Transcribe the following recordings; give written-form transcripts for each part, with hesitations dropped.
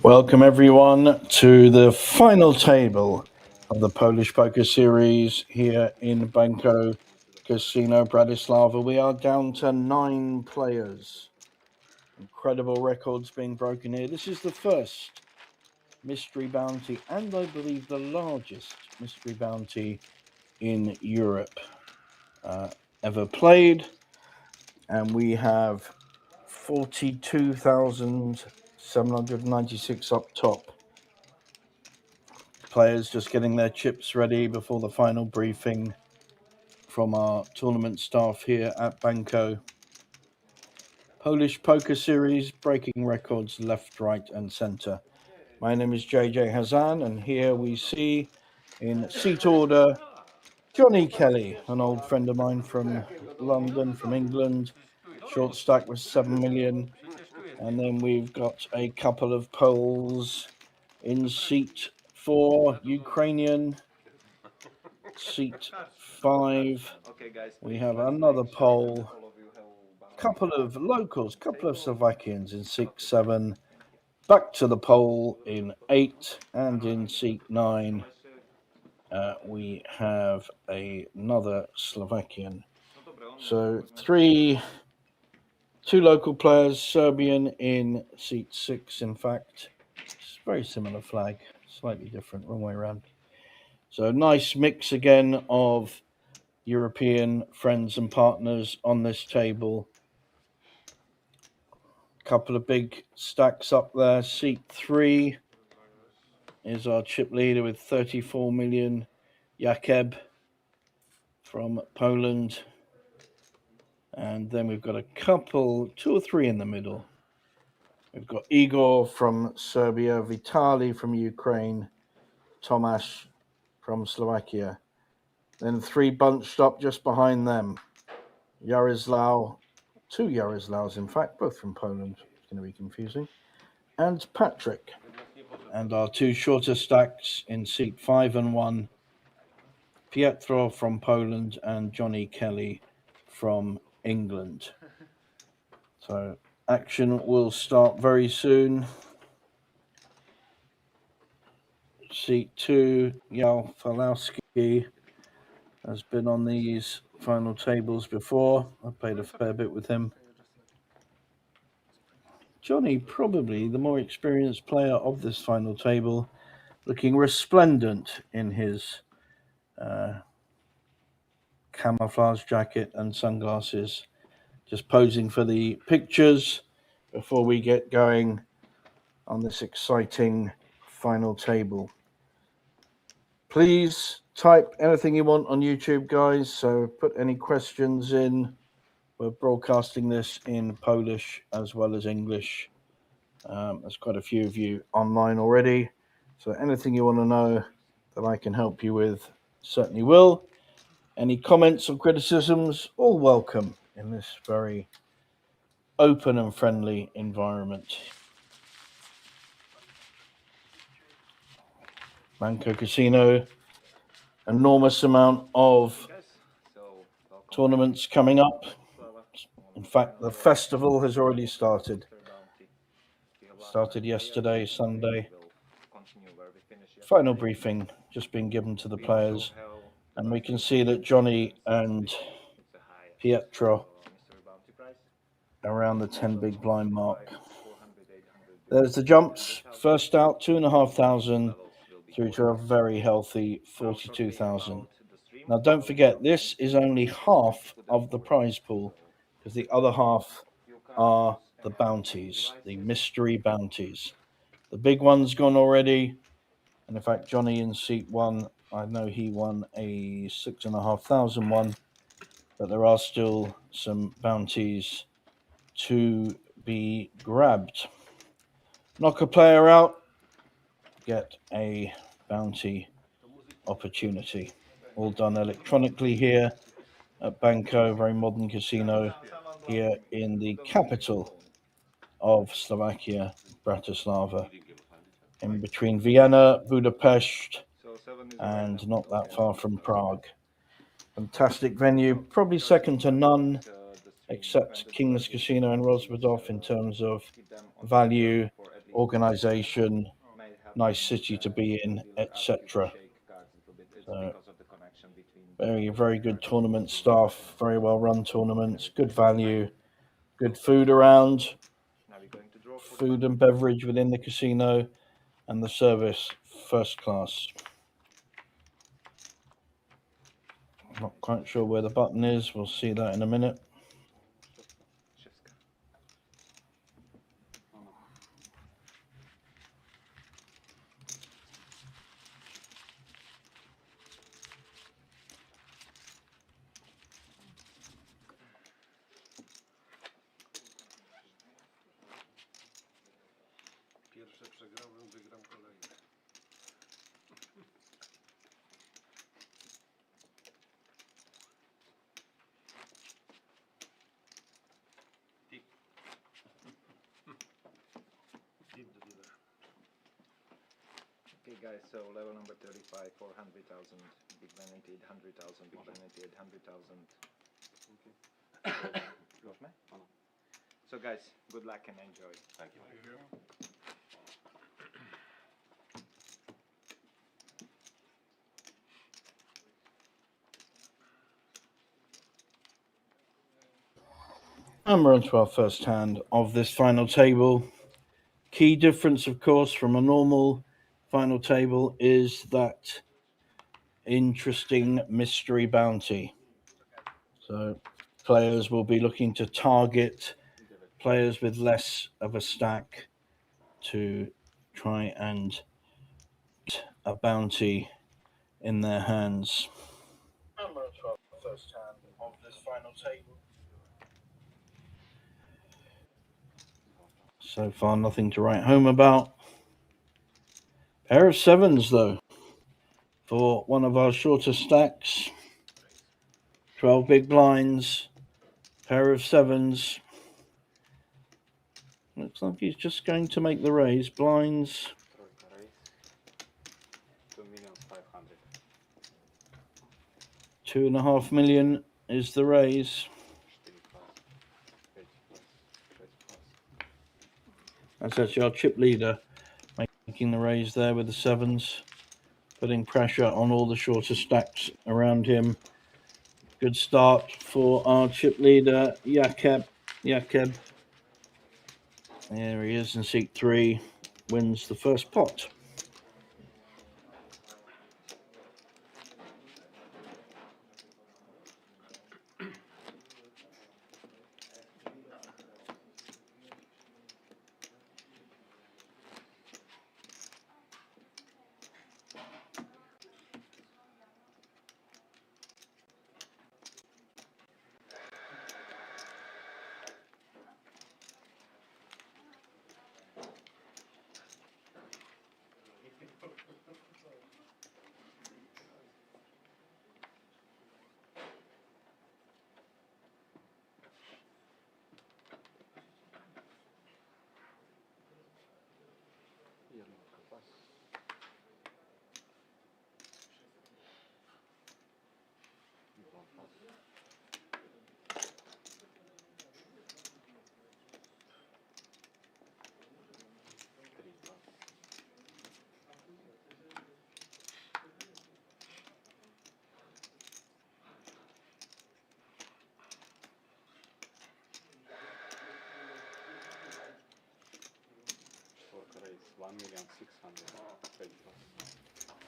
Welcome everyone to the final table of the Polish Poker Series here in Banco Casino, Bratislava. We are down to 9 players. Incredible records being broken here. This is the first mystery bounty and I believe the largest mystery bounty in Europe ever played. And we have 42,796 up top. Players just getting their chips ready before the final briefing from our tournament staff here at Banco. Polish Poker Series, breaking records left, right and centre. My name is JJ Hazan, and here we see in seat order Johnny Kelly, an old friend of mine from London, from England. Short stack with 7 million. And then we've got a couple of Poles in seat 4, Ukrainian. Seat 5, we have another Pole, couple of locals, couple of Slovakians in 6, 7, back to the Pole in 8, and in seat 9 we have another Slovakian. So 2 local players, Serbian in seat 6 in fact. It's a very similar flag, slightly different, wrong way around. So nice mix again of European friends and partners on this table. Couple of big stacks up there. Seat 3 is our chip leader with 34 million, Jakub from Poland. And then we've got a couple, 2 or 3 in the middle. We've got Igor from Serbia, Vitali from Ukraine, Tomasz from Slovakia. Then 3 bunched up just behind them. Yaroslav, 2 Yaroslaws in fact, both from Poland. It's going to be confusing. And Patrick. And our 2 shorter stacks in seat 5 and 1, Pietro from Poland and Johnny Kelly from England. So action will start very soon. Seat 2, Yal Falowski has been on these final tables before. I've played a fair bit with him. Johnny, probably the more experienced player of this final table, looking resplendent in his camouflage jacket and sunglasses, just posing for the pictures before we get going on this exciting final table. Please type anything you want on YouTube, guys, so put any questions in. We're broadcasting this in Polish as well as English. There's quite a few of you online already, so anything you want to know that I can help you with, certainly will. Any comments or criticisms, all welcome in this very open and friendly environment. Banco Casino, enormous amount of tournaments coming up. In fact, the festival has already started. Started yesterday, Sunday. Final briefing just been given to the players. And we can see that Johnny and Pietro around the 10 big blind mark. There's the jumps. First out, 2,500 through to a very healthy 42,000. Now, don't forget, this is only half of the prize pool, because the other half are the bounties, the mystery bounties. The big one's gone already. And in fact, Johnny in seat 1, I know he won a 6,500 one, but there are still some bounties to be grabbed. Knock a player out, get a bounty opportunity. All done electronically here at Banco, very modern casino here in the capital of Slovakia, Bratislava, in between Vienna, Budapest, and not that far from Prague. Fantastic venue, probably second to none except King's Casino and Rosbadov in terms of value, organization, nice city to be in, etc. So, very, very good tournament staff, very well run tournaments, good value, good food around, food and beverage within the casino, and the service first class. Not quite sure where the button is, we'll see that in a minute. Pierwsze przegrałem, wygram kolejne. Tip. Tip the dealer. Okay guys, so level number 35, 400,000, big blind 800,000, big blind 800,000. Okay. So guys, good luck and enjoy. Thank you. And we're on to our first hand of this final table. Key difference, of course, from a normal final table is that interesting mystery bounty. So players will be looking to target players with less of a stack to try and get a bounty in their hands. And we're on to our first hand of this final table. So far, nothing to write home about. Pair of sevens, though, for one of our shorter stacks. 12 big blinds, pair of sevens. Looks like he's just going to make the raise. Blinds. 2.5 million is the raise. That's actually our chip leader making the raise there with the sevens, putting pressure on all the shorter stacks around him. Good start for our chip leader, Jakeb. There he is in seat 3, wins the first pot.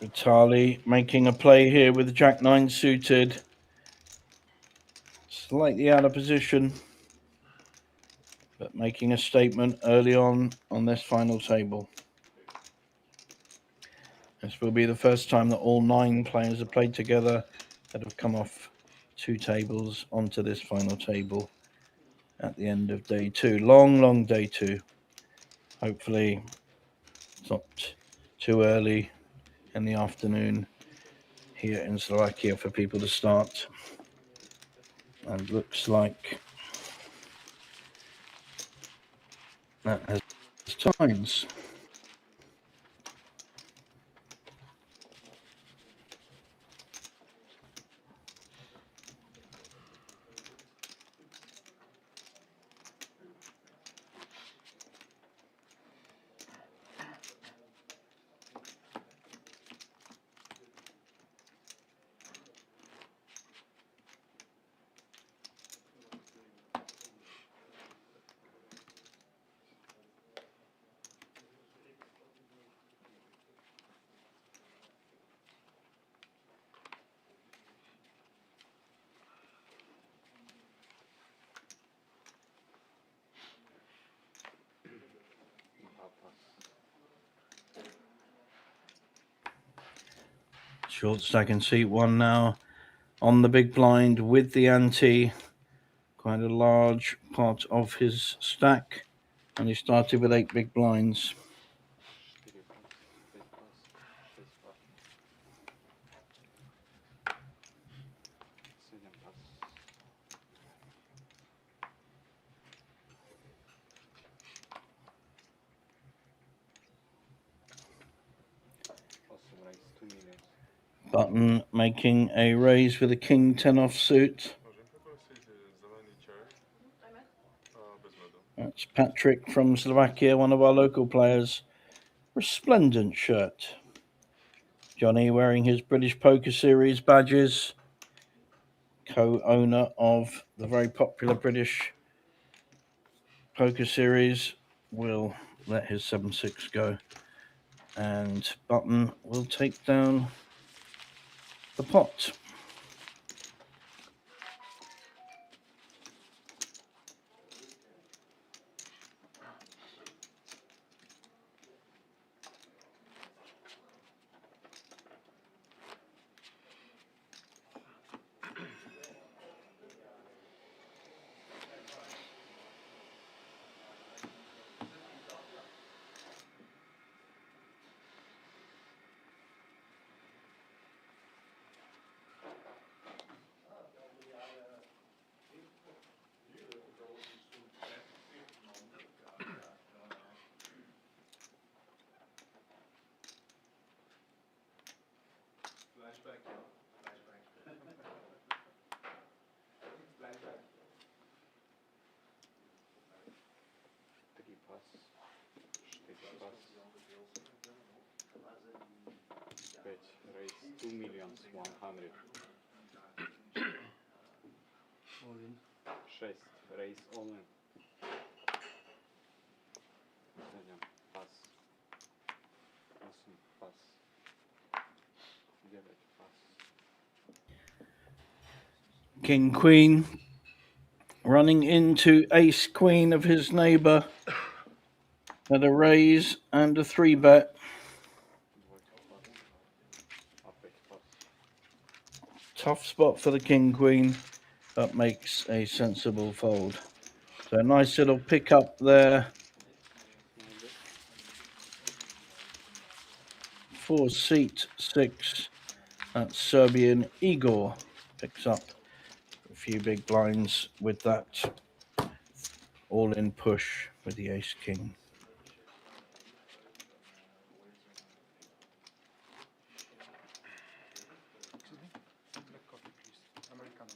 Vitali making a play here with Jack 9 suited. Slightly out of position, but making a statement early on this final table. This will be the first time that all 9 players have played together that have come off 2 tables onto this final table at the end of day 2. Long day 2. Hopefully it's not too early in the afternoon here in Slovakia for people to start. And looks like that has times. Short stack and seat one now on the big blind with the ante. Quite a large part of his stack. And he started with 8 big blinds. 4 pas, 5 pas, 6 pas, 7 pas. 8 raise, 2 millions. Button making a raise with a king 10 offsuit. Możemy poprosić zeleny czaj bez miodu. That's Patrick from Slovakia, one of our local players. Resplendent shirt. Johnny wearing his British Poker Series badges. Co-owner of the very popular British Poker Series will let his 7-6 go. And Button will take down the pot. Three pas, 4 pas, 5 raise, 2 millions 100. 6 raise all in. 7 pas, 8 pas, 9 pas. King Queen running into Ace Queen of his neighbour at a raise and a 3-bet. 2 pas, a 5 pas. Tough spot for the King Queen, but makes a sensible fold. So a nice little pick up there for seat 6. That's Serbian Igor. Picks up a few big blinds with that all-in push with the Ace King. Black coffee, please. Americano.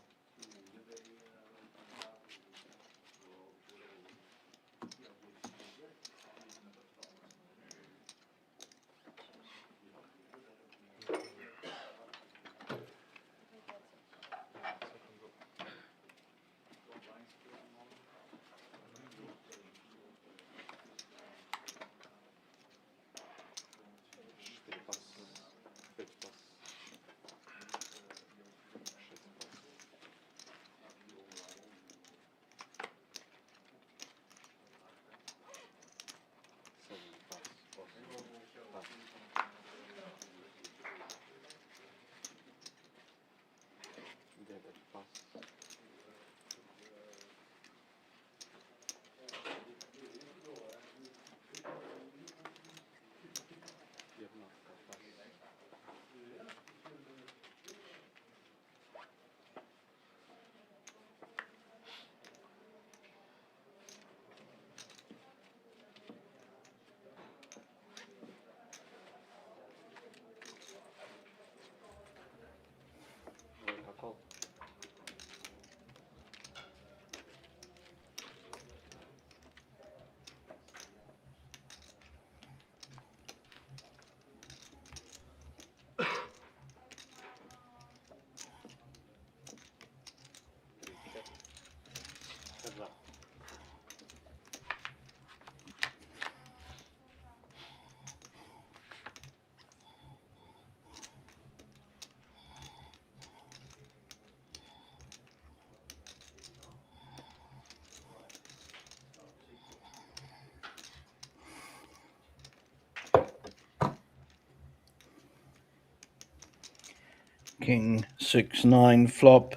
King 6-9 flop.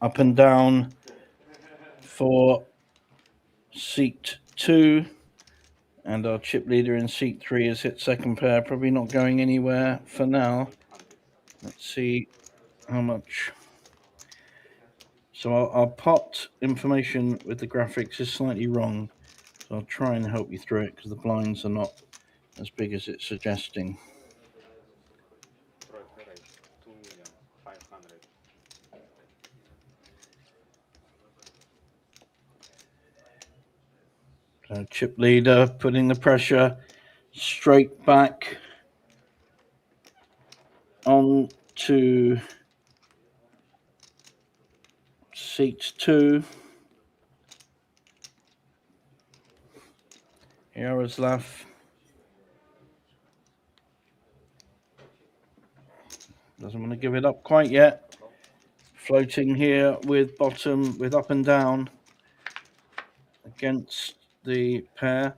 Up and down for seat 2. And our chip leader in seat 3 has hit second pair. Probably not going anywhere for now. Let's see how much. So our pot information with the graphics is slightly wrong. So I'll try and help you through it because the blinds are not as big as it's suggesting. Third range, 2,500,000. So chip leader putting the pressure straight back on to seat 2. Yaroslav. Doesn't want to give it up quite yet. Floating here with bottom, with up and down against the pair.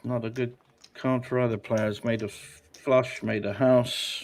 Not a good card for either players. Made a flush, made a house.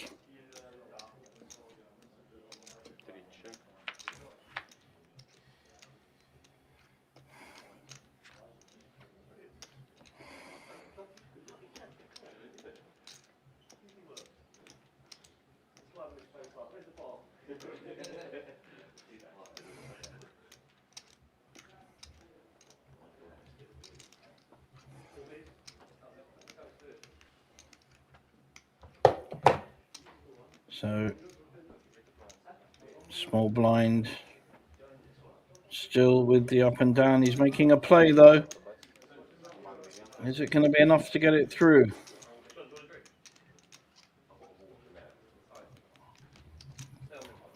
So small blind, still with the up and down. He's making a play though. Is it going to be enough to get it through?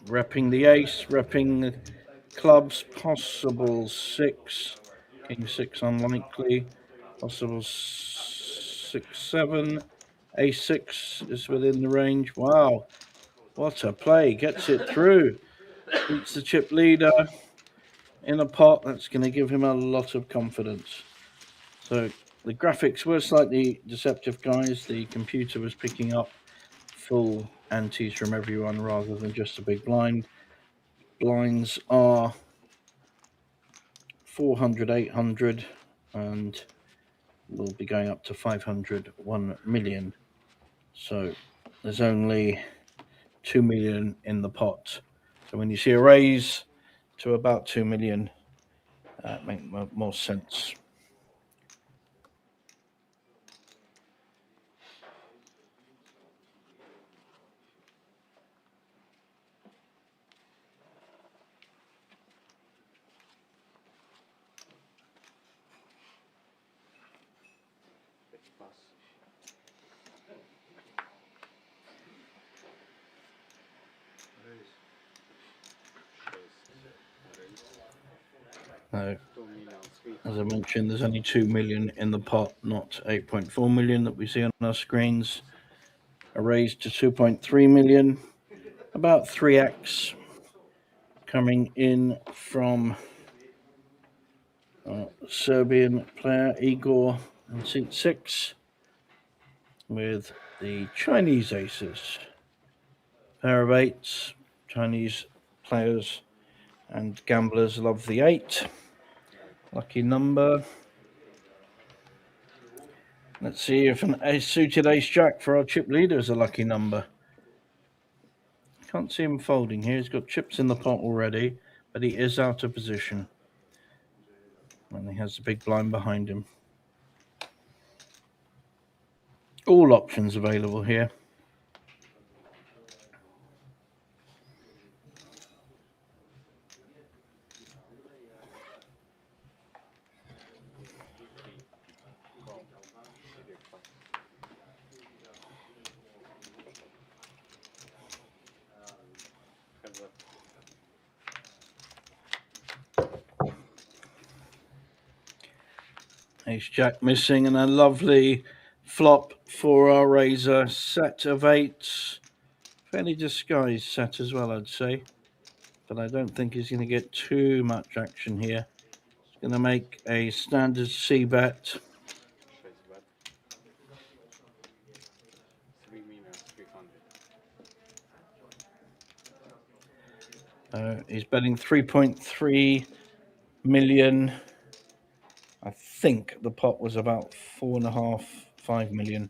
Repping the ace, repping the clubs, possible 6, king 6 unlikely, possible 6-7, ace 6 is within the range. Wow, what a play, gets it through, beats the chip leader in a pot. That's going to give him a lot of confidence. So the graphics were slightly deceptive, guys. The computer was picking up full antes from everyone rather than just a big blind. Blinds are 400, 800, and we'll be going up to 500, 1 million. So there's only 2 million in the pot. So when you see a raise to about 2 million, that makes more sense. So, as I mentioned, there's only 2 million in the pot, not 8.4 million that we see on our screens. A raise to 2.3 million, about 3x coming in from Serbian player Igor in seat 6 with the Chinese aces. Pair of 8s. Chinese players and gamblers love the 8. Lucky number. Let's see if a suited ace jack for our chip leader is a lucky number. Can't see him folding here. He's got chips in the pot already, but he is out of position. And he has the big blind behind him. All options available here. Ace jack missing and a lovely flop for our raiser. Set of 8s. Fairly disguised set as well, I'd say. But I don't think he's going to get too much action here. He's going to make a standard C bet. He's betting 3.3 million. I think the pot was about 4.5, 5 million.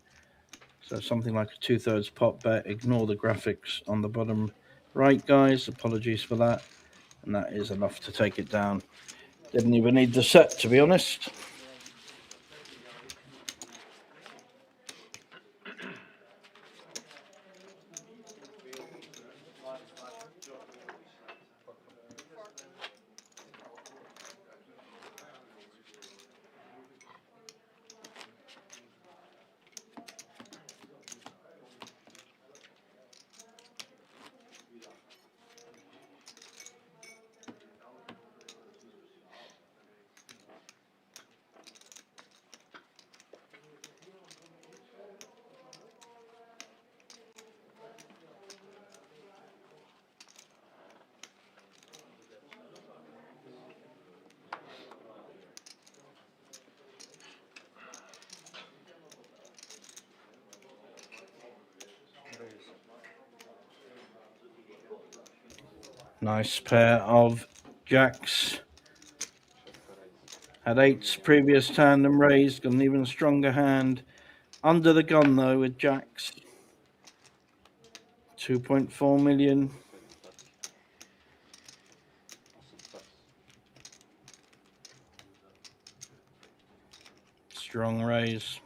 So something like a 2/3 pot bet. Ignore the graphics on the bottom right, guys. Apologies for that. And that is enough to take it down. Didn't even need the set, to be honest. Nice pair of jacks. Had 8s previous tandem raised, got an even stronger hand. Under the gun though with jacks. 2.4 million. Strong raise.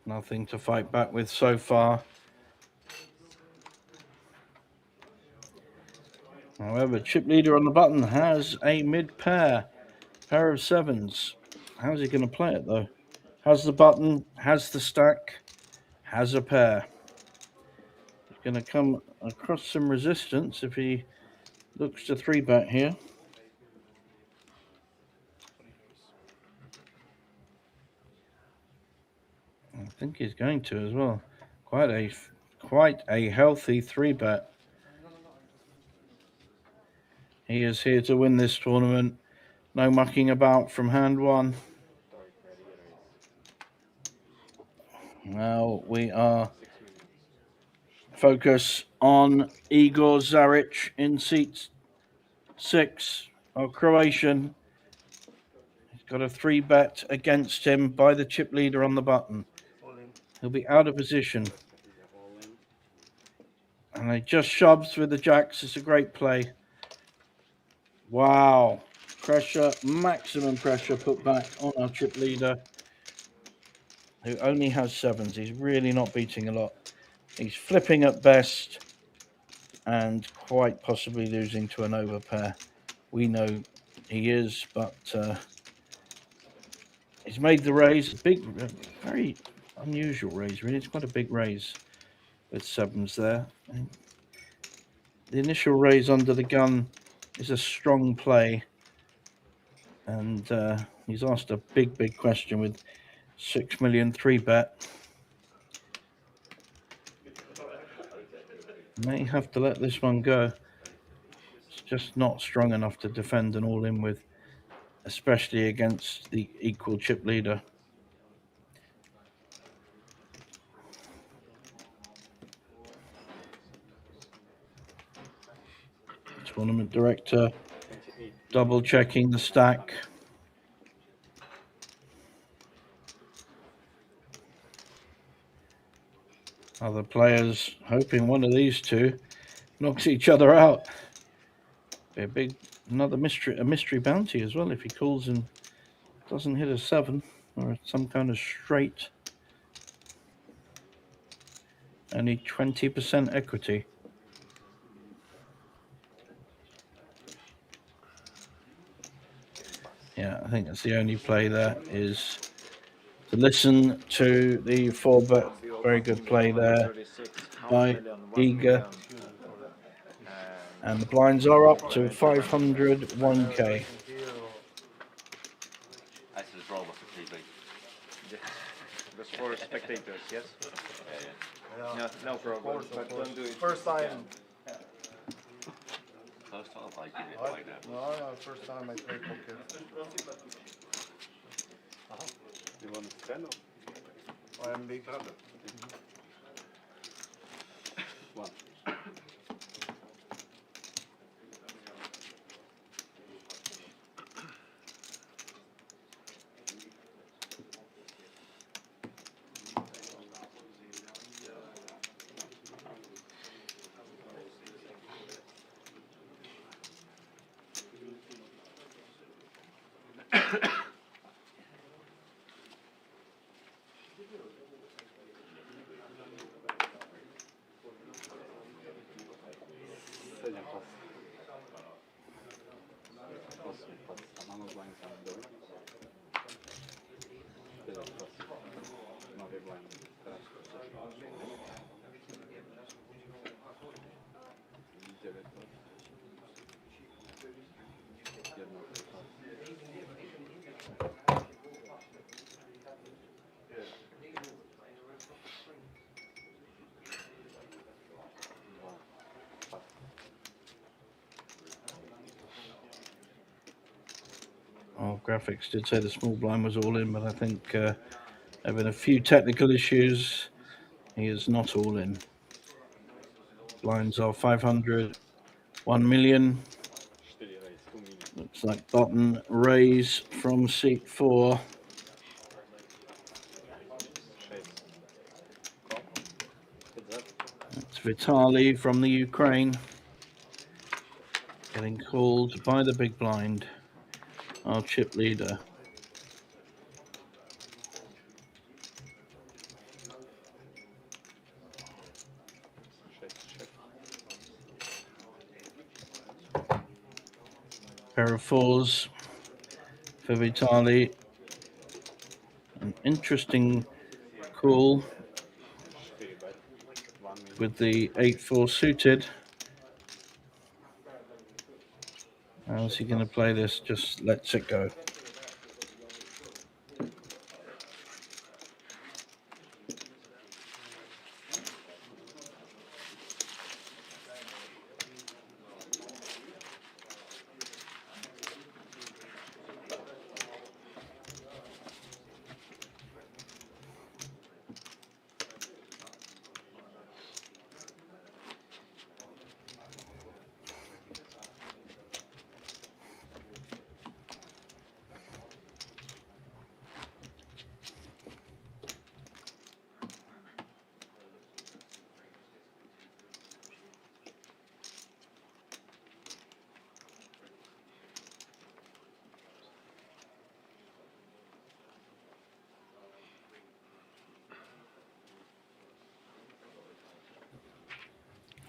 Nothing to fight back with so far. However, chip leader on the button has a mid pair of 7s. How's he going to play it though? Has the button, has the stack, has a pair. He's going to come across some resistance if he looks to 3-bet here. I think he's going to as well. Quite a healthy 3-bet. He is here to win this tournament. No mucking about from hand one. Now we are focus on Igor Zaric in seat 6, our Croatian. He's got a 3-bet against him by the chip leader on the button. He'll be out of position. And he just shoves with the jacks. It's a great play. Wow. Pressure, maximum pressure put back on our chip leader, who only has 7s. He's really not beating a lot. He's flipping at best and quite possibly losing to an overpair. We know he is, but he's made the raise. Big, very unusual raise, really. It's quite a big raise with 7s there. The initial raise under the gun is a strong play. And he's asked a big question with 6 million 3-bet. May have to let this one go. It's just not strong enough to defend an all-in with, especially against the equal chip leader. Tournament director double checking the stack. Other players hoping one of these two knocks each other out. Be a mystery bounty as well if he calls and doesn't hit a 7 or some kind of straight. Only 20% equity. Yeah, I think that's the only play there, is to listen to the 4-bet. Very good play there by Eager. And the blinds are up to 501k. That's the draw was the TV. That's for spectators, yes? Yeah, no problem. But don't do it. First time. First time I give it I, like that. no, first time I play poker. You want to stand up? I am big. One. Sedem pas. Osm pas. A máme blind tam dole. 9 pas. Nový blind. Teraz 9 pas. Jedno pas. Our graphics did say the small blind was all in, but I think having a few technical issues, he is not all in. Blinds are 500, 1 million. 4 raise, 2 million. Looks like button raise from seat 4. 6. Call. Heads up. It's Vitali from the Ukraine. Getting called by the big blind, our chip leader. Pair of fours for Vitali. An interesting call 4 bet. 1 million. with the 8-4 suited. How's he going to play this? Just lets it go.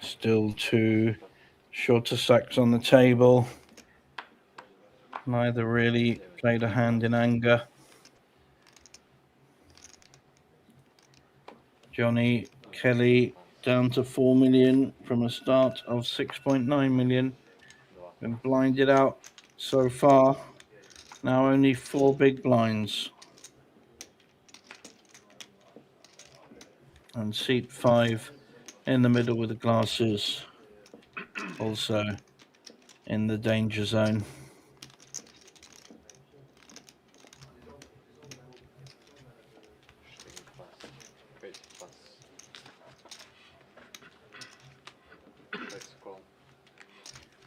Still 2 shorter stacks on the table. Neither really played a hand in anger. Johnny Kelly down to 4 million from a start of 6.9 million. Been blinded out so far. Now only 4 big blinds. And seat 5 in the middle with the glasses. Also in the danger zone.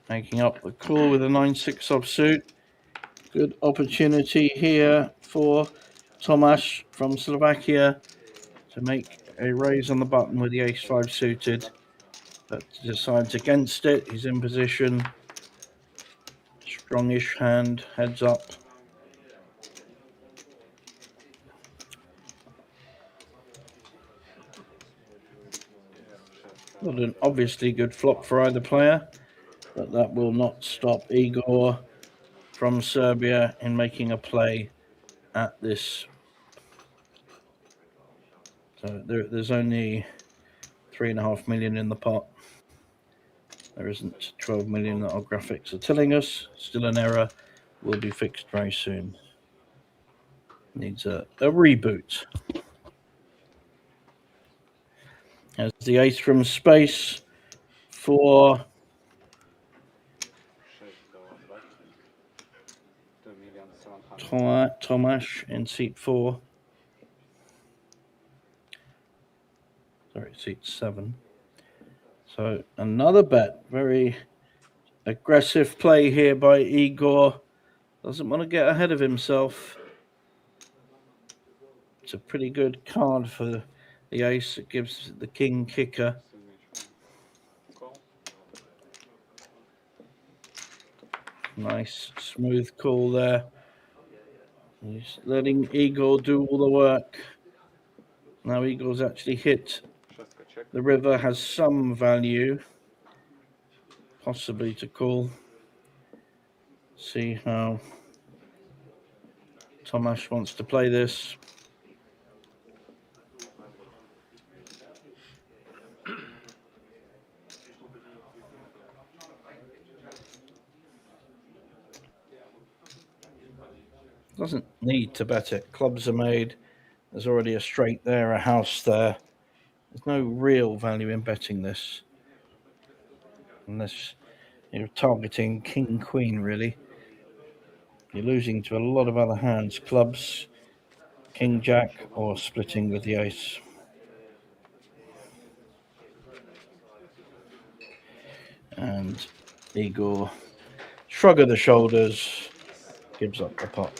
Making up the call with a 9-6 offsuit. Good opportunity here for Tomáš from Slovakia to make a raise on the button with the ace-5 suited, but decides against it. He's in position. Strongish hand, heads up. Not an obviously good flop for either player, but that will not stop Igor from Serbia in making a play at this. So there's only 3.5 million in the pot. There isn't 12 million that our graphics are telling us. Still an error. Will be fixed very soon. Needs a reboot. As the ace from space for 6 2,700,000. Tomasz in seat 4. Sorry, seat 7. So another bet. Very aggressive play here by Igor. Doesn't want to get ahead of himself. It's a pretty good card for the ace. It gives the king kicker. Call. Nice, smooth call there. He's letting Igor do all the work. Now Igor's actually hit. Шестка check. The river has some value, possibly to call. See how Tomasz wants to play this. Doesn't need to bet it. Clubs are made. There's already a straight there, a house there. There's no real value in betting this. Unless you're targeting king, queen, really. You're losing to a lot of other hands. Clubs, king, jack, or splitting with the ace. And Igor, shrug of the shoulders, gives up the pot.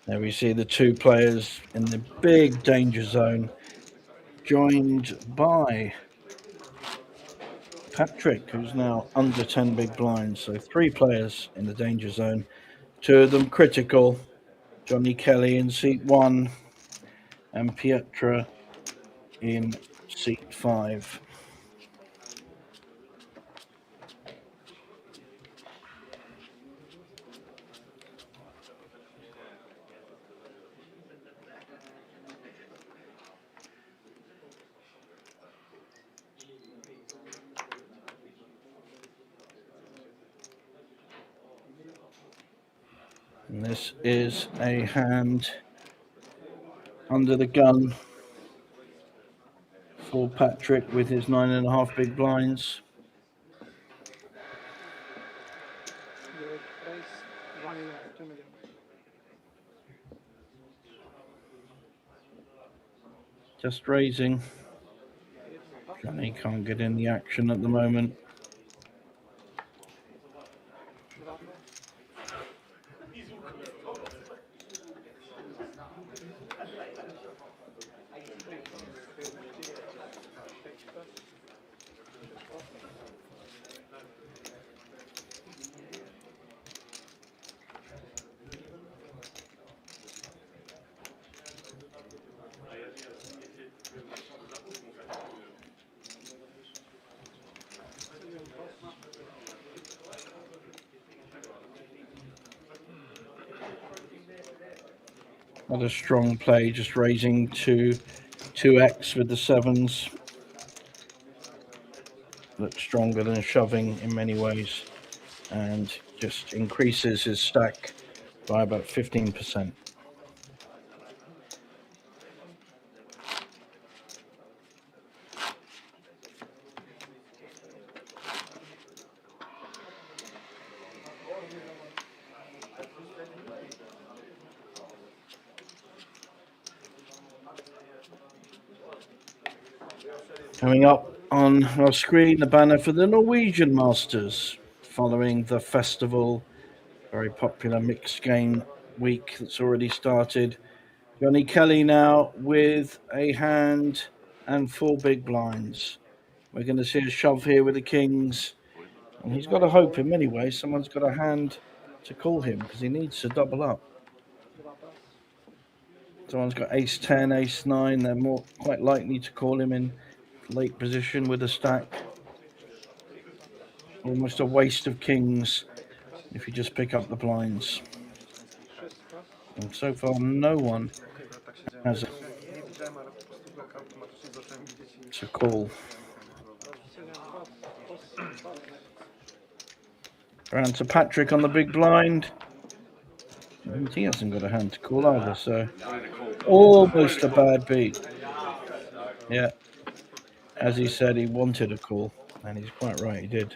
There we see the two players in the big danger zone, joined by Patrick, who's now under 10 big blinds. So 3 players in the danger zone, 2 of them critical. Johnny Kelly in seat 1 and Pietra in seat 5. And this is a hand under the gun for Patrick with his 9.5 big blinds. Price 2 million. Just raising. Johnny can't get in the action at the moment. Not a strong play, just raising to 2x with the 7s. Looks stronger than shoving in many ways, and just increases his stack by about 15%. Coming up on our screen, the banner for the Norwegian Masters, following the festival, very popular mixed game week that's already started. Johnny Kelly now with a hand and 4 big blinds. We're going to see a shove here with the kings, and he's got to hope in many ways someone's got a hand to call him because he needs to double up. Someone's got ace 10, ace 9. They're more quite likely to call him in late position with a stack. Almost a waste of kings if you just pick up the blinds. And so far, no one Tak siedziałem. has Nie widziałem, ale po prostu tak automatycznie zacząłem widzieć i... a call. Round to Patrick on the big blind. And he hasn't got a hand to call either, so almost a bad beat. Yeah, as he said, he wanted a call, and he's quite right, he did.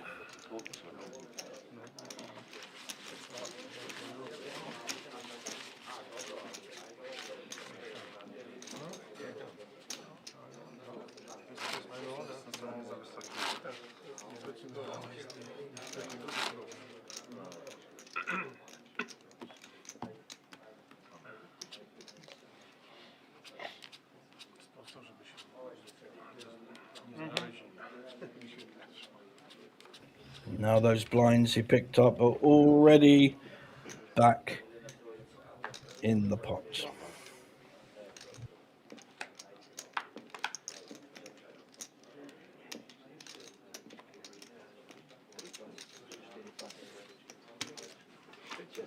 Now those blinds he picked up are already back in the pot.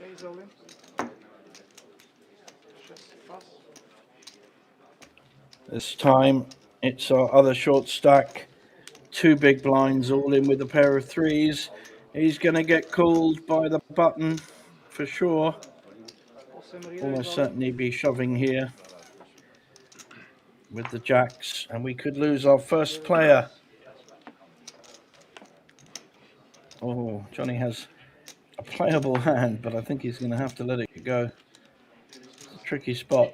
Raise all in. This time it's our other short stack. 2 big blinds all in with a pair of threes. He's going to get called by the button for sure. Almost certainly be shoving here with the jacks, and we could lose our first player. Oh, Johnny has a playable hand, but I think he's going to have to let it go. It's a tricky spot.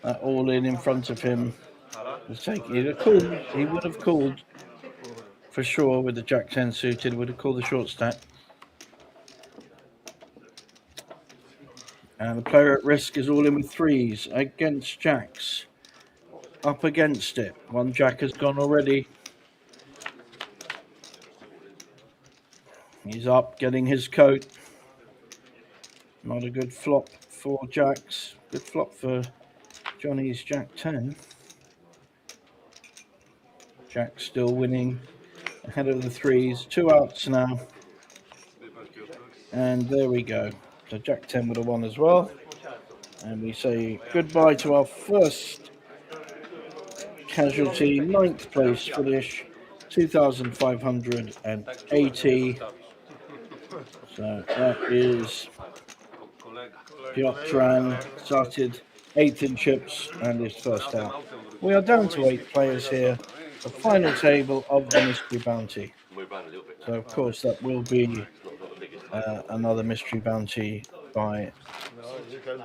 That all in front of him was taking it. He would have called for sure with the Jack 10 suited, would have called the short stack. And the player at risk is all in with threes against jacks. Up against it. One jack has gone already. He's up, getting his coat. Not a good flop for jacks. Good flop for Johnny's Jack 10. Jack still winning ahead of the threes. 2 outs now. And there we go. So Jack 10 would have won as well. And we say goodbye to our first casualty, 9th place finish, 2,580. So that is Piotran, started 8th in chips and is first out. We are down to 8 players here, the final table of the mystery bounty. So of course that will be another mystery bounty by No, you can be.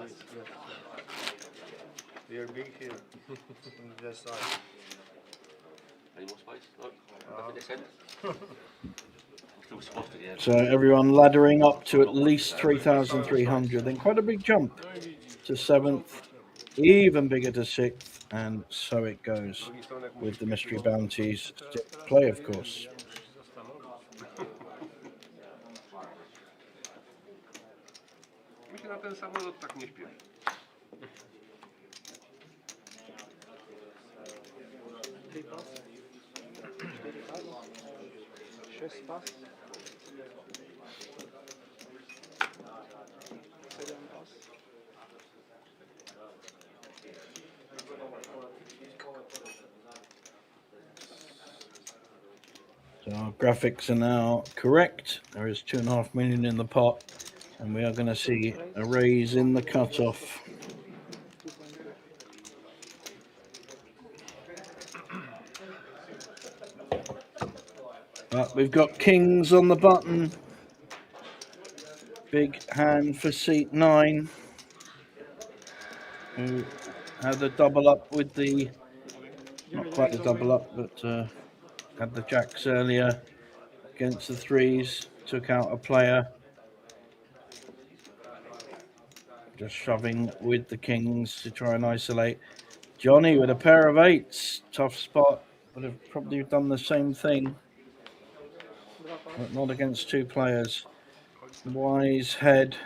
You're big here. On this side. Any more space? No. This end. Still spotted, yeah. so everyone laddering up to at least 3,300, then quite a big jump to 7th, even bigger to 6th, and so it goes with the mystery bounties. Still play, of course. Mi się na ten samolot tak nie śpieszy. So our graphics are now correct. There is 2.5 million in the pot, and we are going to see a raise in the cutoff. But we've got kings on the button. Big hand for seat 9, who had the double up with the, not quite the double up, but had the jacks earlier against the threes, took out a player. Just shoving with the kings to try and isolate. Johnny with a pair of 8s, tough spot, would have probably done the same thing, but not against 2 players. Wise head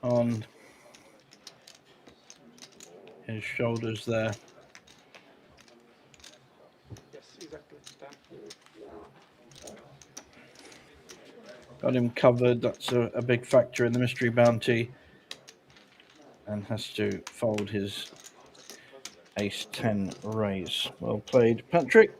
on his shoulders there. Yes, exactly. Got him covered. That's a big factor in the mystery bounty. and has to fold his ace-10 raise. Well played, Patrick.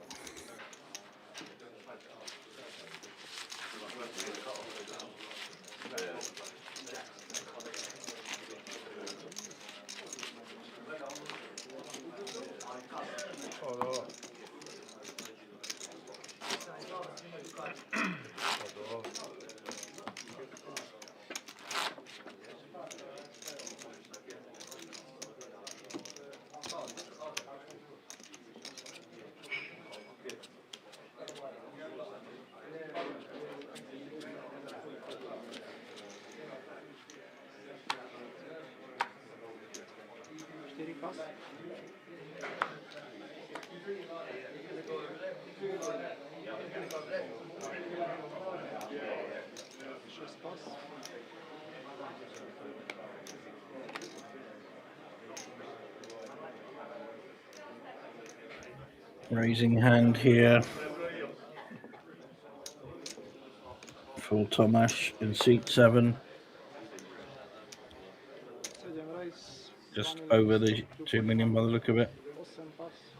Raising hand here for Tomasz in seat 7. Just over the 2 million by the look of it.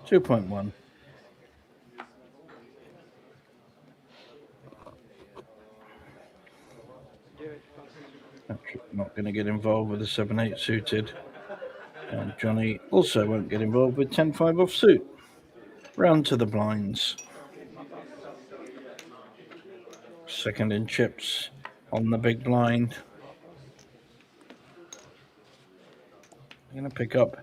2.1. Patrick not going to get involved with the 7-8 suited. And Johnny also won't get involved with 10-5 offsuit. Round to the blinds. Second in chips on the big blind. I'm going to pick up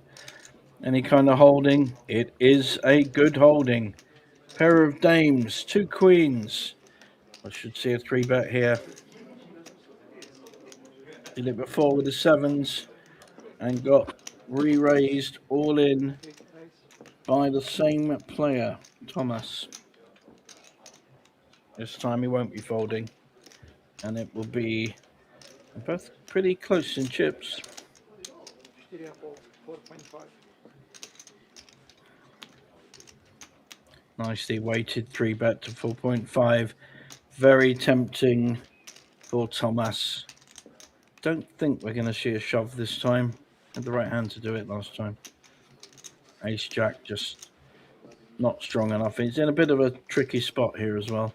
any kind of holding. It is a good holding. Pair of dames, 2 queens. I should see a 3-bet here. Did it before with the 7s and got re-raised all in by the same player, Thomas. This time he won't be folding, and it will be both pretty close in chips. 4.5. Nicely weighted 3-bet to 4.5. Very tempting for Thomas. Don't think we're going to see a shove this time. Had the right hand to do it last time. Ace Jack just not strong enough. He's in a bit of a tricky spot here as well.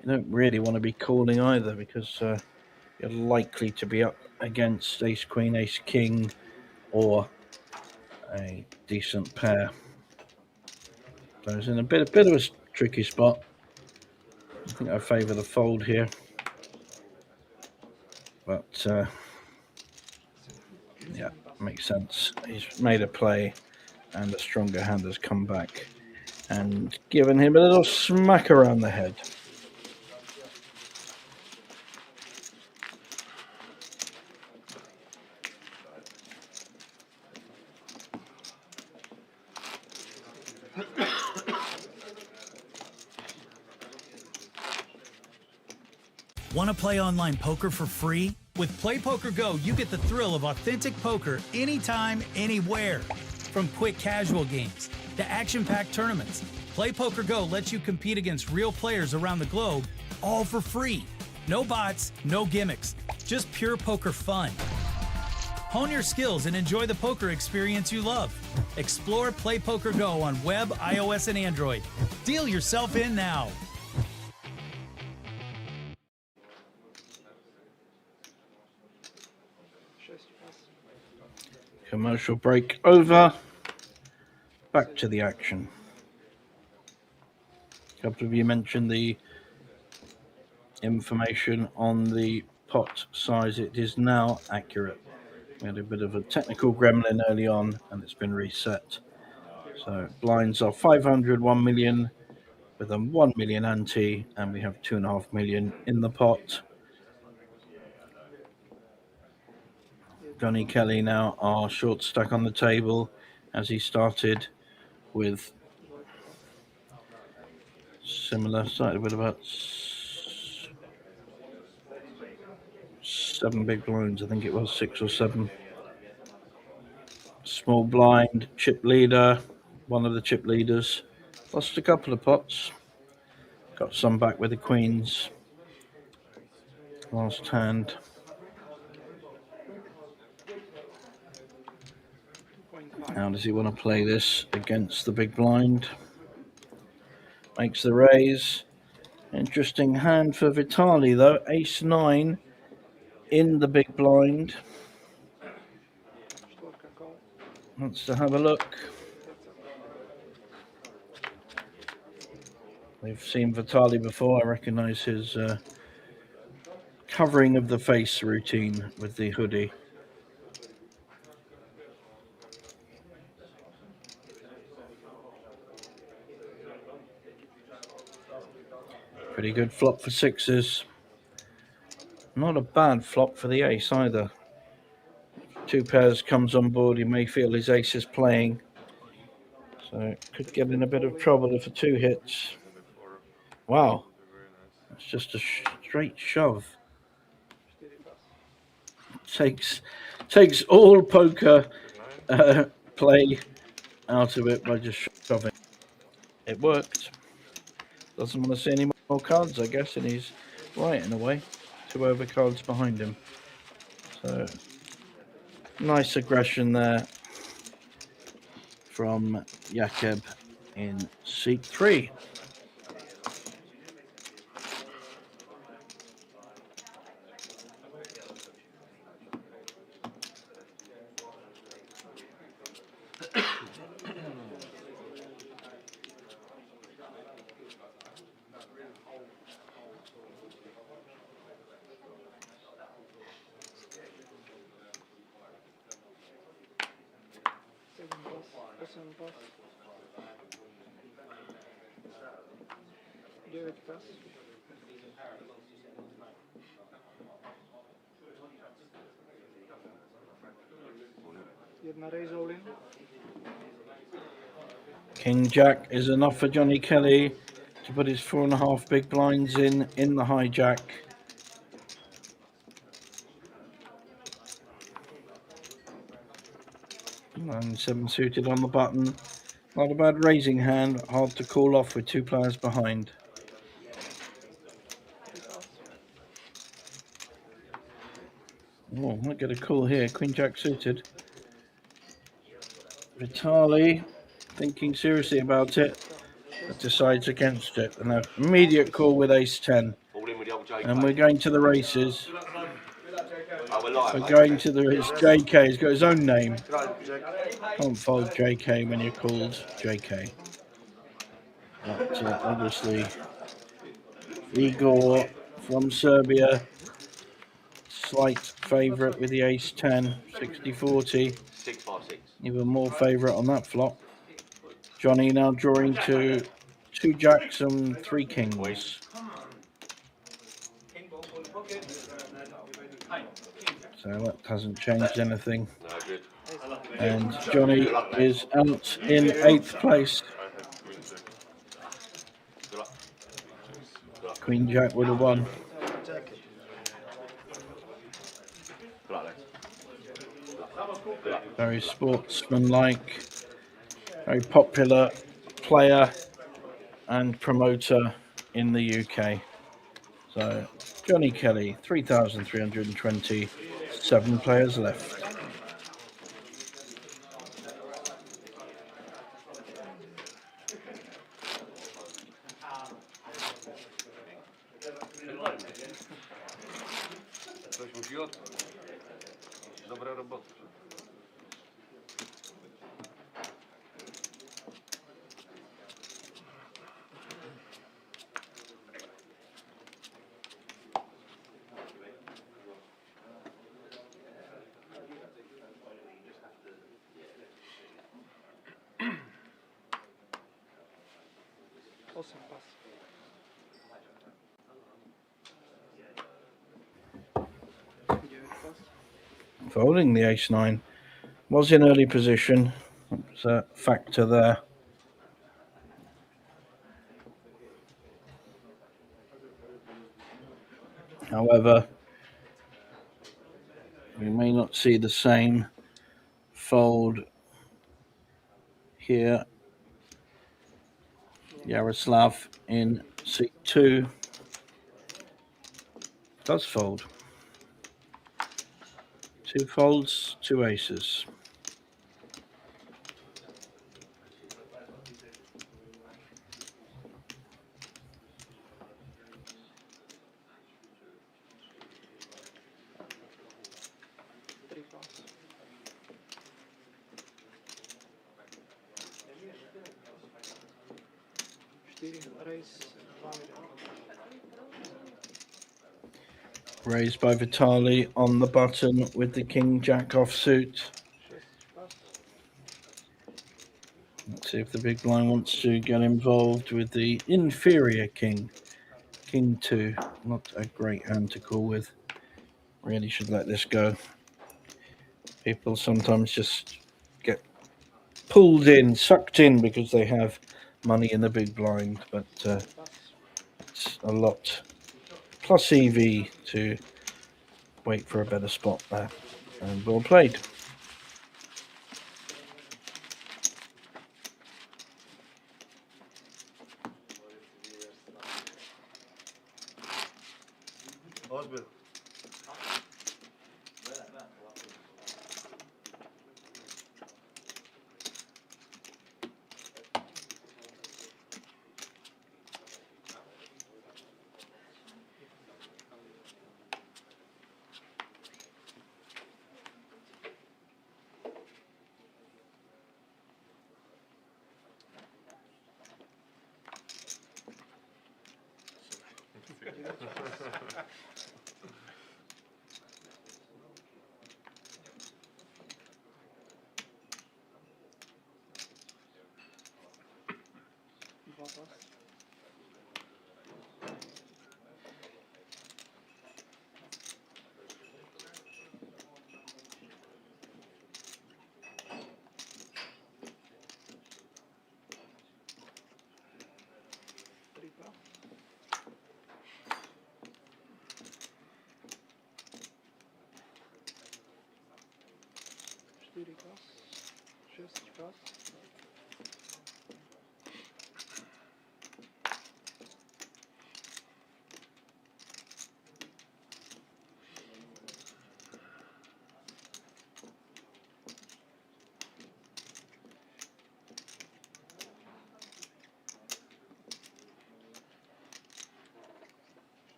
You don't really want to be calling either because you're likely to be up against Ace Queen, Ace King, or a decent pair. So it's in a bit of a tricky spot. I think I favour the fold here. But yeah, makes sense. He's made a play and a stronger hand has come back and given him a little smack around the head. Want to play online poker for free? With Play Poker Go, you get the thrill of authentic poker anytime, anywhere. From quick casual games to action-packed tournaments, Play Poker Go lets you compete against real players around the globe, all for free. No bots, no gimmicks, just pure poker fun. Hone your skills and enjoy the poker experience you love. Explore Play Poker Go on web, iOS, and Android. Deal yourself in now. Commercial break over. Back to the action. A couple of you mentioned the information on the pot size. It is now accurate. We had a bit of a technical gremlin early on and it's been reset. So blinds are 500, 1 million with a 1 million ante, and we have 2.5 million in the pot. Johnny Kelly now are short stack on the table as he started with similar, started with about 7 big blinds, I think it was 6 or 7. Small blind, chip leader, one of the chip leaders, lost a couple of pots, got some back with the queens, last hand. How does he want to play this against the big blind? Makes the raise. Interesting hand for Vitali though. Ace 9 in the big blind. Wants to have a look. We've seen Vitali before. I recognise his covering of the face routine with the hoodie. Pretty good flop for sixes. Not a bad flop for the ace either. Two pairs comes on board, he may feel his ace is playing. So could get in a bit of trouble if a two hits. Wow, it's just a straight shove. Takes all poker play out of it by just shoving. It worked. Doesn't want to see any more cards, I guess, and he's right in a way. 2 overcards behind him. So nice aggression there from Jakub in seat 3. King Jack is enough for Johnny Kelly to put his 4.5 big blinds in the hijack. And 7 suited on the button. Not a bad raising hand, hard to call off with 2 players behind. Oh, might get a call here. Queen Jack suited. Vitali thinking seriously about it, but decides against it. And an immediate call with ace 10. All in with the old JK. And we're going to the races. Oh, we're live, We're mate. going to his JK. He's got his own name. Can't fold JK when you're called JK. But obviously, Igor from Serbia, slight favourite with the ace 10, 60-40. 656. Even more favourite on that flop. Johnny now drawing to 2 jacks and 3 kings. So that hasn't changed anything. No, good. And Johnny is out in 8th place. Good luck. Queen Jack would have won. Good luck, lads. Good luck. Very sportsmanlike, very popular player and promoter in the UK. So Johnny Kelly, 3,320, 7 players left. Coś musi odpaść. Dobra robota. Folding the ace 9. Was in early position. There's a factor there. However, we may not see the same fold here. Yaroslav in seat 2 does fold. 2 folds, 2 aces. raise 1 million. Raised by Vitali on the button with the King Jack offsuit. 6 pass. Let's see if the big blind wants to get involved with the inferior king. King 2, not a great hand to call with. Really should let this go. People sometimes just get pulled in, sucked in because they have money in the big blind, but it's a lot plus EV to wait for a better spot there. And well played. Osbil.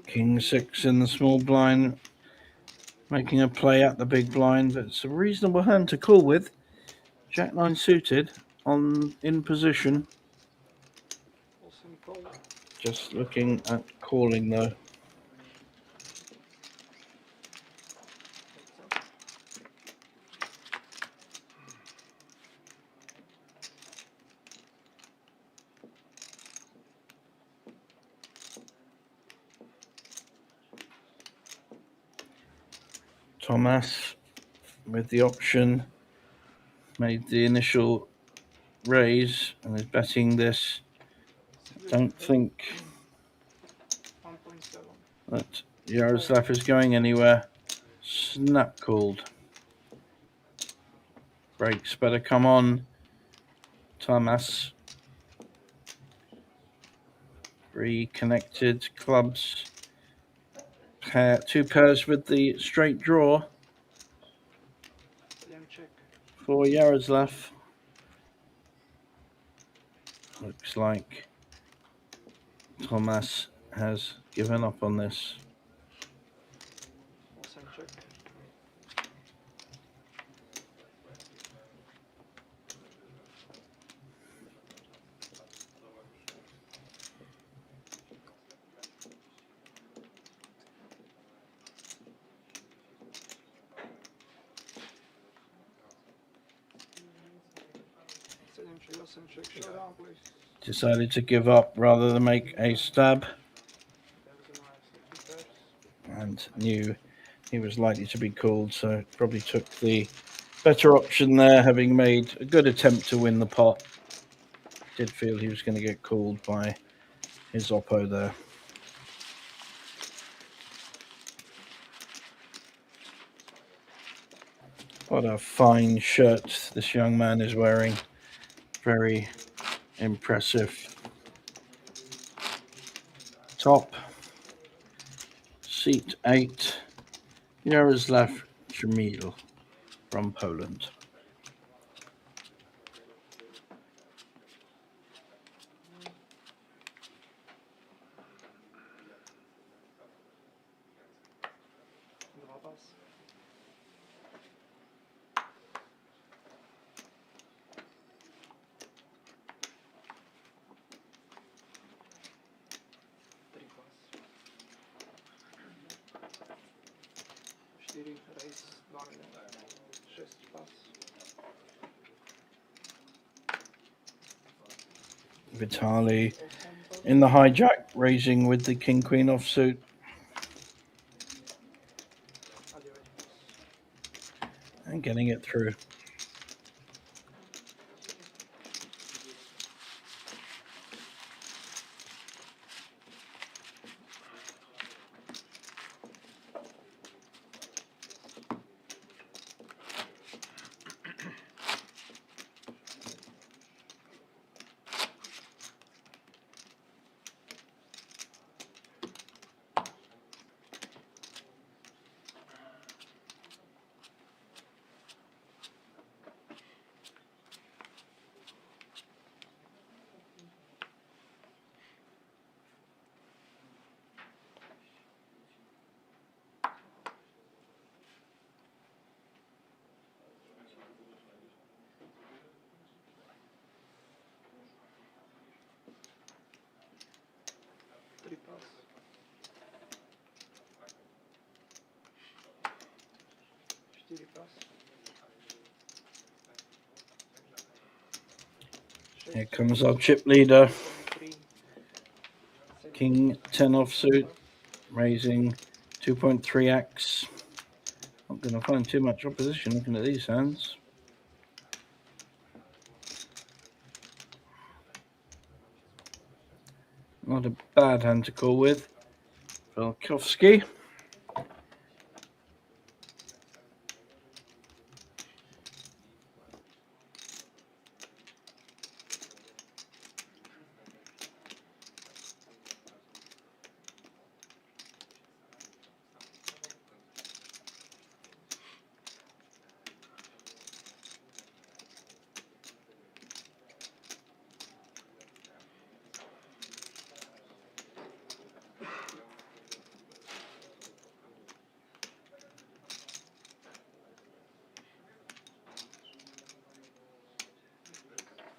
King 6 in the small blind, making a play at the big blind, but it's a reasonable hand to call with. Jack 9 suited in position. Just looking at calling though. Thomas with the option made the initial raise and is betting this. Don't think 1.7. that Yaroslav is going anywhere. Snap called. Brakes better come on. Thomas. Reconnected clubs. Two pairs with the straight draw Check. for Yaroslav. Looks like Thomas has given up on this. Check. Showdown, please. Decided to give up rather than make a stab, and knew he was likely to be called, so probably took the better option there, having made a good attempt to win the pot. Did feel he was going to get called by his oppo there. What a fine shirt this young man is wearing. Very impressive. Top. Seat 8. Yaroslav Jamil from Poland. 4, race 2 milion. 6 pas. Vitali 8 pas. in the hijack, raising with the king queen offsuit A 9 pas. and getting it through. Three pas. 4 pas. Here comes our chip leader, 3. king 10 offsuit, raising 2.3x. Not going to find too much opposition looking at these hands. Not a bad hand to call with. Velkovsky.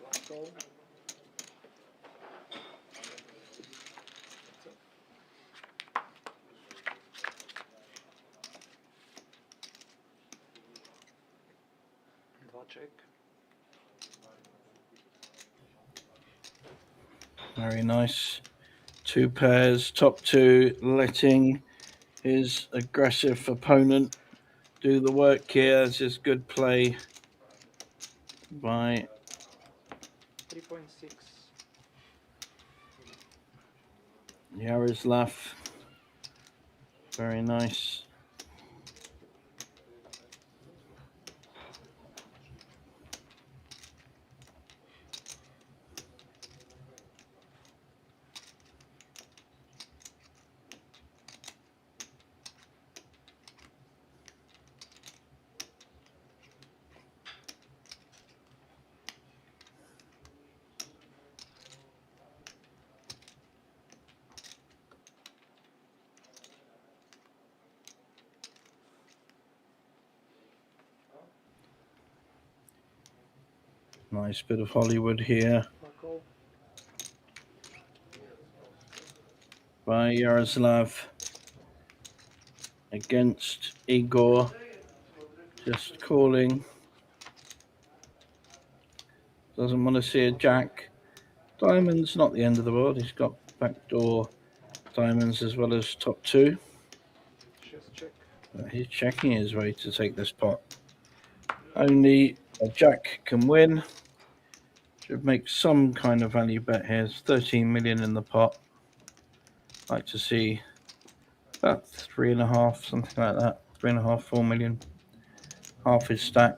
Last call. Dva check. Very nice. Two pairs, top two, letting his aggressive opponent do the work here. This is good play by 3.6. Yaroslav. Very nice. Nice bit of Hollywood here Call. by Yaroslav against Igor. Just calling. Doesn't want to see a jack. Diamonds, not the end of the world. He's got backdoor diamonds as well as top two. Just check. But he's checking his way to take this pot. Only a jack can win. Should make some kind of value bet here. There's 13 million in the pot. Like to see about 3.5, something like that. 3.5, 4 million. Half his stack.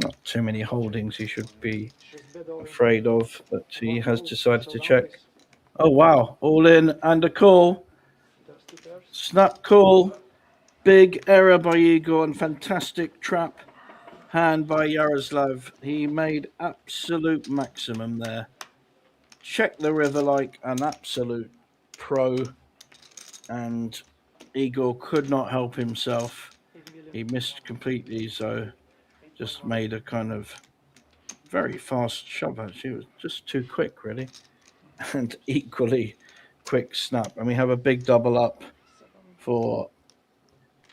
Not too many holdings he should be afraid of, but he has decided to check. Oh wow, all in and a call. Snap call. Big error by Igor and fantastic trap hand by Yaroslav. He made absolute maximum there. Check the river like an absolute pro, and Igor could not help himself. He missed completely, so just made a kind of very fast shove. Actually, it was just too quick, really, and equally quick snap. And we have a big double up for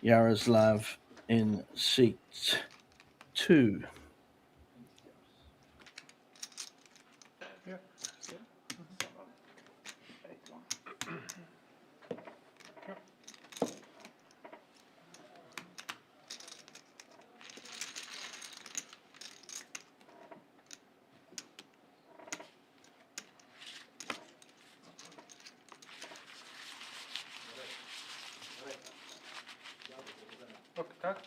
Yaroslav in seat 2. Yeah. Yeah. 8-1. Ok, tak?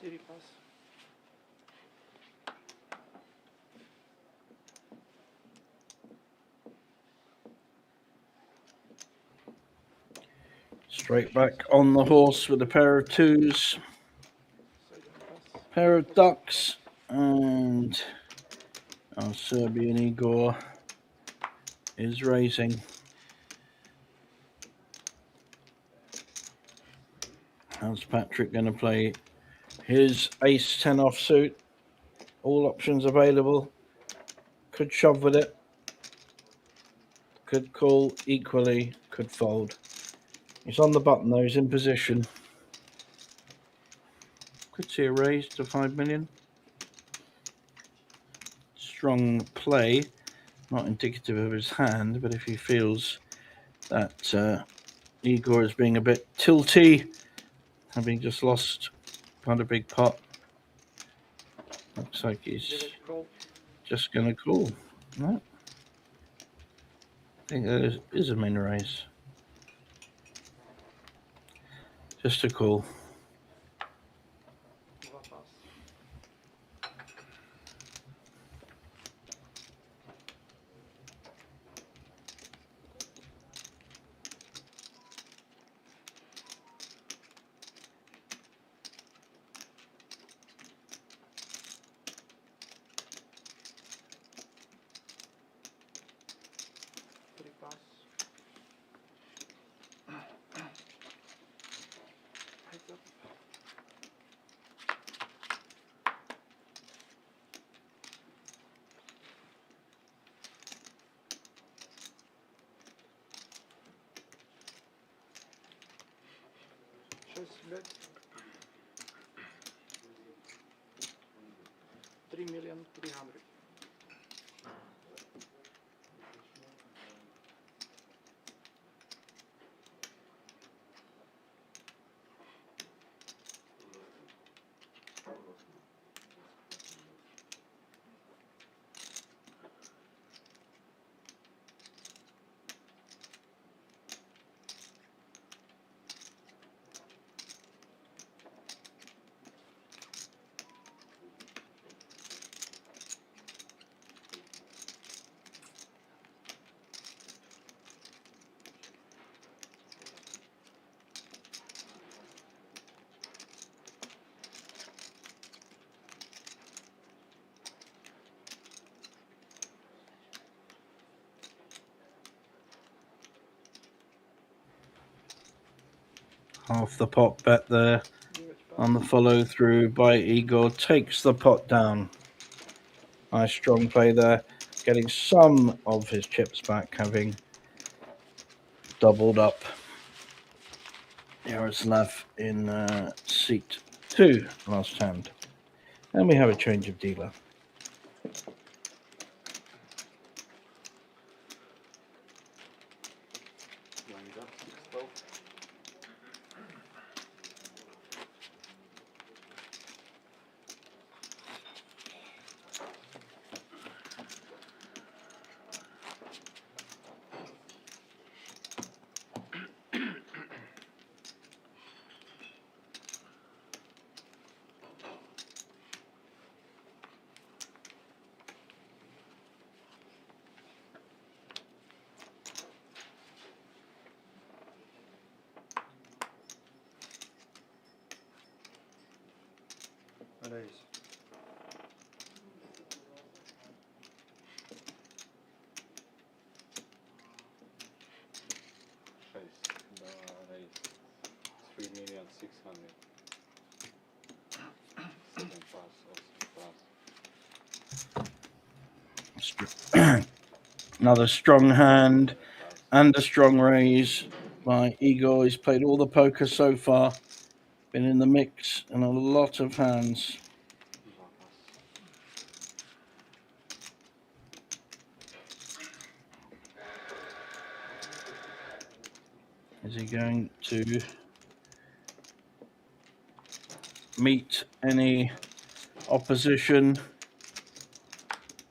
Четыре пас. Straight back on the horse with a pair of 2s, Second pass. pair of ducks, and our Serbian Igor is raising. How's Patrick going to play his ace-10 offsuit? All options available. Could shove with it. Could call equally. Could fold. He's on the button though. He's in position. Could see a raise to 5 million. Strong play. Not indicative of his hand, but if he feels that Igor is being a bit tilty, having just lost quite a big pot, looks like he's Direct call. just going to call. No. I think there is a min raise. Just a call. Два пас. Три пас. Heads up. Шесть бет. 3,300,000. Half the pot bet there Девять on the пас. follow through by Igor. Takes the pot down. Nice strong play there. Getting some of his chips back, having doubled up. Yaroslav in seat 2 last hand. And we have a change of dealer. Blind up, 6-12. Raise. Raise 3,600,000. Second pass also pass. Another strong hand and a strong raise by Igor. He's played all the poker so far, been in the mix and a lot of hands. Is he going to meet any opposition?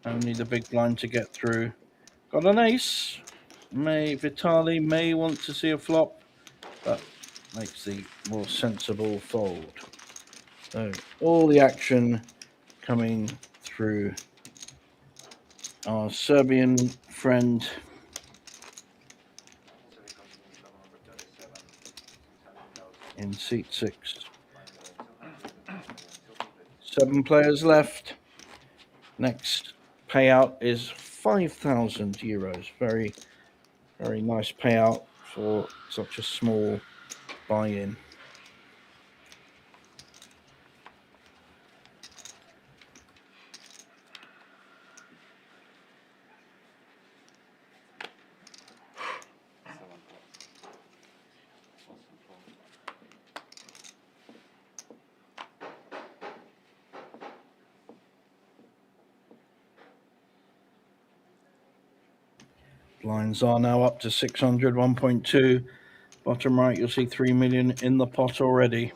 Only the big blind to get through. Got an ace. Vitali may want to see a flop, but makes the more sensible fold. So all the action coming through our Serbian friend. In seat 6. 7 players left. Next payout is €5,000. Very, very nice payout for such a small buy-in. Blinds are now up to 600, 1.2. Bottom right, you'll see 3 million in the pot already.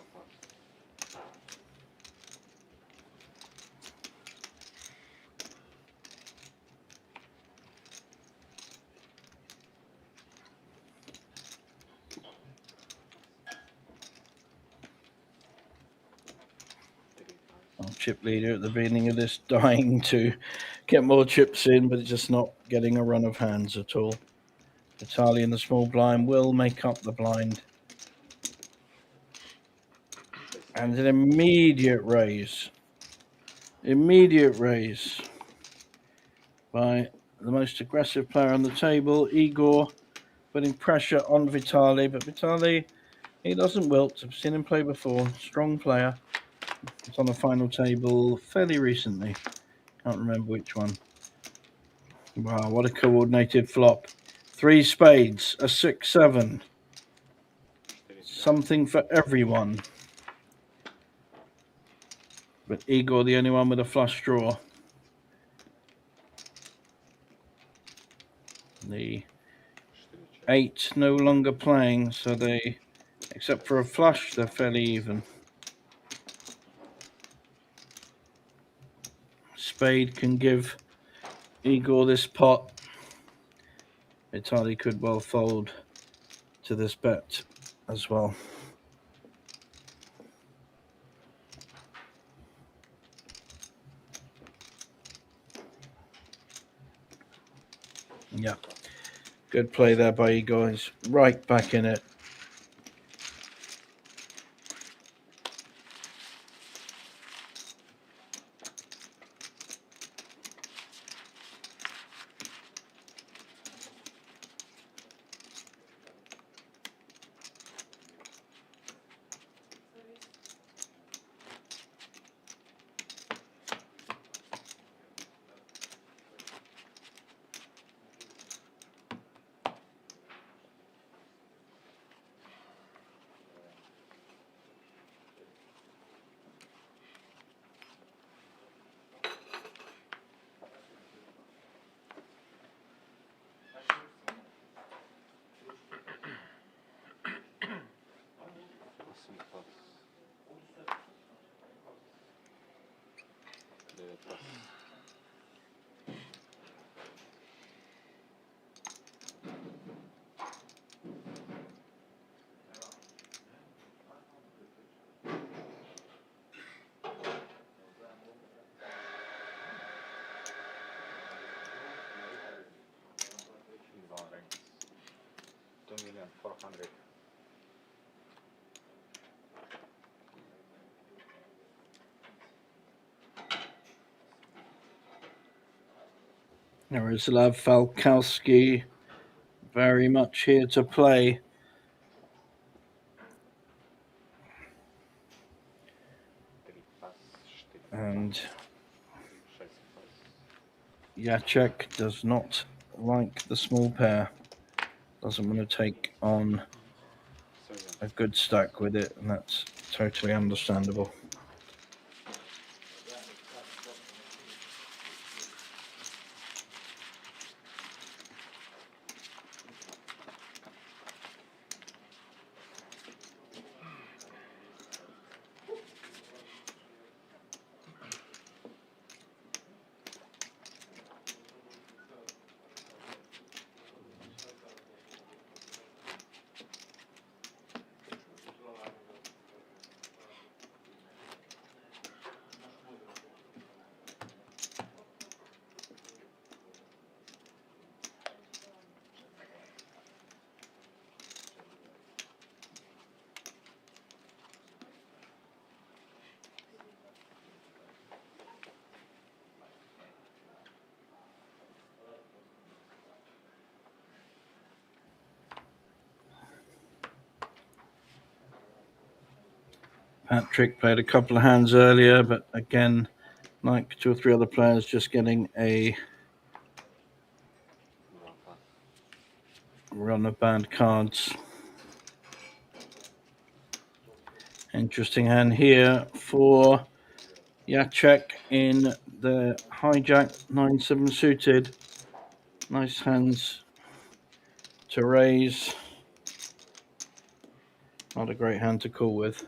Our chip leader at the beginning of this dying to get more chips in, but it's just not getting a run of hands at all. Vitali in the small blind will make up the blind. And an immediate raise. Immediate raise by the most aggressive player on the table, Igor, putting pressure on Vitali. But Vitali, he doesn't wilt. I've seen him play before. Strong player. It's on the final table fairly recently. Can't remember which one. Wow, what a coordinated flop. 3 spades, a 6-7. Something for everyone. But Igor, the only one with a flush draw. The 8 no longer playing, so they, except for a flush, they're fairly even. Spade can give Igor this pot. Vitali could well fold to this bet as well. Yeah, good play there by Igor. He's right back in it. Jaroslav Falkowski very much here to play. And Jacek does not like the small pair. Doesn't want to take on a good stack with it, and that's totally understandable. Patrick played a couple of hands earlier, but again, like 2 or 3 other players, just getting a run of bad cards. Interesting hand here for Jacek in the hijack 9-7 suited. Nice hands to raise. Not a great hand to call with.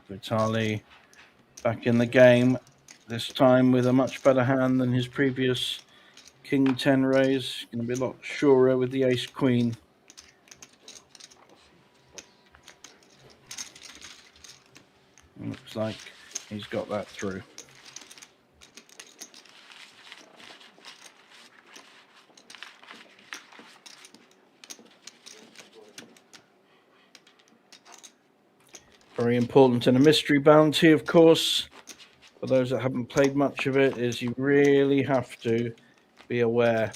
Vitali back in the game, this time with a much better hand than his previous King 10 raise. Going to be a lot surer with the Ace Queen. Looks like he's got that through. Very important in a mystery bounty, of course, for those that haven't played much of it, is you really have to be aware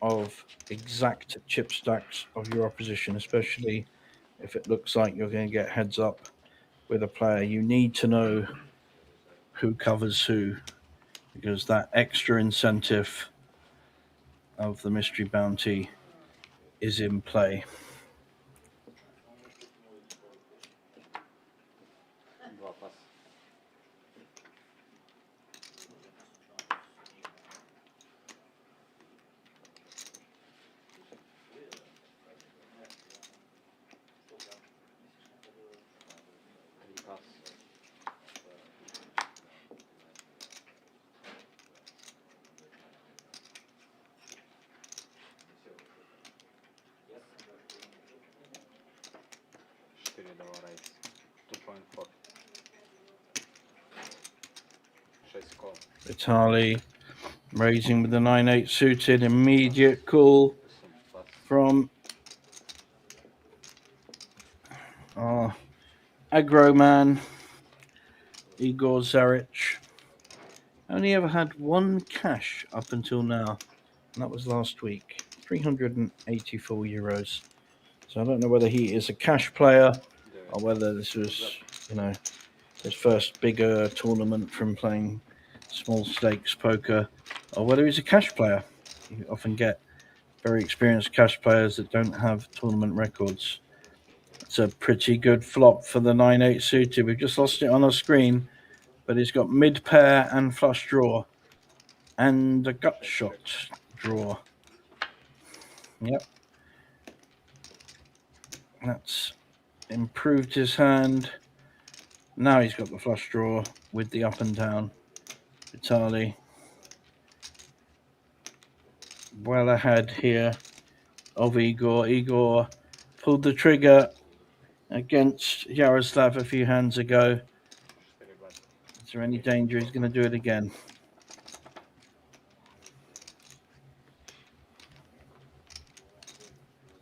of exact chip stacks of your opposition, especially if it looks like you're going to get heads up with a player. You need to know who covers who, because that extra incentive of the mystery bounty is in play. Vitali raising with the 9-8 suited. Immediate call from our aggro man, Igor Zaric. Only ever had one cash up until now, and that was last week. 384 euros. So I don't know whether he is a cash player or whether this was, his first bigger tournament from playing small stakes poker, or whether he's a cash player. You often get very experienced cash players that don't have tournament records. It's a pretty good flop for the 9-8 suited. We've just lost it on our screen, but he's got mid pair and flush draw and a gut shot draw. Yep. That's improved his hand. Now he's got the flush draw with the up and down. Vitali well ahead here of Igor. Igor pulled the trigger against Yaroslav a few hands ago. Is there any danger he's going to do it again?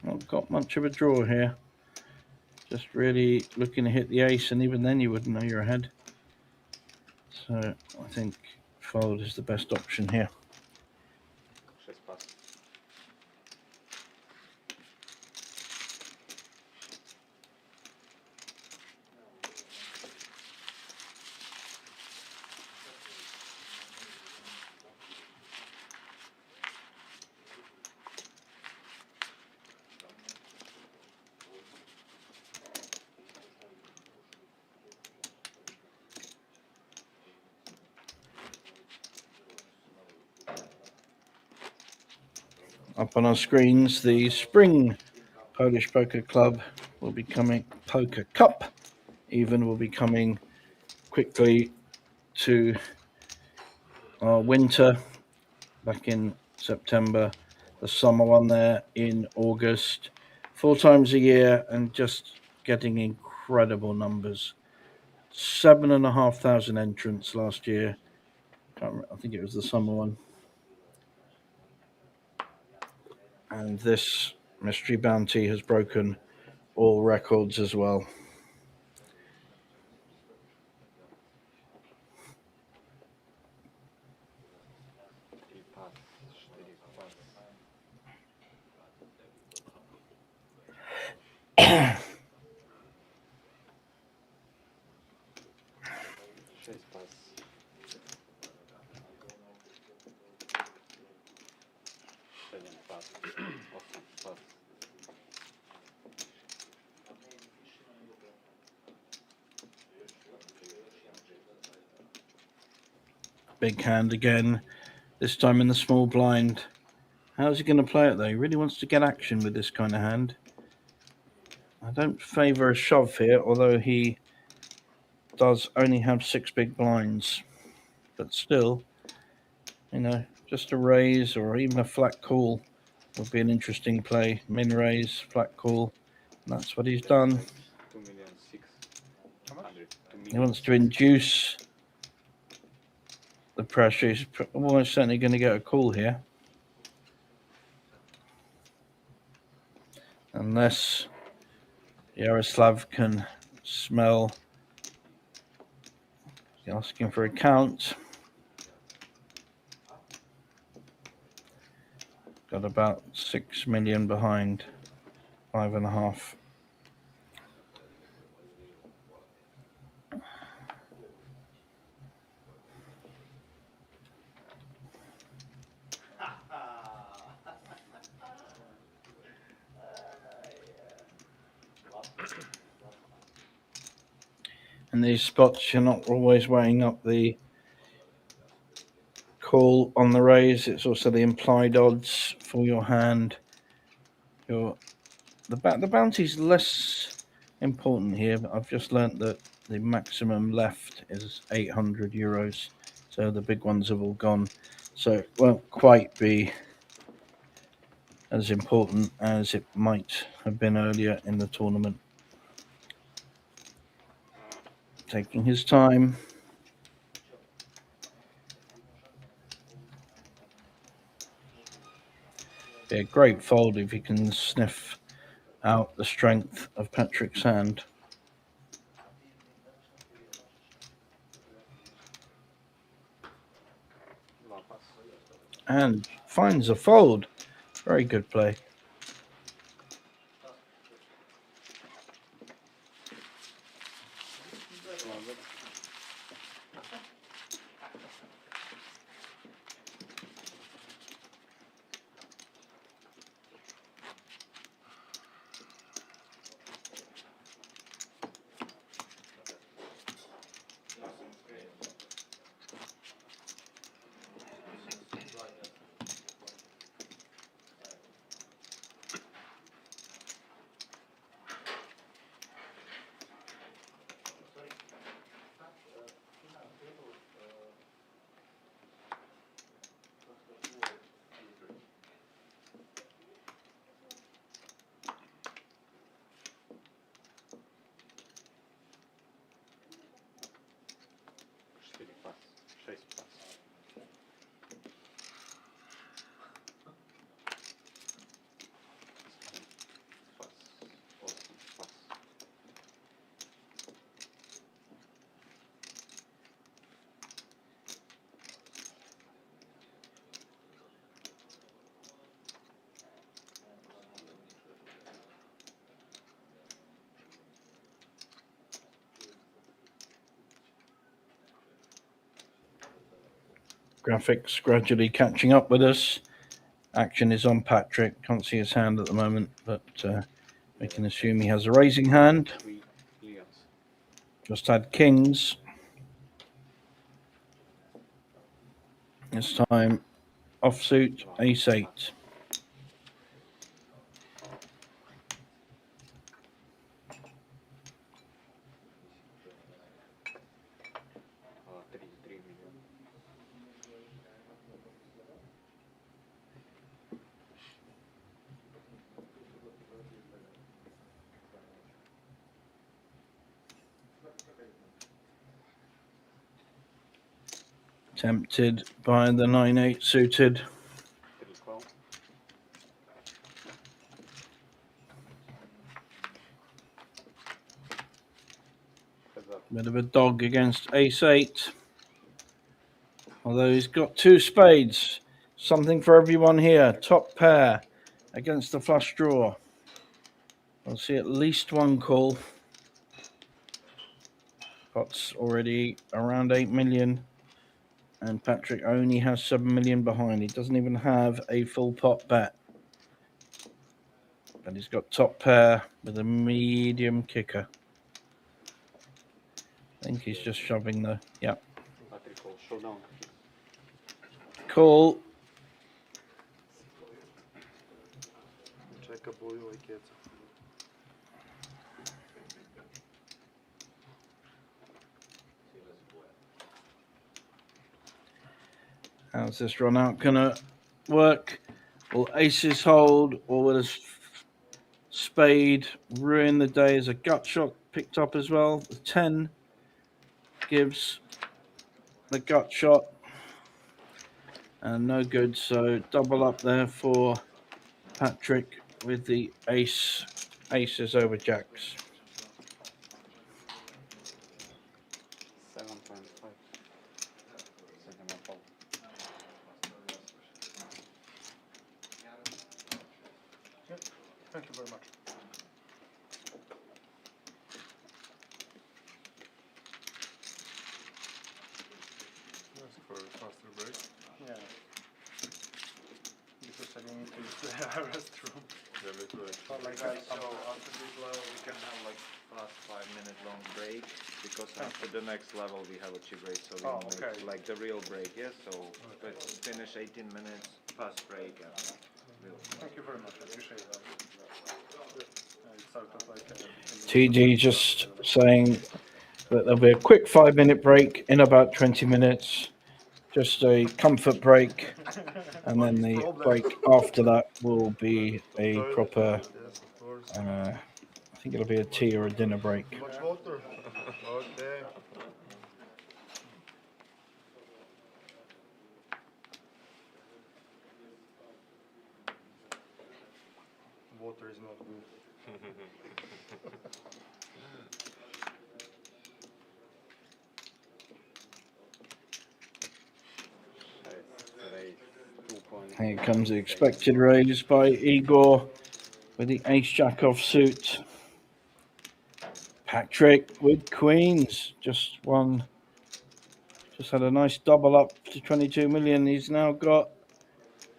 Not got much of a draw here. Just really looking to hit the ace, and even then you wouldn't know you're ahead. So I think fold is the best option here. 6 pas. Up on our screens, the Spring Polish Poker Club will be coming, Poker Cup even will be coming quickly to our winter back in September, the summer one there in August, 4 times a year and just getting incredible numbers. 7,500 entrants last year. I think it was the summer one. And this mystery bounty has broken all records as well. Three pas, 4 pas. Sześć pas. 7 pas. 8 pas. Big hand again, this time in the small blind. How's he going to play it though? He really wants to get action with this kind of hand. I don't favour a shove here, although he does only have 6 big blinds. But still, you know, just a raise or even a flat call would be an interesting play. Min raise, flat call. And that's what he's done. 2,600,000. He wants to induce the pressure. He's almost certainly going to get a call here. Unless Yaroslav can smell asking for a count. Got about 6 million behind, 5.5. In these spots, you're not always weighing up the call on the raise. It's also the implied odds for your hand. The bounty's less important here, but I've just learnt that the maximum left is 800 euros. So the big ones have all gone. So it won't quite be as important as it might have been earlier in the tournament. Taking his time. Be a great fold if he can sniff out the strength of Patrick's hand. And finds a fold. Very good play. graphics gradually catching up with us. Action is on Patrick. Can't see his hand at the moment, but we can assume he has a raising hand. 3 clears. Just had kings. This time offsuit, ace 8. Uh, 3 million. Tempted by the 9-8 suited. 3 call. Heads up. Bit of a dog against ace 8. Although he's got 2 spades. Something for everyone here. Top pair against the flush draw. We'll see at least one call. Pot's already around 8 million. And Patrick only has 7 million behind. He doesn't even have a full pot bet. But he's got top pair with a medium kicker. I think he's just shoving the, yeah. Patrick call. Showdown. Call. Čeka boju i keca. How's this run out gonna work? Will aces hold, or will a spade ruin the day as a gut shot picked up as well? The 10 gives the gut shot. And no good, so double up there for Patrick with the aces over jacks. 7.5. Second and call. Thank you very much. Ask for a faster break. Yeah. Because I need to use the restroom. Yeah, me too. But like Okay, I, so after this level we can have like fast 5-minute long break because after the next level we have a tea break, so we Oh, make okay. like the real break, yes. So let's finish 18 minutes fast break and we'll. thank you very much. I appreciate that. It's sort of like TD just saying that there'll be a quick 5-minute break in about 20 minutes. Just a comfort break. And then the break after that will be a proper, Yes, of course. I think it'll be a tea or a dinner break. Too much water. Okay. Water is not good. Raise 2.5. Here comes the expected raise by Igor with the ace-jack offsuit. Patrick with queens. Just had a nice double up to 22 million. He's now got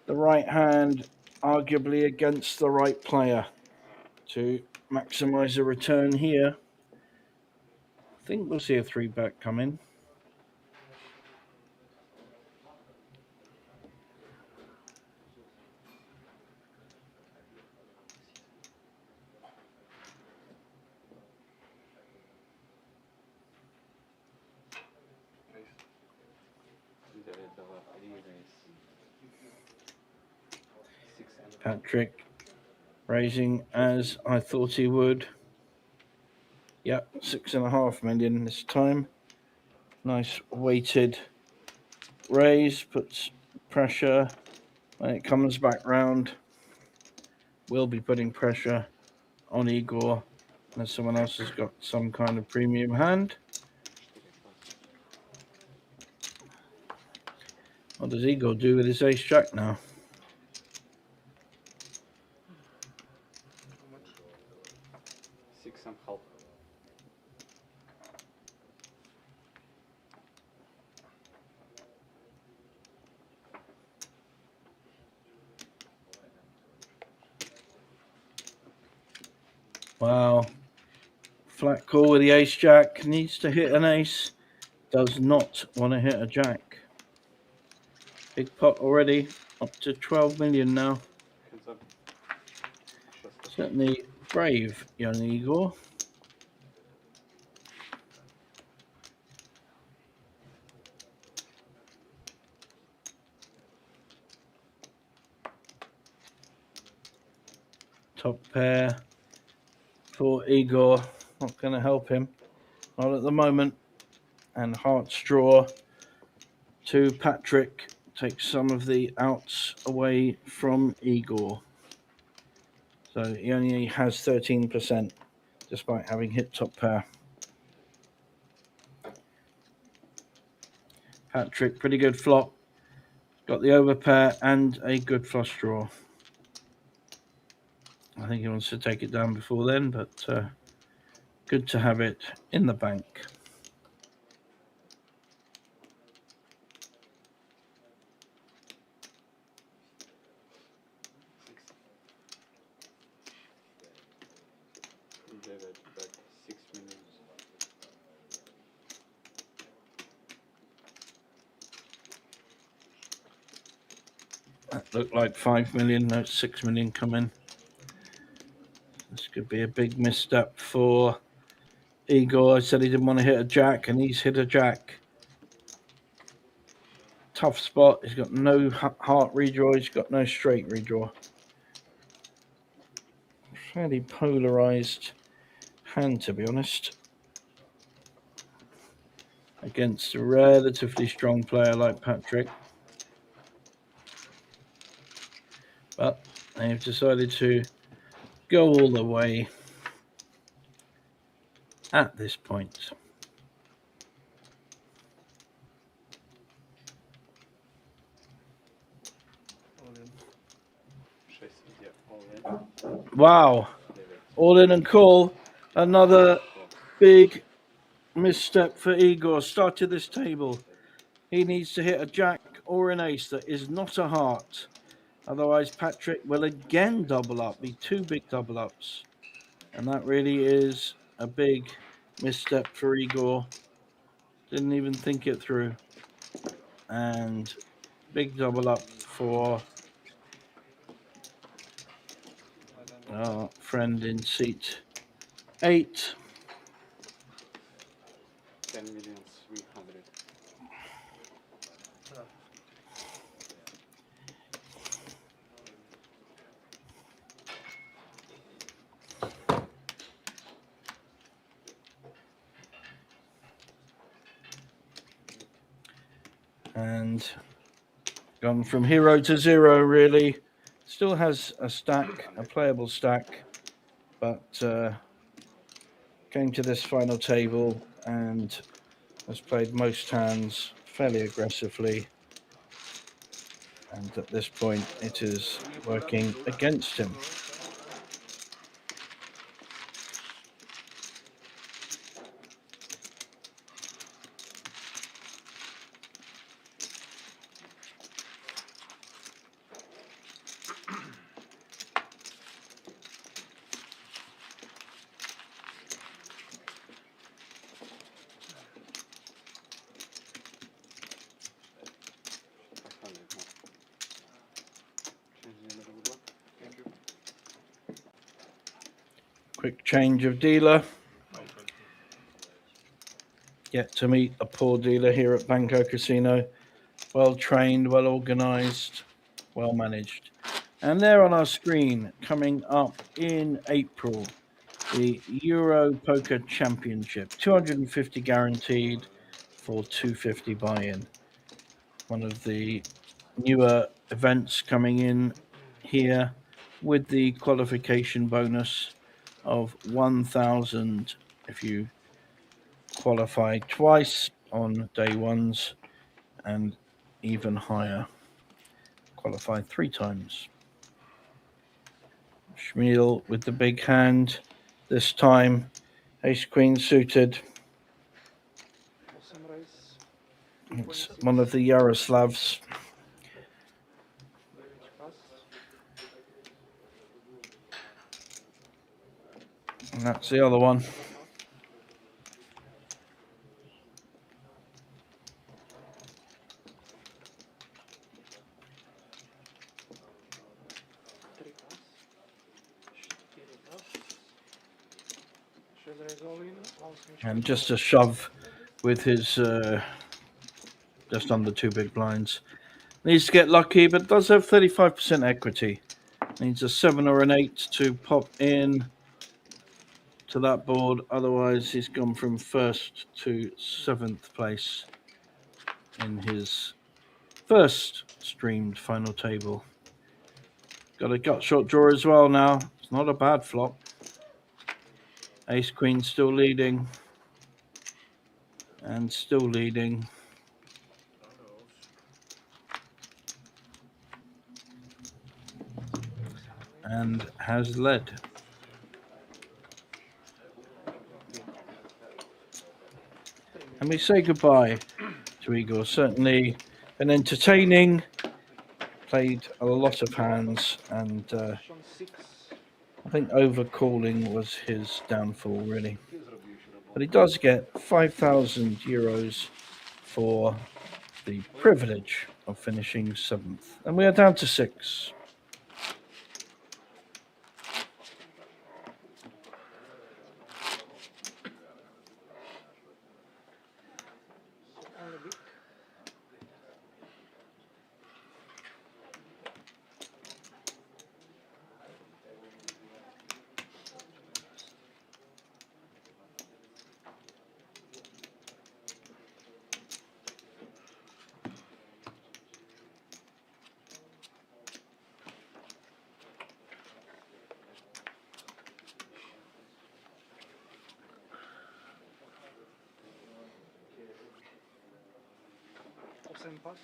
the right hand arguably against the right player to maximize the return here. I think we'll see a 3-bet come in. Patrick raising as I thought he would. Yep, 6.5 million this time. Nice weighted raise, puts pressure when it comes back round. We'll be putting pressure on Igor unless someone else has got some kind of premium hand. What does Igor do with his ace jack now? how much? 6.5. Wow. Flat call with the ace jack. Needs to hit an ace. Does not want to hit a jack. Big pot already. Up to 12 million now. Hands up. Certainly brave, young Igor. Top pair for Igor. Not going to help him. Not at the moment. And hearts draw to Patrick. Takes some of the outs away from Igor. So he only has 13% despite having hit top pair. Patrick, pretty good flop. Got the overpair and a good flush draw. I think he wants to take it down before then, but good to have it in the bank. Gave it back 6 minutes. That looked like 5 million, no, 6 million coming. This could be a big misstep for Igor. I said he didn't want to hit a jack, and he's hit a jack. Tough spot. He's got no heart redraw. He's got no straight redraw. Fairly polarized hand, to be honest, against a relatively strong player like Patrick. But they've decided to go all the way at this point. Yeah, all in. Wow. All in and call. Another big misstep for Igor. Started this table. He needs to hit a jack or an ace that is not a heart. Otherwise, Patrick will again double up. Be two big double ups. And that really is a big misstep for Igor. Didn't even think it through. And big double up for our friend in seat 8. 10,300,000. And gone from hero to zero, really. Still has a stack, a playable stack, but came to this final table and has played most hands fairly aggressively. And at this point, it is working against him. Quick change of dealer. Yet to meet a poor dealer here at Banco Casino. Well trained, well organized, well managed. And there on our screen, coming up in April, the Euro Poker Championship. 250 guaranteed for 250 buy-in. One of the newer events coming in here with the qualification bonus of 1,000 if you qualify twice on day ones, and even higher, qualify 3 times. Schmiel with the big hand, this time ace queen suited. Awesome race. It's one of the Yaroslavs. 9 pass. And that's the other one. Three pass. 4 pass. Should raise all in. And just a shove with his just under 2 big blinds. Needs to get lucky, but does have 35% equity. Needs a 7 or an 8 to pop in to that board. Otherwise, he's gone from 1st to 7th place in his first streamed final table. Got a gut shot draw as well now. It's not a bad flop. Ace Queen still leading. And still leading. And has led. And we say goodbye to Igor. Certainly been entertaining. Played a lot of hands, and I think overcalling was his downfall, really. But he does get 5,000 euros for the privilege of finishing 7th. And we are down to 6. Pass.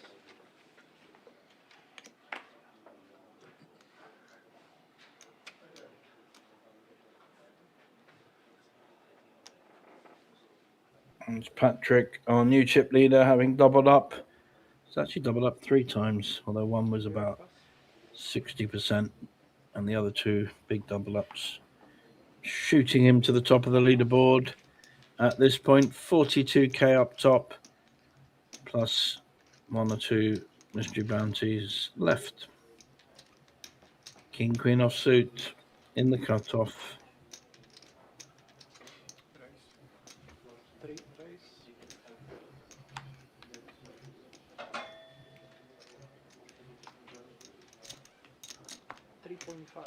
And Patrick, our new chip leader, having doubled up. It's actually doubled up 3 times, although one was about 60%, and the other 2 big double ups. Shooting him to the top of the leaderboard. At this point, 42k up top, plus 1 or 2 mystery bounties left. King, Queen offsuit in the cutoff. Three raise. $3.5. 4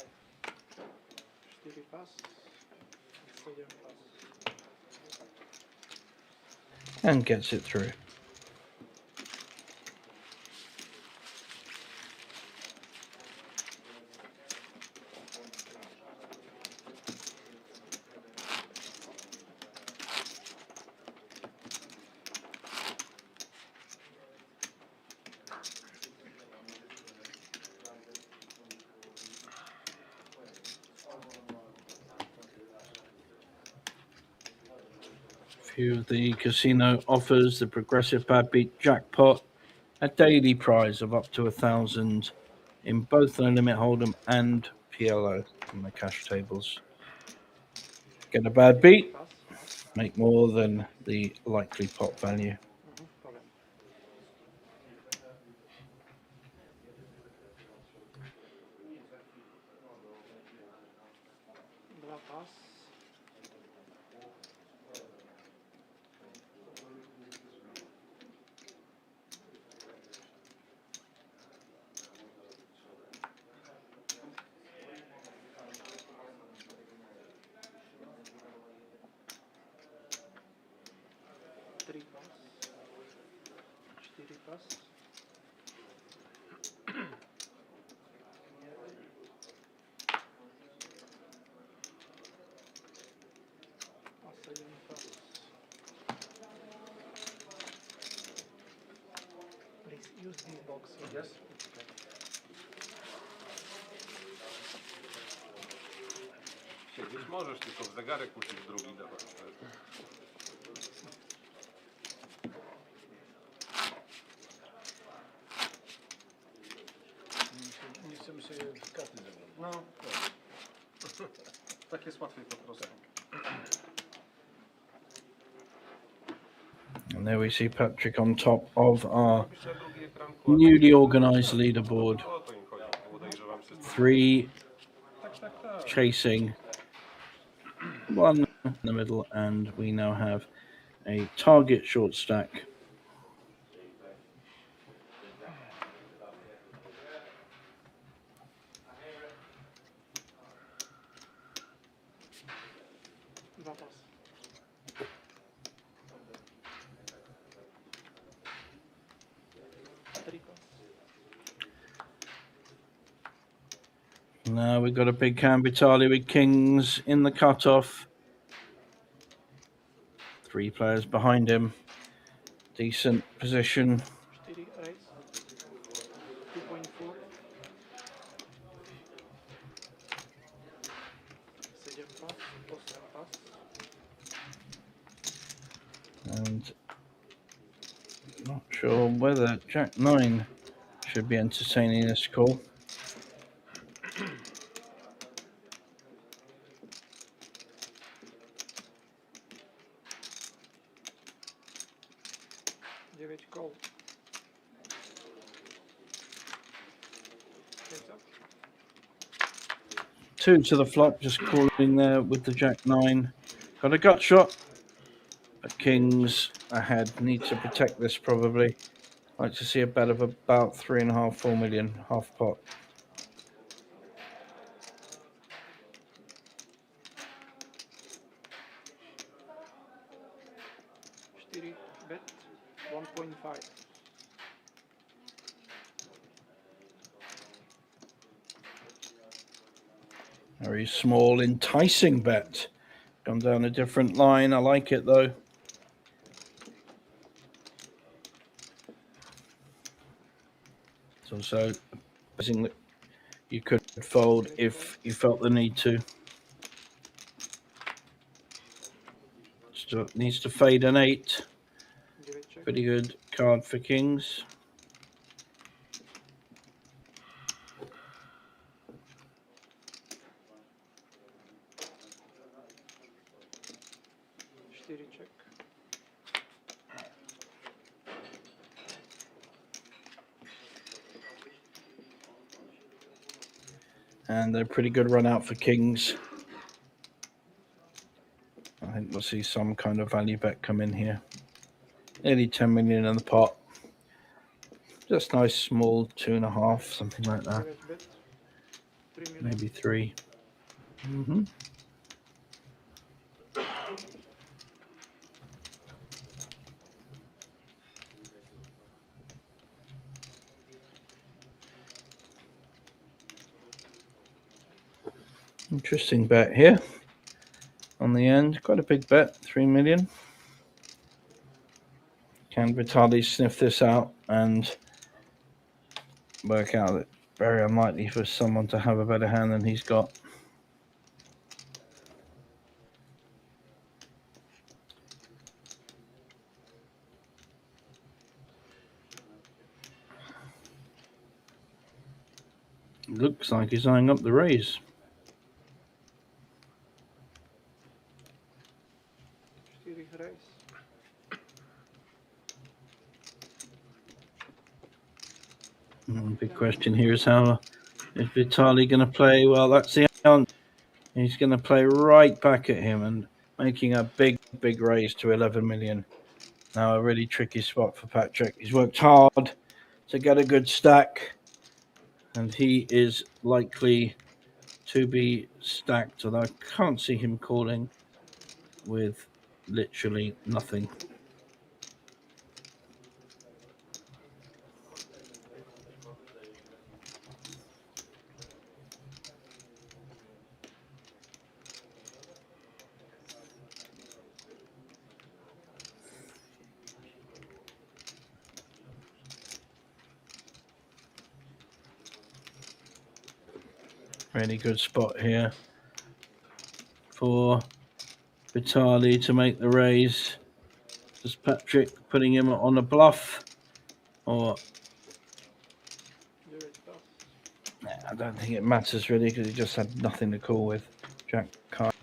pass. 7 pass. And gets it through. Few of the casino offers the progressive bad beat jackpot, a daily prize of up to 1,000 in both No Limit Hold'em and PLO on the cash tables. Get a bad beat, make more than the likely pot value. Pass. Three pass. 4 pass. Please use this box. Yes. Siedzisz, możesz, tylko w zegarek musisz drugi dawać. Nie chcemy sobie karty zebrać. No, tak. Tak jest łatwiej po prostu. And there we see Patrick on top of our Robisz na drugi ekran kładę. newly organized leaderboard. O to im chodzi, podejrzewam wszystko. 3 Tak. chasing, 1 in the middle, and we now have a target short stack. Dwa pas. Three pas. Now we've got a big hand Vitali with kings in the cutoff. 3 players behind him. Decent position. 4 raise. 2.4. 7 pas. 8 pas. And not sure whether Jack 9 should be entertaining this call. Call. Heads up. 2 to the flop, just calling there with the Jack 9. Got a gut shot, but kings ahead. Need to protect this probably. Like to see a bet of about 3.5, 4 million, half pot. Bet 1.5. Very small, enticing bet. Gone down a different line. I like it though. It's also something that you could fold if you felt the need to. Still needs to fade an 8. Give it check. Pretty good card for kings. Check. And a pretty good run out for kings. I think we'll see some kind of value bet come in here. Nearly 10 million in the pot. Just nice small 2.5, something like that. Give it bet. 3 million. Maybe 3. Mm-hmm. Interesting bet here on the end. Quite a big bet, 3 million. Can Vitali sniff this out and work out that very unlikely for someone to have a better hand than he's got? Looks like he's eyeing up the raise. Raise. Big question here is how is Vitali going to play? Well, that's the answer. He's going to play right back at him and making a big raise to 11 million. Now a really tricky spot for Patrick. He's worked hard to get a good stack, and he is likely to be stacked, although I can't see him calling with literally nothing. Really good spot here for Vitali to make the raise. Is Patrick putting him on a bluff? Or I don't think it matters really because he just had nothing to call with. Jack card.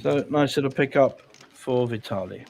So nice little pickup for Vitali.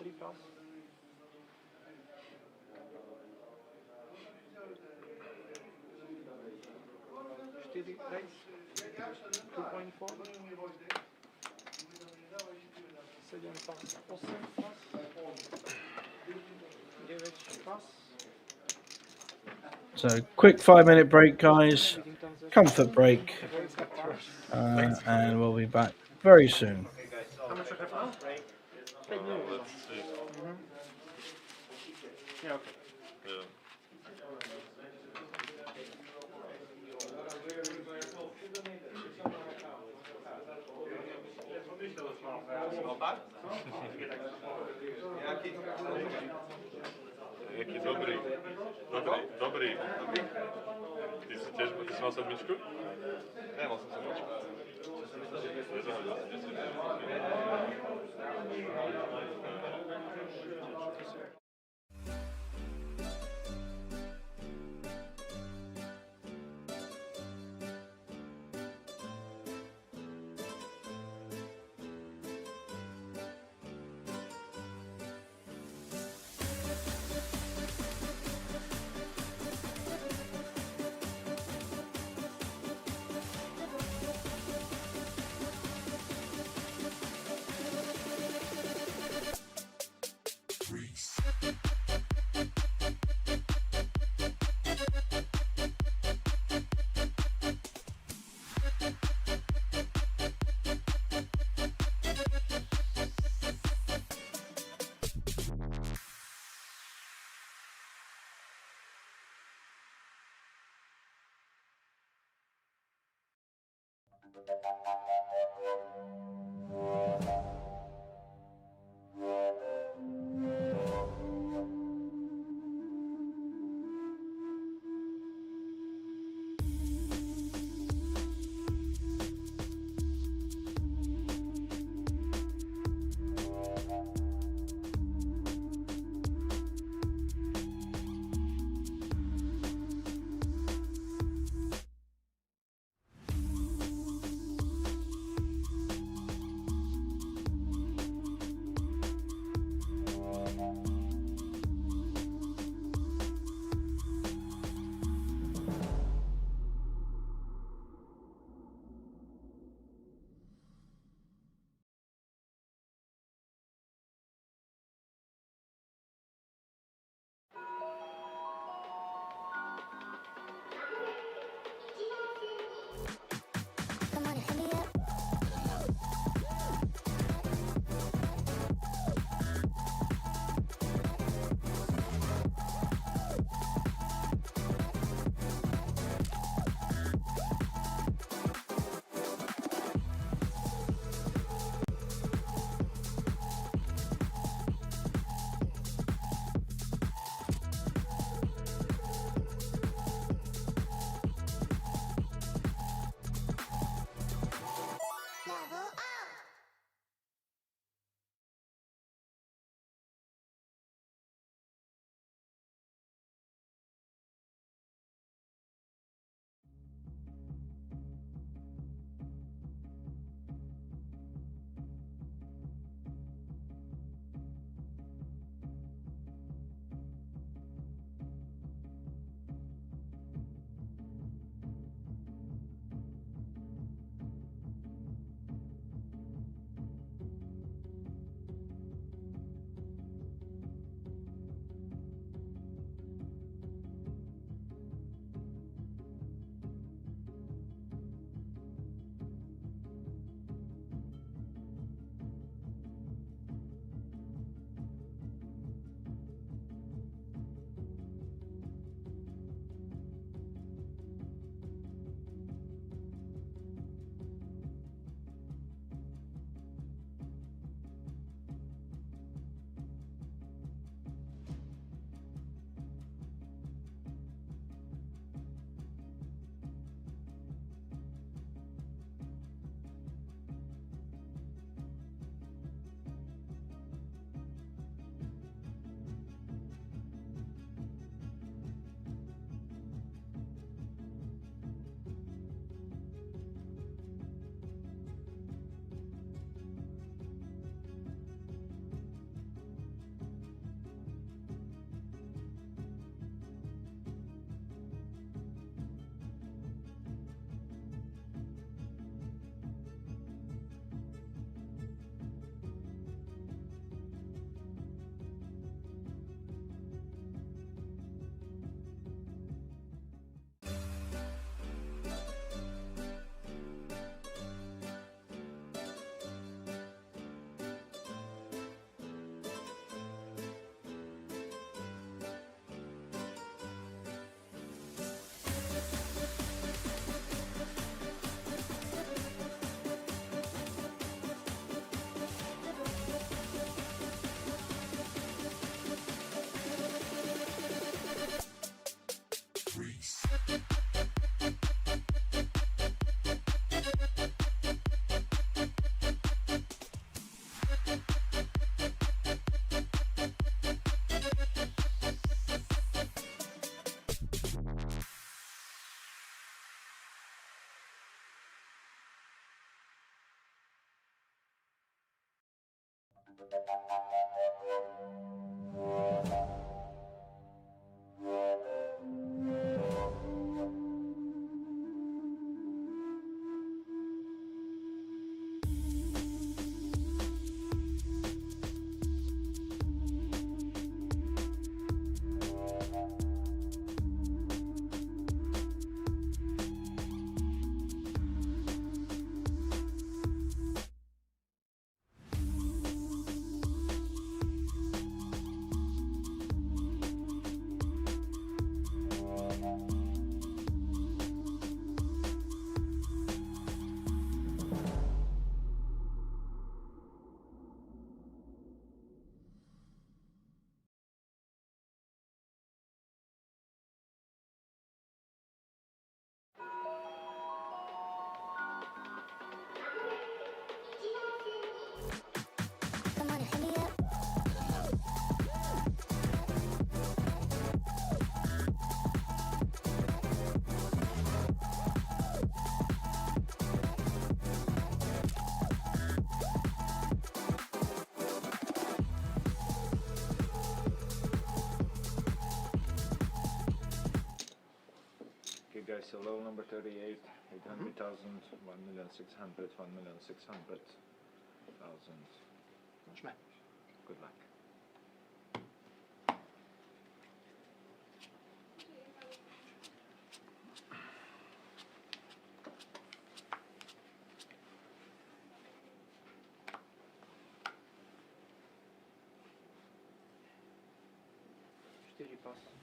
Three pass. Cztery raise. 2.4. 7 pass. 8 pass. 9 pass. So quick 5-minute break, guys. Comfort break. And we'll be back very soon. How much you have now? 5 minutes. Let's see. Yeah, okay. Yeah. No tak? Jaki dobry. Dobry. Ty jsi mal sedmičku? Ne, mal jsem sedmičku. Okay guys, so level number 38, 800,000, 1,600,000, 1,600,000. Możemy. Good luck.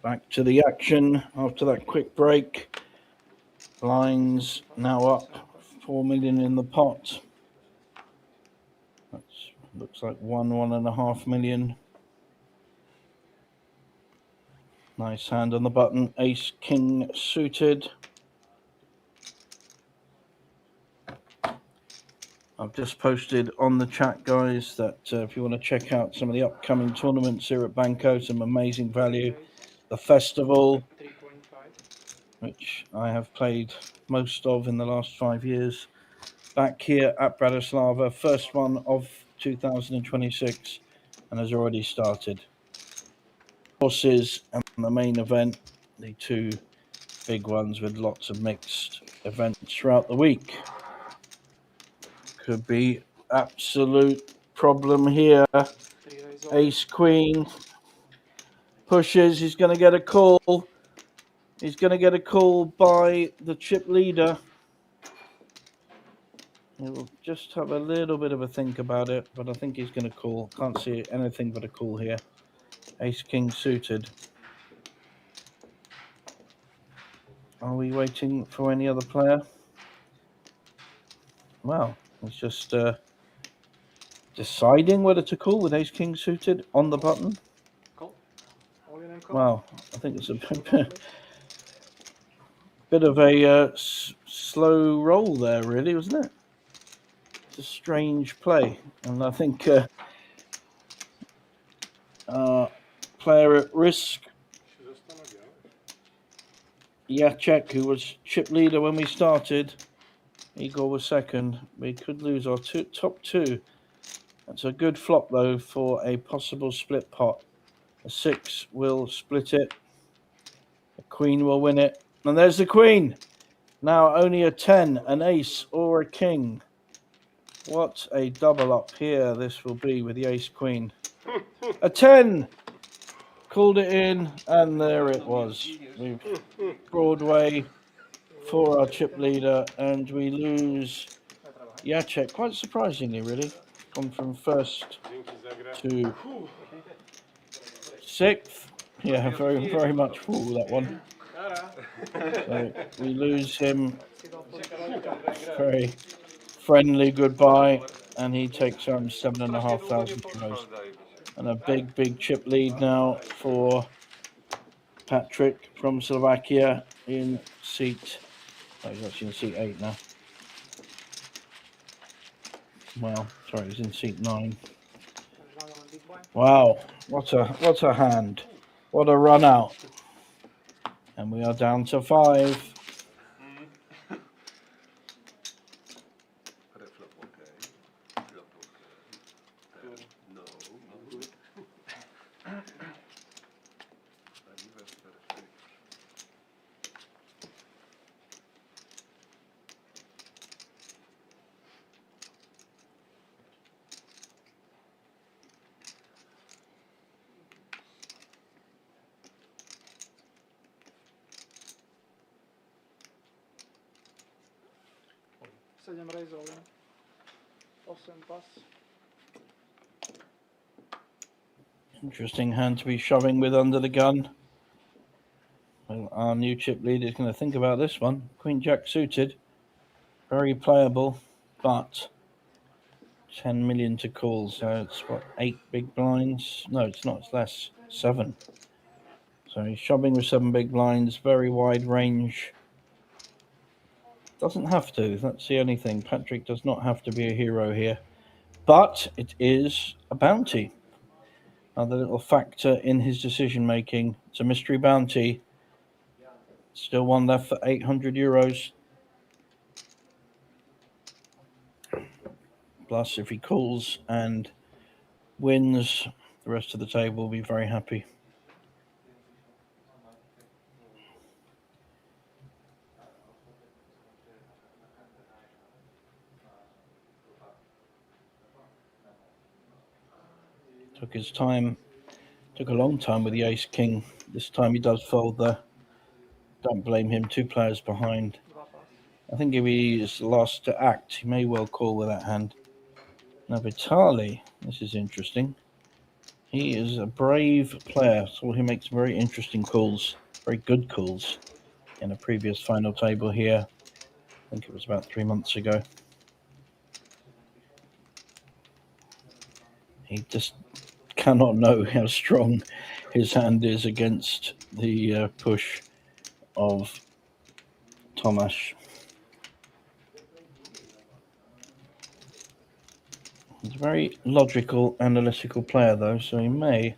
Back to the action after that quick break. Blinds now up 4 million in the pot. That looks like 1.5 million. Nice hand on the button. Ace King suited. I've just posted on the chat, guys, that if you want to check out some of the upcoming tournaments here at Banco, some amazing value. The Festival, 3.5. which I have played most of in the last 5 years. Back here at Bratislava, first one of 2026, and has already started. Horses and the main event, the two big ones with lots of mixed events throughout the week. Could be absolute problem here. 3 raise over. Ace Queen pushes. He's going to get a call. He's going to get a call by the chip leader. He'll just have a little bit of a think about it, but I think he's going to call. Can't see anything but a call here. Ace King suited. Are we waiting for any other player? Well, it's just deciding whether to call with Ace King suited on the button. Call. All in and call. Well, I think it's a bit of a slow roll there, really, wasn't it? It's a strange play, and I think player at risk, Jacek, who was chip leader when we started, Igor was second. We could lose our top two. That's a good flop, though, for a possible split pot. A 6 will split it. A queen will win it. And there's the queen. Now only a 10, an ace, or a king. What a double up here this will be with the ace queen. A 10. Called it in, and there it was. We've Broadway for our chip leader, and we lose Jacek. Quite surprisingly, really. Gone from first to sixth. Yeah, very much full, that one. So we lose him. Very friendly goodbye, and he takes home 7,500 euros. And a big chip lead now for Patrick from Slovakia in seat. Oh, he's actually in seat 8 now. Well, sorry, he's in seat 9. Wow, what a hand. What a run out. And we are down to 5. Reflop, okay. Flop, okay. No, not good. Sedem rejzov, ne? 8 pas. Interesting hand to be shoving with under the gun. Well, our new chip leader is going to think about this one. Queen Jack suited. Very playable, but 10 million to call. So it's what, 8 big blinds? No, it's not. It's less. 7. So he's shoving with 7 big blinds. Very wide range. Doesn't have to. That's the only thing. Patrick does not have to be a hero here. But it is a bounty. Another little factor in his decision making. It's a mystery bounty. Still one left for 800 euros. Plus, if he calls and wins, the rest of the table will be very happy. Took his time. Took a long time with the ace-king. This time he does fold there. Don't blame him. 2 players behind. I think if he is lost to act, he may well call with that hand. Now Vitali, this is interesting. He is a brave player, so he makes very interesting calls, very good calls in a previous final table here. I think it was about 3 months ago. He just cannot know how strong his hand is against the push of Tomasz. He's a very logical, analytical player, though, so he may,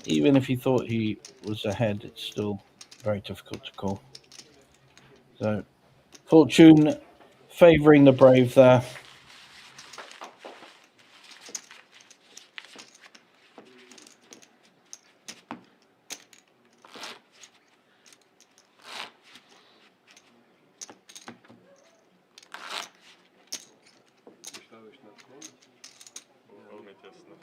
even if he thought he was ahead, it's still very difficult to call. So, fortune favouring the brave there. Veľmi tesné.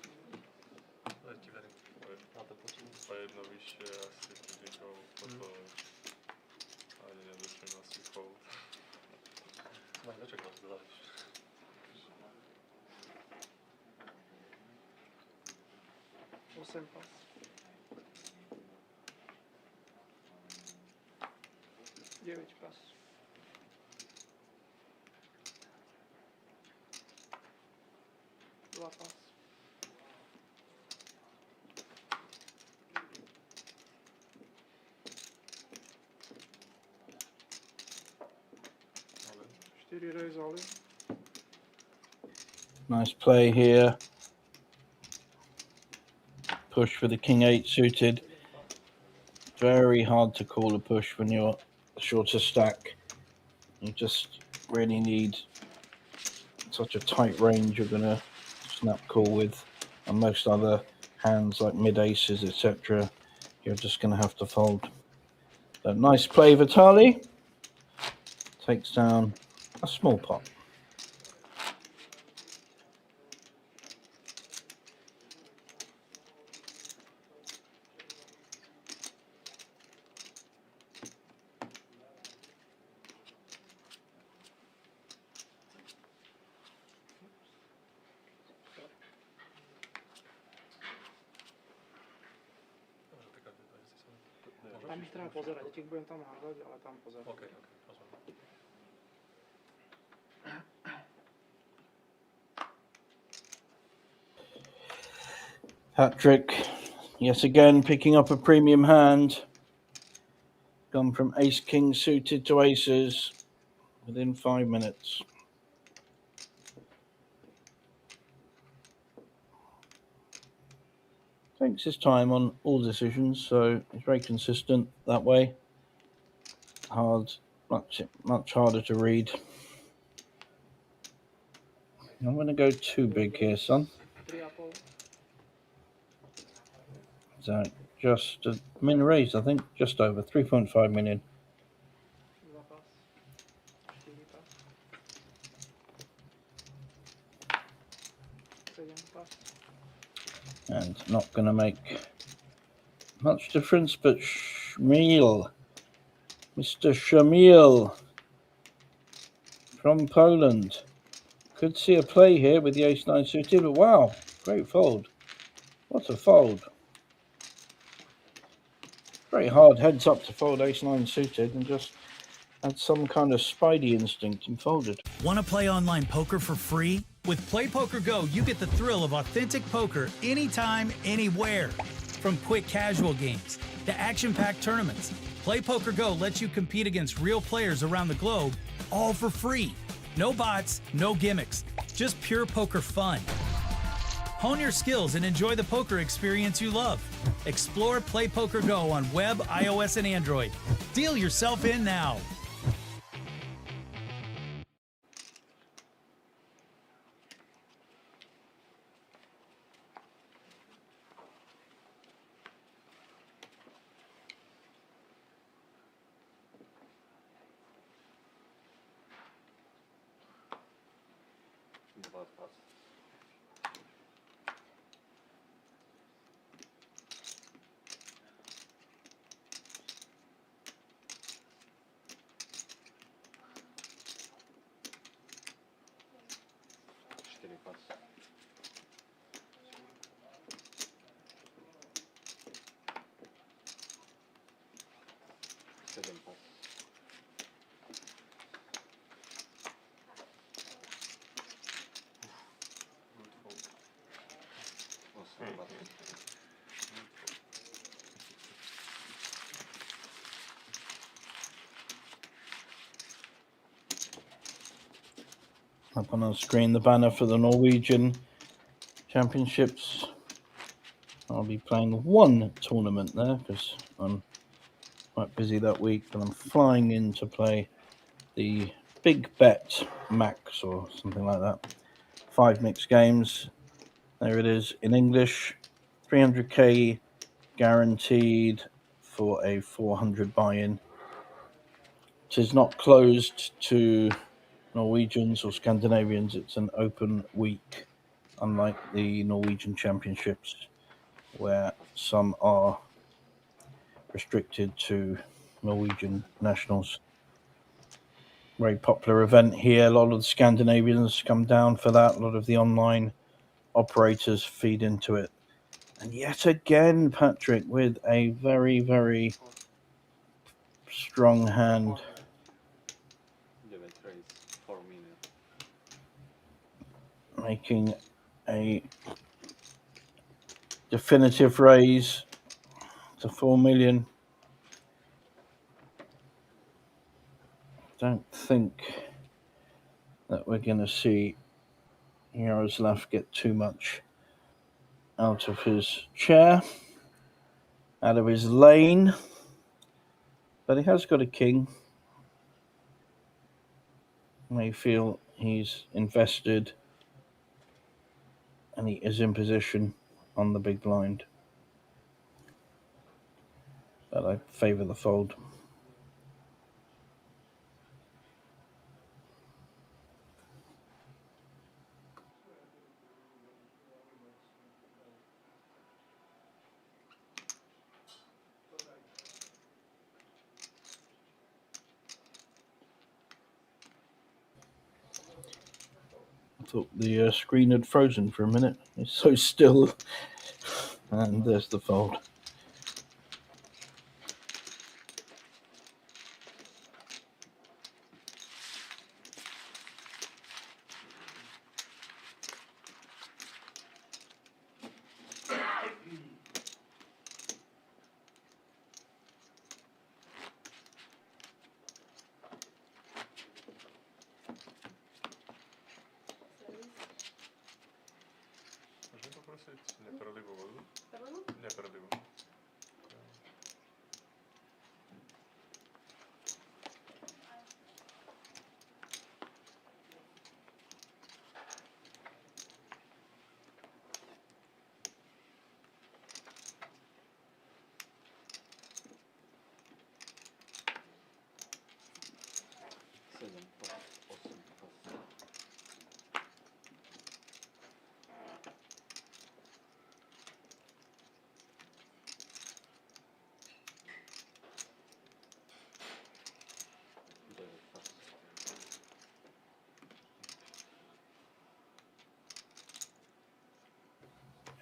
A jedno vyššie asi kritikou, potom ani nedočím asi fold. Nečakal si to dať. Osem pas. Devět pas. Dva pas. Čtyři rejzoly. Nice play here. Push for the king 8 suited. Very hard to call a push when you're shorter stack. You just really need such a tight range you're going to snap call with. And most other hands like mid aces, etc., you're just going to have to fold. So nice play, Vitali. Takes down a small pot. Tam ich treba pozerať, keď budem tam hádať, ale tam pozerať. OK, rozumiem. Patrick Yes, again, picking up a premium hand. Gone from ace-king suited to aces within 5 minutes. Takes his time on all decisions, so he's very consistent that way. Much harder to read. I'm going to go too big here, son. 3,5. So just a min raised, I think, just over 3.5 million. 2 pas. 4 pas. 7 pas. And not going to make much difference, but Mr. Shamil from Poland could see a play here with the ace-9 suited, but wow, great fold. What a fold. Very hard heads up to fold ace-9 suited and just had some kind of spidey instinct and folded. Want to play online poker for free? With Play Poker Go, you get the thrill of authentic poker anytime, anywhere. From quick casual games to action-packed tournaments, Play Poker Go lets you compete against real players around the globe, all for free. No bots, no gimmicks, just pure poker fun. Hone your skills and enjoy the poker experience you love. Explore Play Poker Go on web, iOS, and Android. Deal yourself in now. Dwa pas. Cztery pas. 7 pas. 8 pas. Up on our screen, the banner for the Norwegian Championships. I'll be playing one tournament there because I'm quite busy that week, but I'm flying in to play the Big Bet Max or something like that. 5 mixed games. There it is in English. 300k guaranteed for a 400 buy-in. It is not closed to Norwegians or Scandinavians. It's an open week, unlike the Norwegian Championships, where some are restricted to Norwegian nationals. Very popular event here. A lot of the Scandinavians come down for that. A lot of the online operators feed into it. And yet again, Patrick, with a very, very strong hand. 9 raise. 4 million. Making a definitive raise to 4 million. Don't think that we're going to see Yaroslav get too much out of his chair, out of his lane, but he has got a king. May feel he's invested and he is in position on the big blind, but I favour the fold. I thought the screen had frozen for a minute. It's so still. And there's the fold.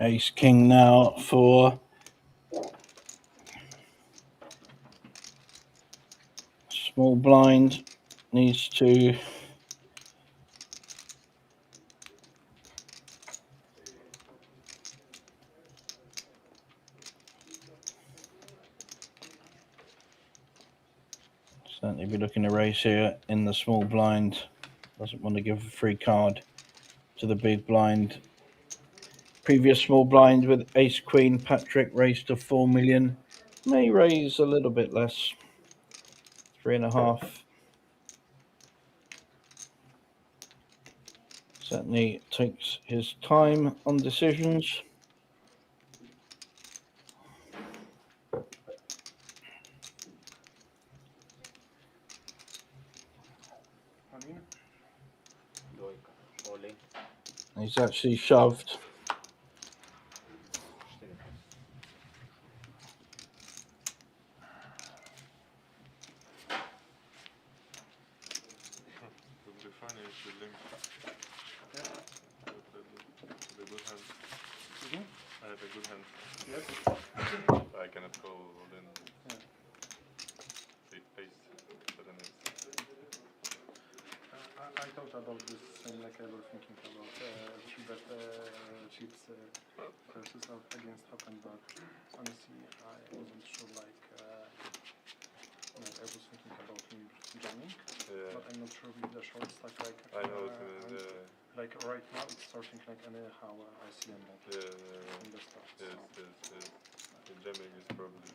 Ace King now for small blind. Needs to certainly be looking to raise here in the small blind. Doesn't want to give a free card to the big blind. Previous small blind with Ace Queen, Patrick raised to 4 million. May raise a little bit less, 3.5. Certainly takes his time on decisions. All in. Dwójka. All in. He's actually shoved. 4. Would be funny if you link with a good hand. Mhm. I have a good hand. Yes. I cannot call then Yeah. big paste, but then it's I thought about this same like I was thinking about three-bet chips versus against Open, but honestly I wasn't sure like I was thinking about him jamming, but I'm not sure with the short stack like I know and, like right now it's starting like anyhow I see him like in the start. yes. The jamming is probably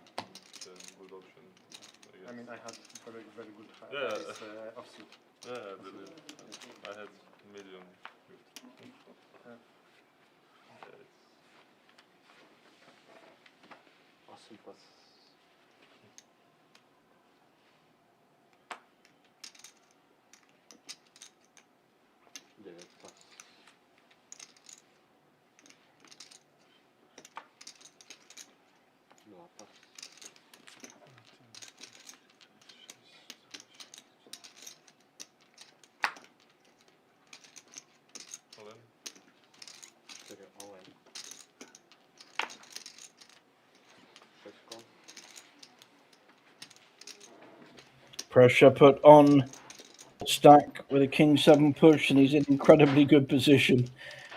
the good option. I mean I had very good offsuit. Yeah, I believe. I had medium. Awesome plus. Dziewięć plus. Dwa plus. All in. 4 all in. 6 kon. Pressure put on stack with a King 7 push, and he's in incredibly good position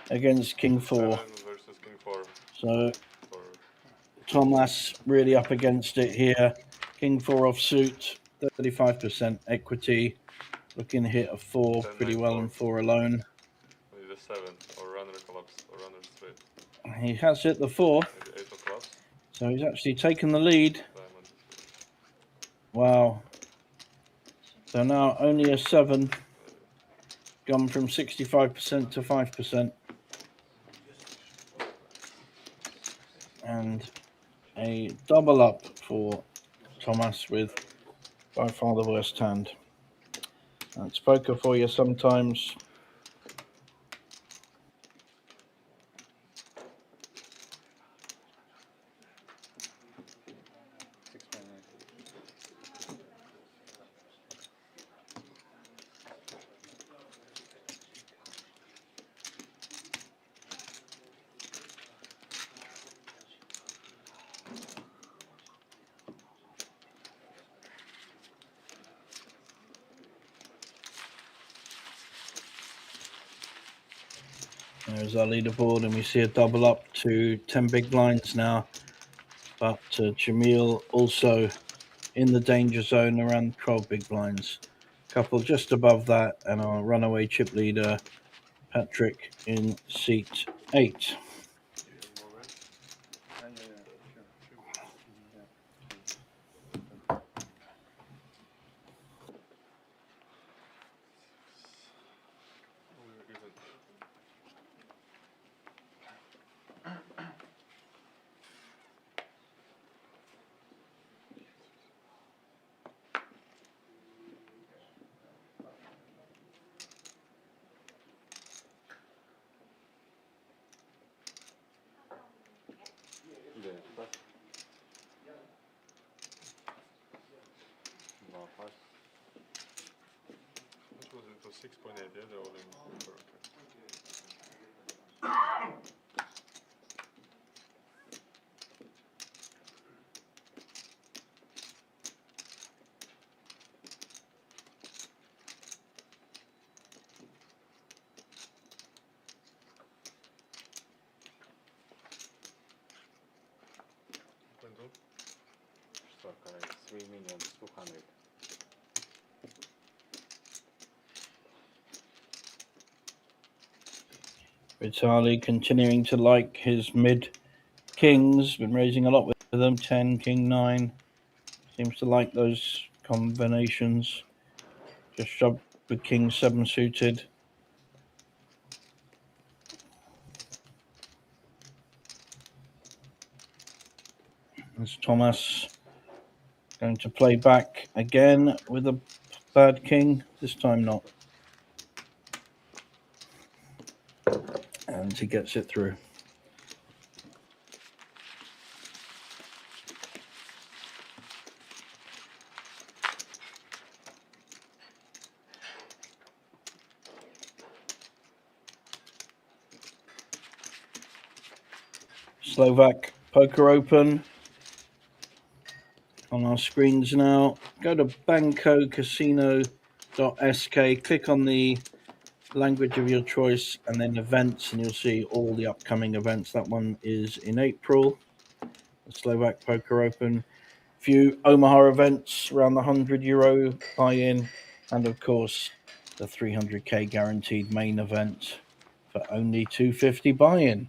against King 4. 7 versus King 4. So For Thomas really up against it here. King 4 offsuit, 35% equity. Looking to hit a 4 10, pretty 9, well 4. on 4 alone. Maybe the 7 or runner collapse or runner straight. He has hit the 4, Maybe 8 of clubs. so he's actually taken the lead. Diamond. Wow. So now only a 7, gone from 65% to 5%. And a double up for Thomas with by far the worst hand. That's poker for you sometimes. There's our leaderboard, and we see a double up to 10 big blinds now. But Jamil also in the danger zone around 12 big blinds. Couple just above that, and our runaway chip leader, Patrick, in seat 8. We're even. Dziewięć plus. 2 plus. Which was it? Was 6.8, yeah, the all in. Okay. 100. Vitali continuing to like his mid kings, been raising a lot with them. 10, king 9. Seems to like those combinations. Just shoved with king 7 suited. There's Thomas going to play back again with a bad king. This time not. And he gets it through. Slovak Poker Open on our screens now. Go to bancocasino.sk, click on the language of your choice and then events, and you'll see all the upcoming events. That one is in April, the Slovak Poker Open. Few Omaha events around the €100 buy-in, and of course the 300k guaranteed main event for only 250 buy-in.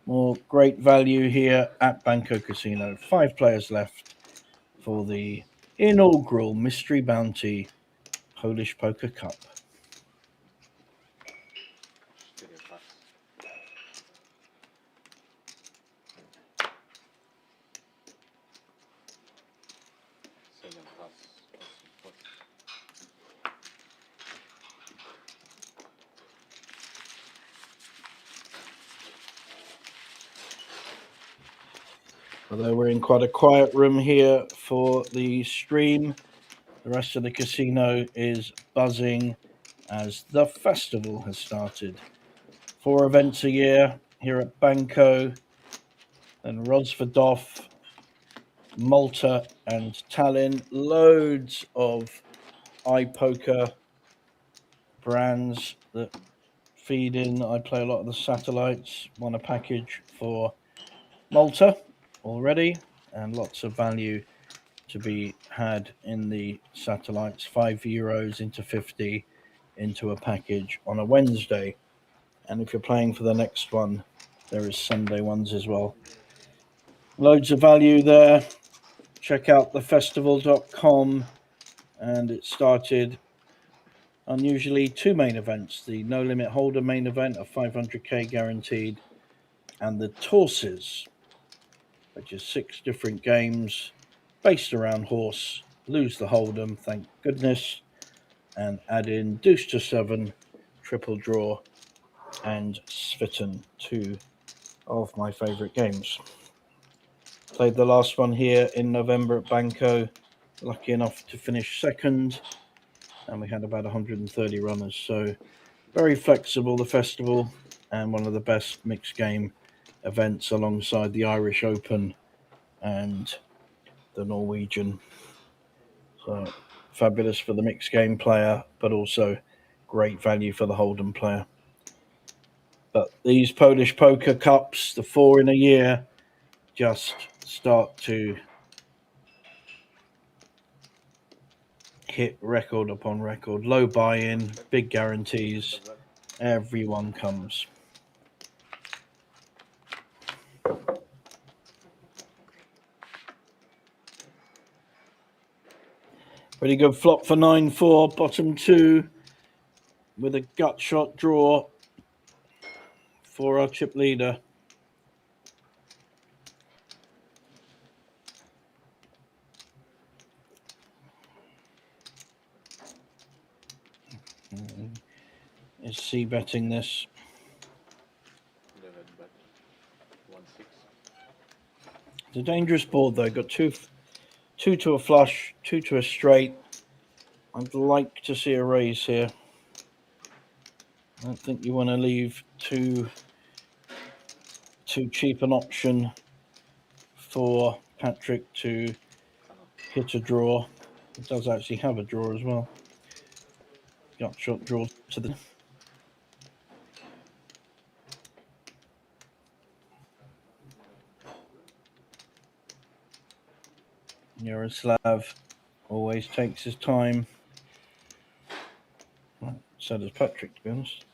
More great value here at Banco Casino. 5 players left for the inaugural Mystery Bounty Polish Poker Cup. 4 pas. 7 pas. 8 pas. Although we're in quite a quiet room here for the stream, the rest of the casino is buzzing as the festival has started. 4 events a year here at Banco, and Rozvadov, Malta and Tallinn. Loads of iPoker brands that feed in. I play a lot of the satellites. Won a package for Malta already, and lots of value to be had in the satellites. €5 into 50 into a package on a Wednesday. And if you're playing for the next one, there is Sunday ones as well. Loads of value there. Check out thefestival.com, and it started unusually 2 main events: the No Limit Holder main event of 500k guaranteed, and the Torses, which is 6 different games based around horse. Lose the Hold'em, thank goodness, and add in Deuce to 7, Triple Draw, and Svitten, 2 of my favourite games. Played the last one here in November at Banco, lucky enough to finish second, and we had about 130 runners, so very flexible, the festival, and one of the best mixed game events alongside the Irish Open and the Norwegian. So fabulous for the mixed game player, but also great value for the Hold'em player. But these Polish Poker Cups, the 4 in a year, just start to hit record upon record. Low buy-in, big guarantees. Everyone comes. Pretty good flop for 9-4, bottom 2, with a gut shot draw for our chip leader. Is c-betting this. 11 bet. 1 6. It's a dangerous board though. Got two to a flush, 2 to a straight. I'd like to see a raise here. I don't think you want to leave too cheap an option for Patrick to hit a draw. It does actually have a draw as well. Gut shot draw to the... Yaroslav always takes his time. Well, so does Patrick, to be honest.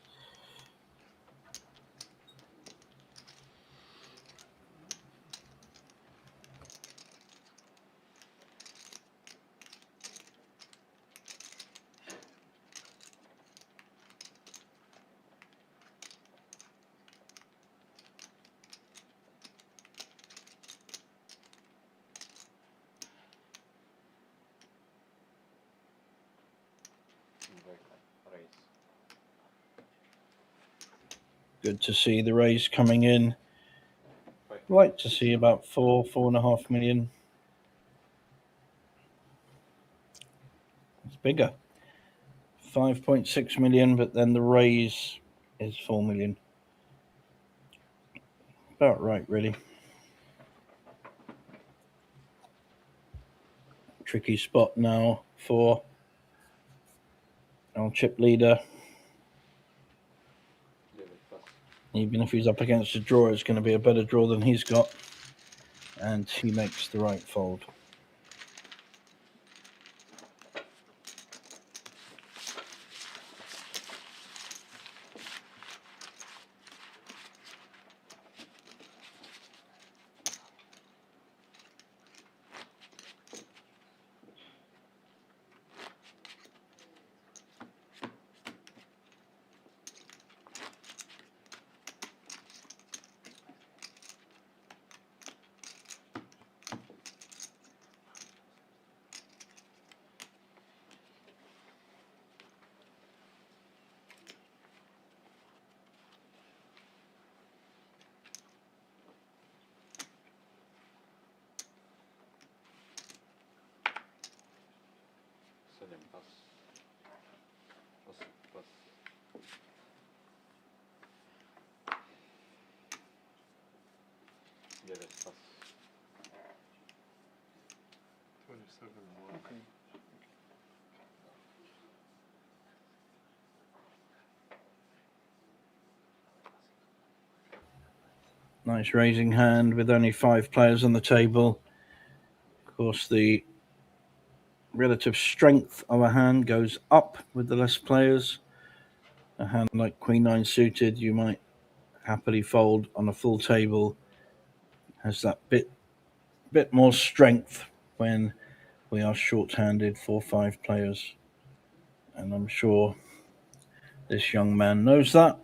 Good to see the raise coming in. I'd like to see about 4.5 million. It's bigger. 5.6 million, but then the raise is 4 million. About right, really. Tricky spot now for our chip leader. Even if he's up against a draw, it's going to be a better draw than he's got. And he makes the right fold. Okay. Nice raising hand with only 5 players on the table. Of course, the relative strength of a hand goes up with the less players. A hand like Queen 9 suited, you might happily fold on a full table. Has that bit more strength when we are short-handed 4-5 players. And I'm sure this young man knows that.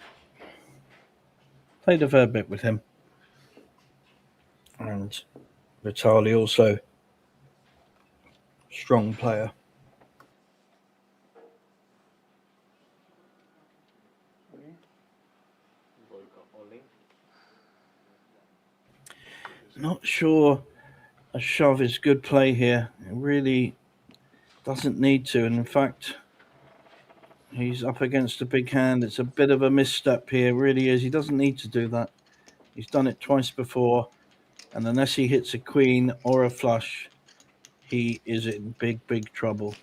Played a fair bit with him. And Vitali also strong player. Not sure a shove is good play here. It really doesn't need to. And in fact, he's up against a big hand. It's a bit of a misstep here, really is. He doesn't need to do that. He's done it twice before. And unless he hits a queen or a flush, he is in big, big trouble.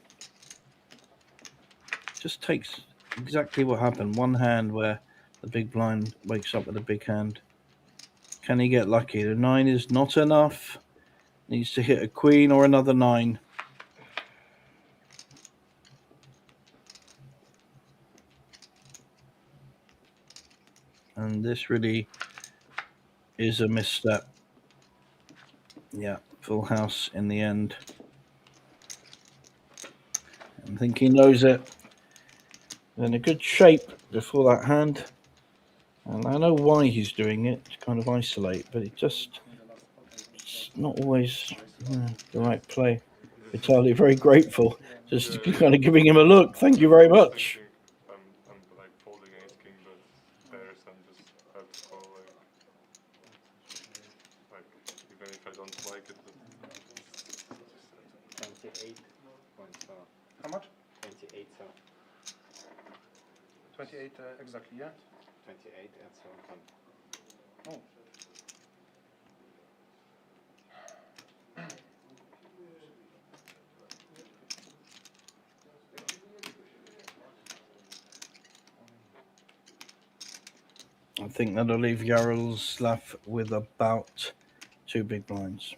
Just takes exactly what happened. One hand where the big blind wakes up with a big hand. Can he get lucky? The 9 is not enough. Needs to hit a queen or another 9. And this really is a misstep. Yeah, full house in the end. I think he knows it. In a good shape before that hand. And I know why he's doing it, to kind of isolate, but it's not always the right play. Vitali very grateful, just kind of giving him a look. Thank you very much. I'm like folding ace king, but pairs I'm just have to call like even if I don't like it. 28 points. How much? 28. 28 exactly, yeah? 28 and so on. Oh. I think that'll leave Yaroslav with about 2 big blinds.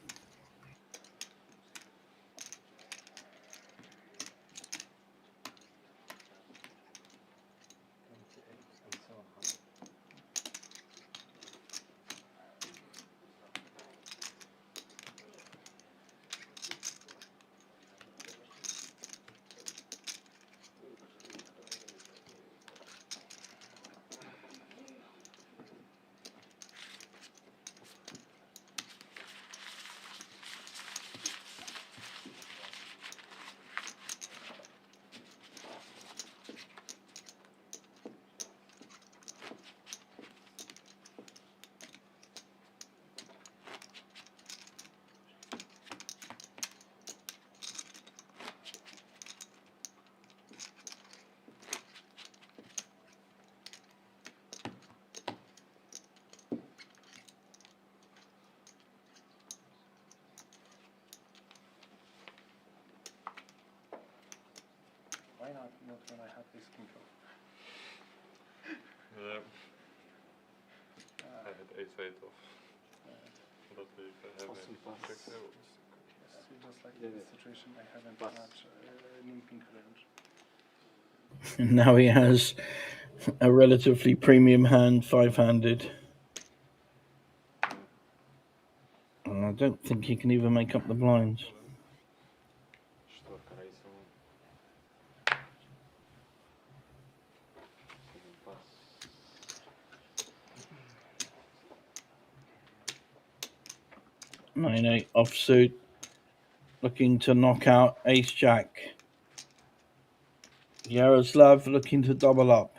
why not when I have this king off? Yeah. I had ace-8 off. But if I have Awesome any pass. checks, I will So just like Yeah, in this yeah. situation, I haven't Pass. much limping range. And now he has a relatively premium hand, 5-handed. And I don't think he can even make up the blinds. Четверка рейсова. 7 пас. 9-8 offsuit. Looking to knock out ace-jack. Yaroslav looking to double up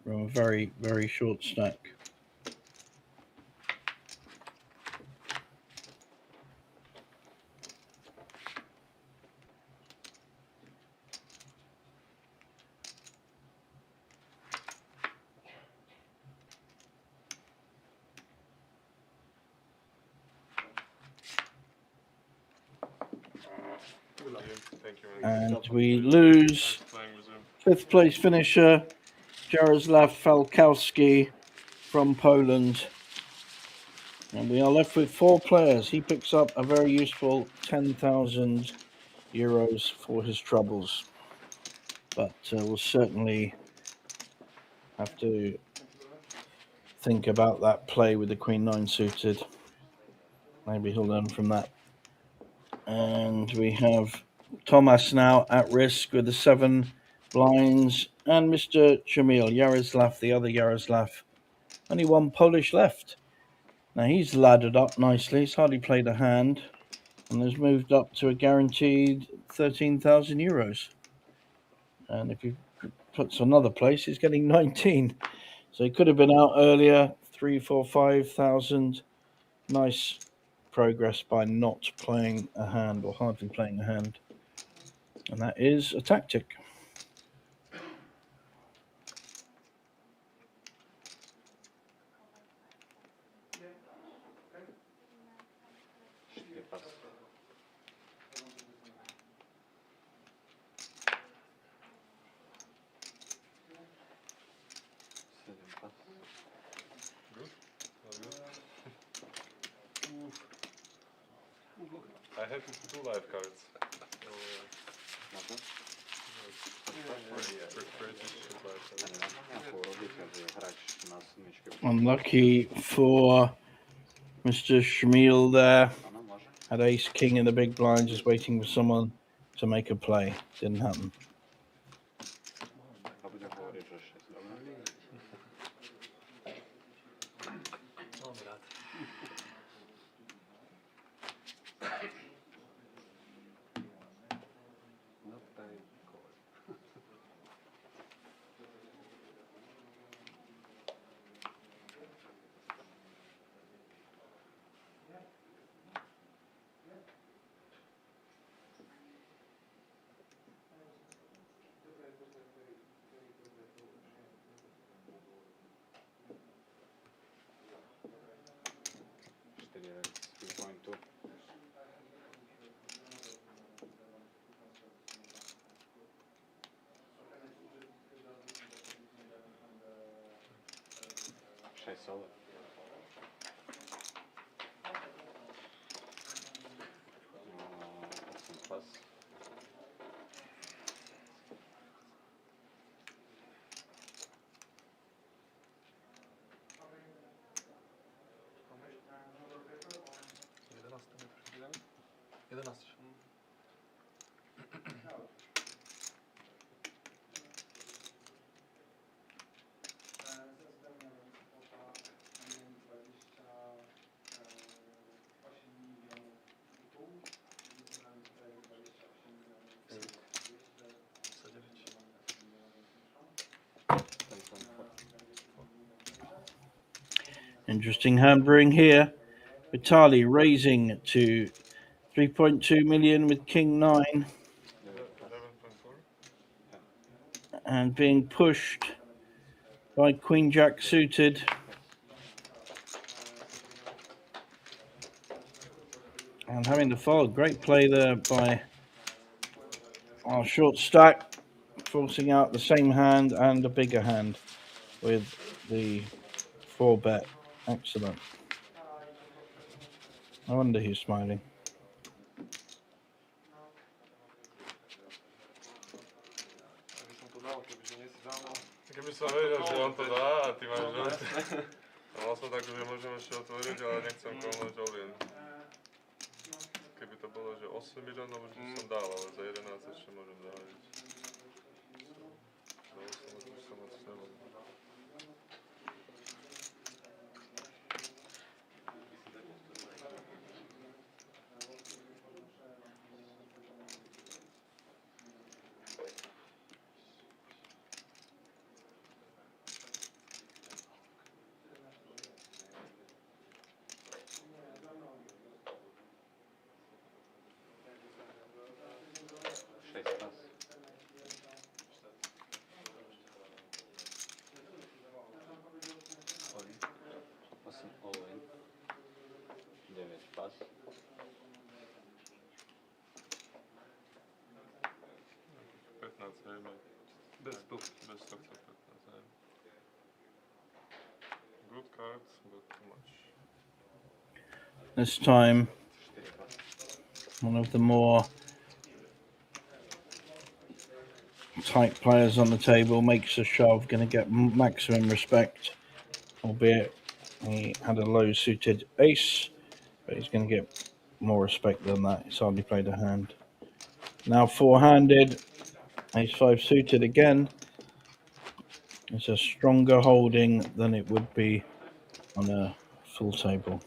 from a very, very short stack. thank you, man. And we lose Nice playing with you. 5th place finisher, Jaroslav Falkowski from Poland. And we are left with 4 players. He picks up a very useful 10,000 euros for his troubles. But we'll certainly have to think about that play with the Queen 9 suited. Maybe he'll learn from that. And we have Thomas now at risk with the 7 blinds, and Mr. Jamil Yaroslav, the other Yaroslav. Only one Polish left. Now he's laddered up nicely. He's hardly played a hand and has moved up to a guaranteed 13,000 euros. And if he puts another place, he's getting 19. So he could have been out earlier, 3, 4, 5,000. Nice progress by not playing a hand or hardly playing a hand. And that is a tactic. Четыре пас. 7 пас. Good? I had 2 live cards. So, Можно? British live cards. Ако роди, каже грач на сумичка. Unlucky for Mr. Shamil there. Ана може. Had ace king in the big blind, just waiting for someone to make a play. Didn't happen. А буде говорити, що щось. Ну, та й коли. Четыре спинпоинту. Шесть соло. Осем пас. Interesting hand brewing here. Vitali raising to 3.2 million with king 9 11.4. and being pushed by queen jack suited. And having the fold. Great play there by our short stack, forcing out the same hand and a bigger hand with the 4-bet. Excellent. I wonder who's smiling. Keby som vedel, že on to dá a ty máš žlté. A mal som takú, že môžem ešte otvoriť, ale nechcem kolnúť all-in. Keby to bolo, že 8 miliónov, už by som dal, ale za 11 ešte môžem zahájiť. Za 8 už som moc nebol. Bez tohto 15, good cards, but too much. This time, one of the more tight players on the table makes a shove, going to get maximum respect, albeit he had a low suited ace, but he's going to get more respect than that. He's hardly played a hand. Now 4-handed, ace 5 suited again. It's a stronger holding than it would be on a full table.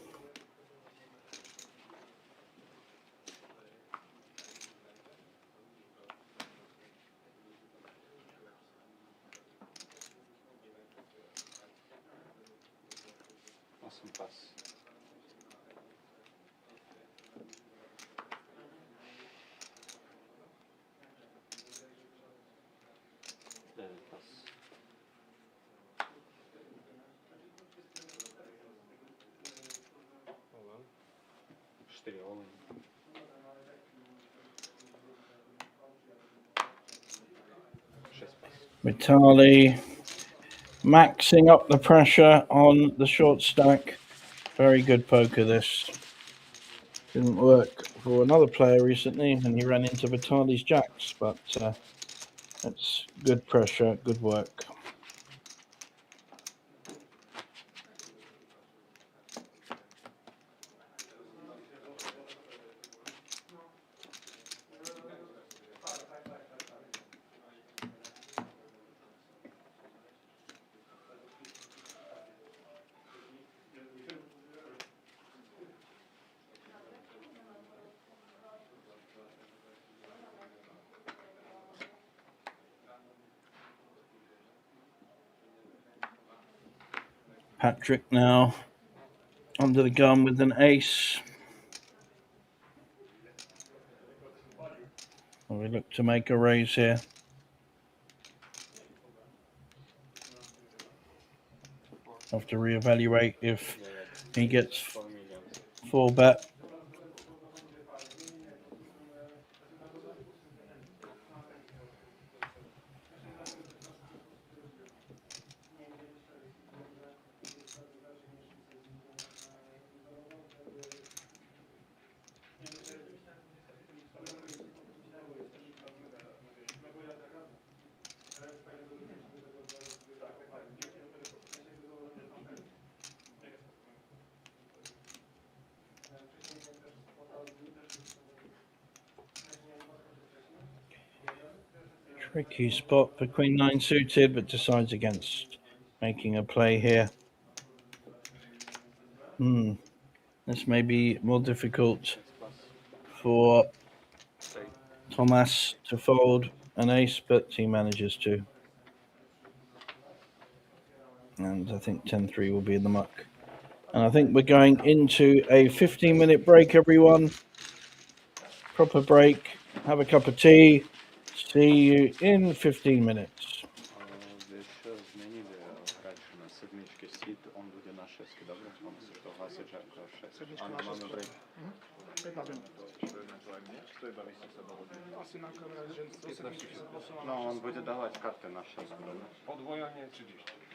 Vitali maxing up the pressure on the short stack. Very good poker this. Didn't work for another player recently when he ran into Vitali's jacks, but it's good pressure, good work. Patrick now under the gun with an ace. We look to make a raise here. Have to reevaluate if he gets 4-bet. Tricky spot for Queen 9 suited, but decides against making a play here. This may be more difficult for Thomas to fold an ace, but he manages to. And I think 10-3 will be in the muck. And I think we're going into a 15-minute break, everyone. Proper break. Have a cup of tea. See you in 15 minutes. Sedmička na 6. 15 minút. aktuálne? Či to iba vy ste sa dohodli? Asi na kamere, že to sa posunula. No, on bude dávať karty na 6, ne? Podvojenie 30.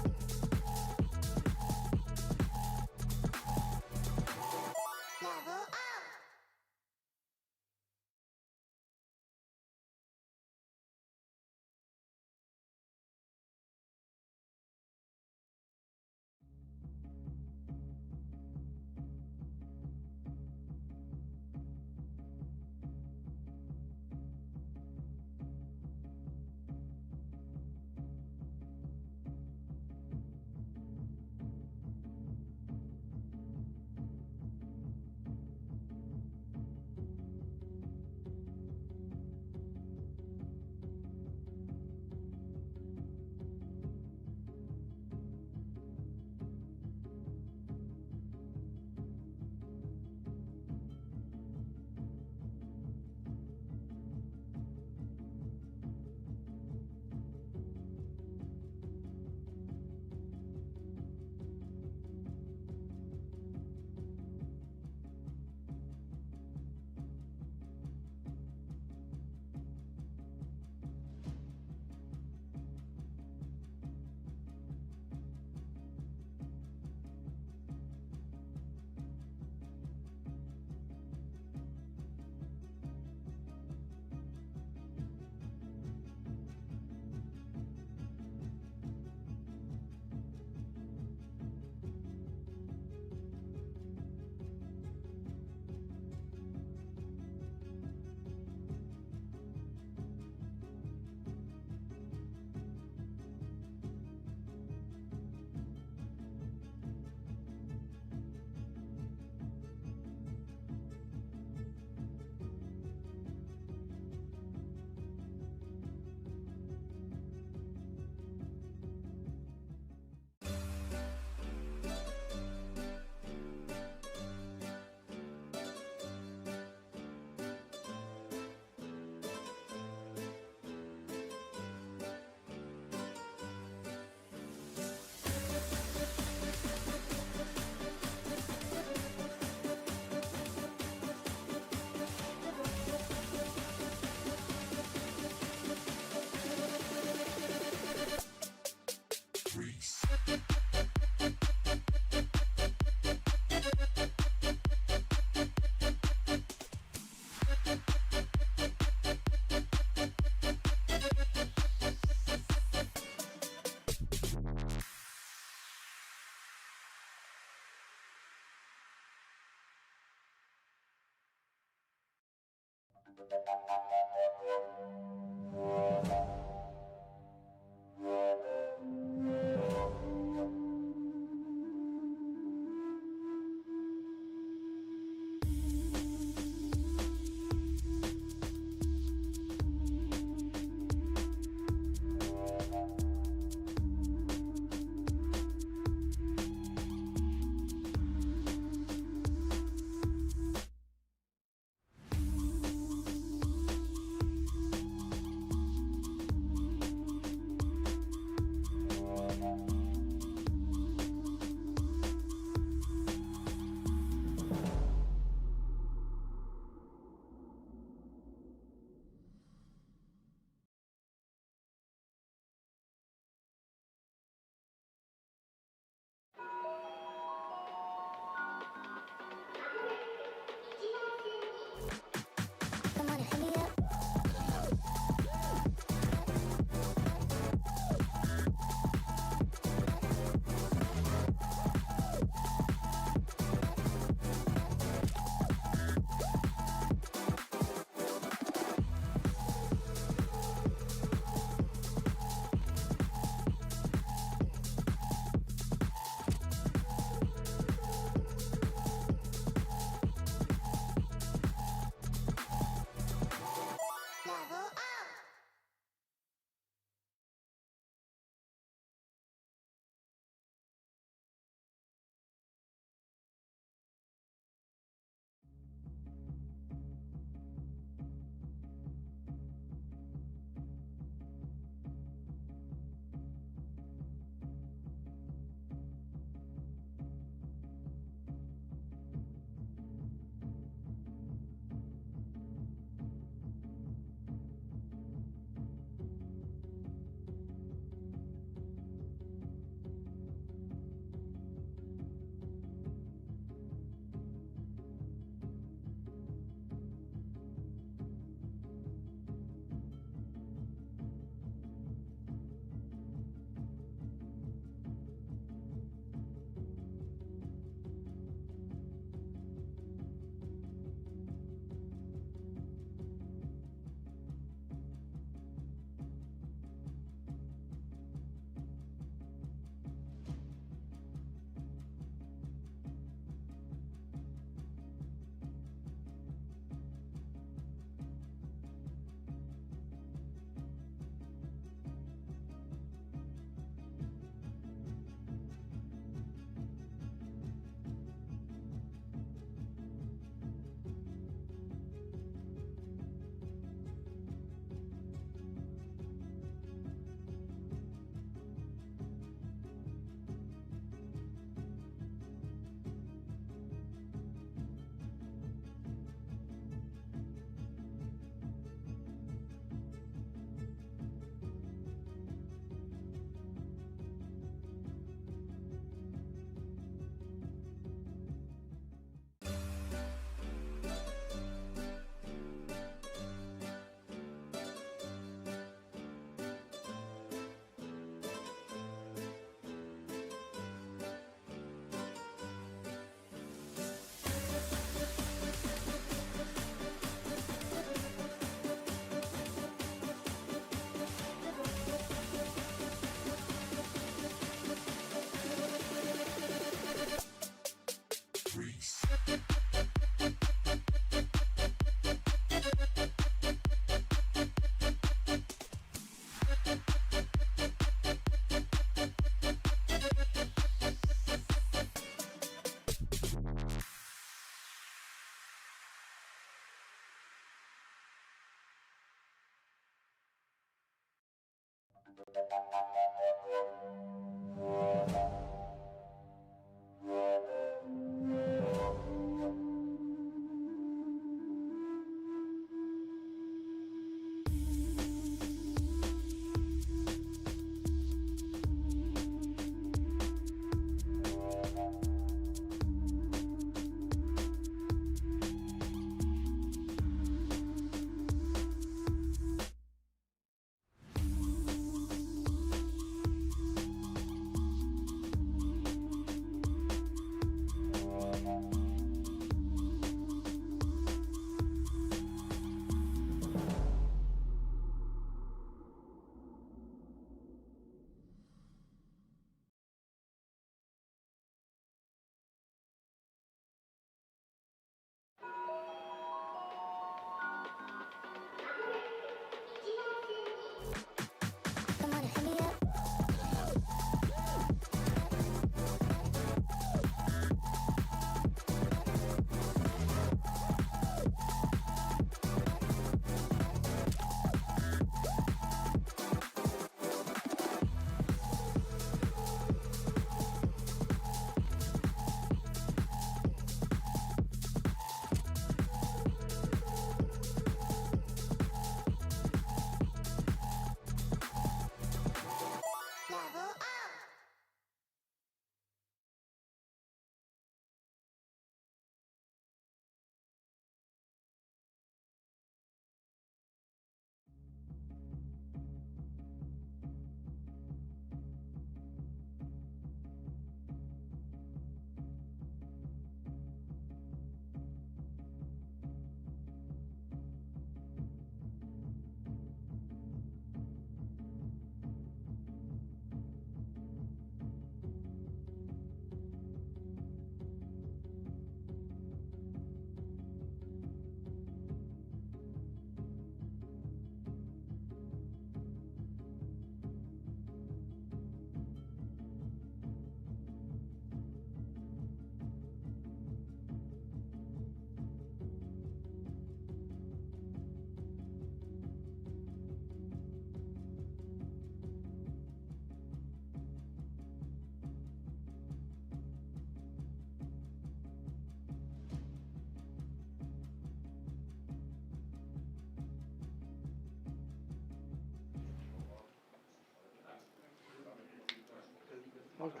Može.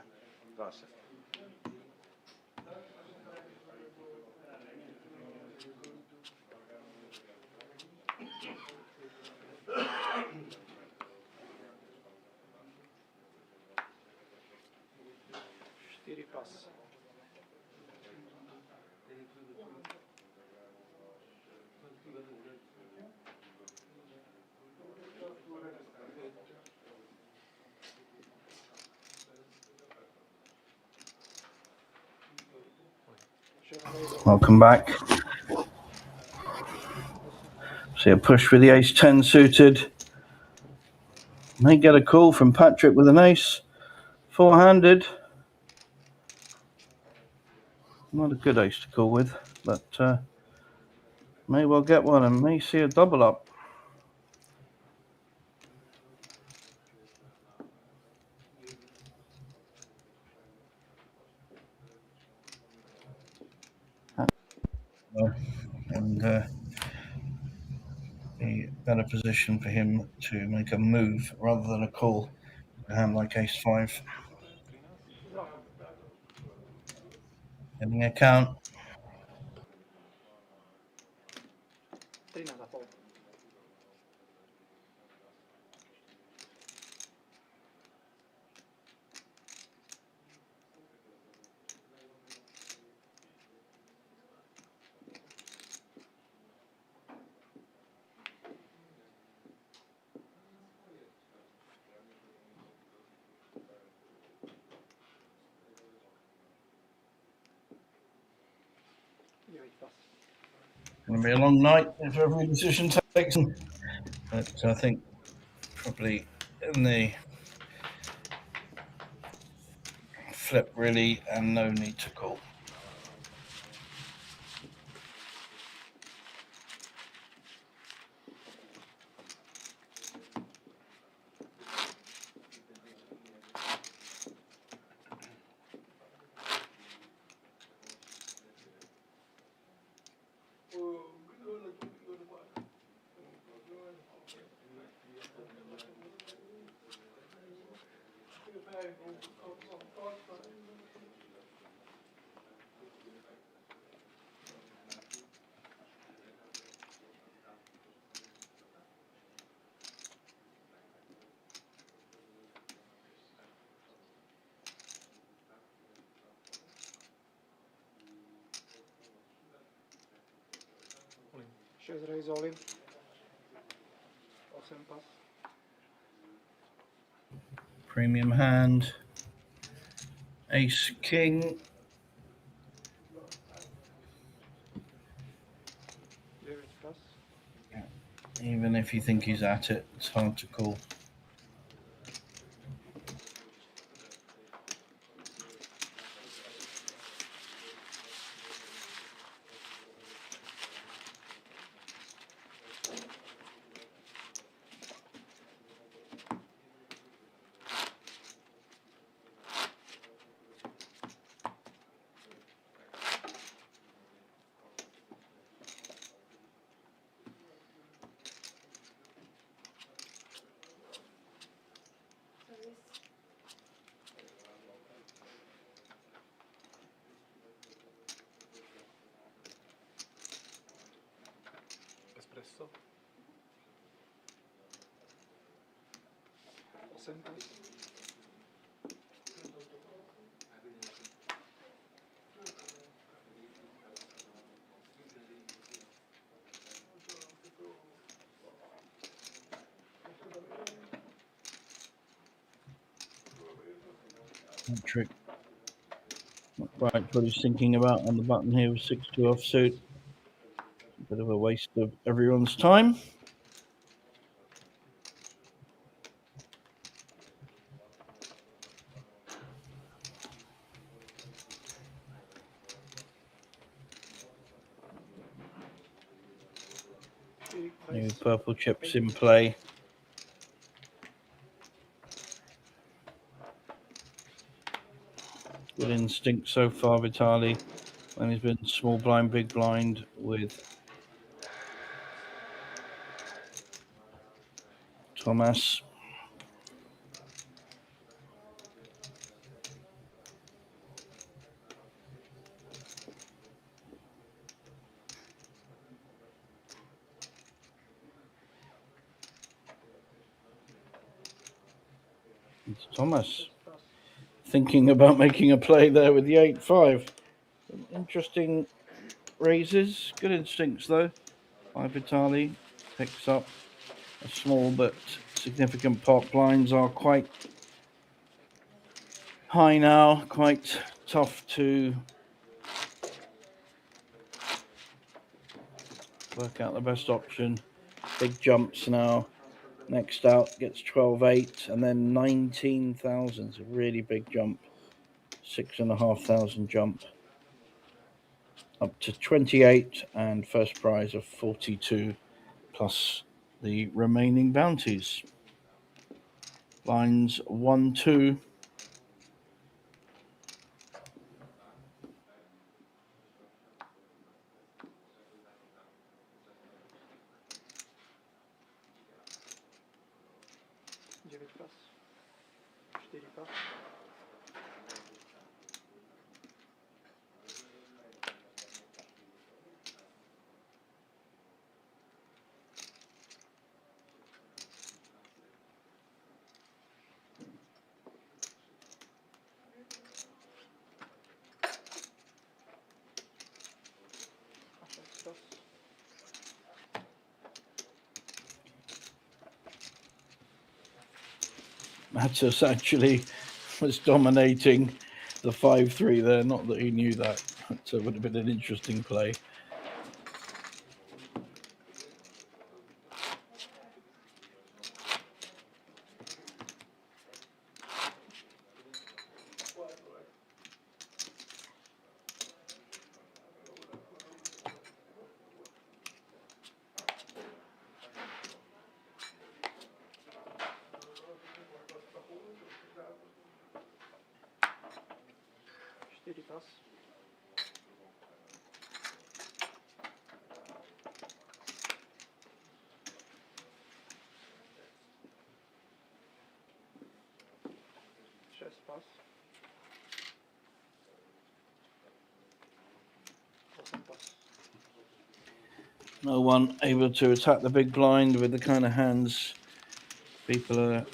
Da se. Štiri pas. Welcome back. See a push with the ace-10 suited. May get a call from Patrick with an ace. Four-handed. Not a good ace to call with, but may well get one and may see a double up. And a better position for him to make a move rather than a call. A hand like ace-5. Getting a count. 13,5. Going to be a long night if every decision taken. But I think probably in the flip really and no need to call. Šest raise all in. 8 pas. Premium hand. Ace king. 9 pas. Even if you think he's at it, it's hard to call. Espresso. 8 pas. Trick. Not quite what he's thinking about on the button here with 6-2 offsuit. A bit of a waste of everyone's time. New purple chips in play. Good instinct so far, Vitali. And he's been small blind, big blind with Thomas. It's Thomas thinking about making a play there with the 8-5. Some interesting raises. Good instincts though. By Vitali. Picks up a small but significant pot. Blinds are quite high now. Quite tough to work out the best option. Big jumps now. Next out gets 12-8 and then 19,000. It's a really big jump. 6,500 jump. Up to 28 and first prize of 42 plus the remaining bounties. Lines 1-2. Matos actually was dominating the 5-3 there. Not that he knew that. So it would have been an interesting play. No one able to attack the big blind with the kind of hands people are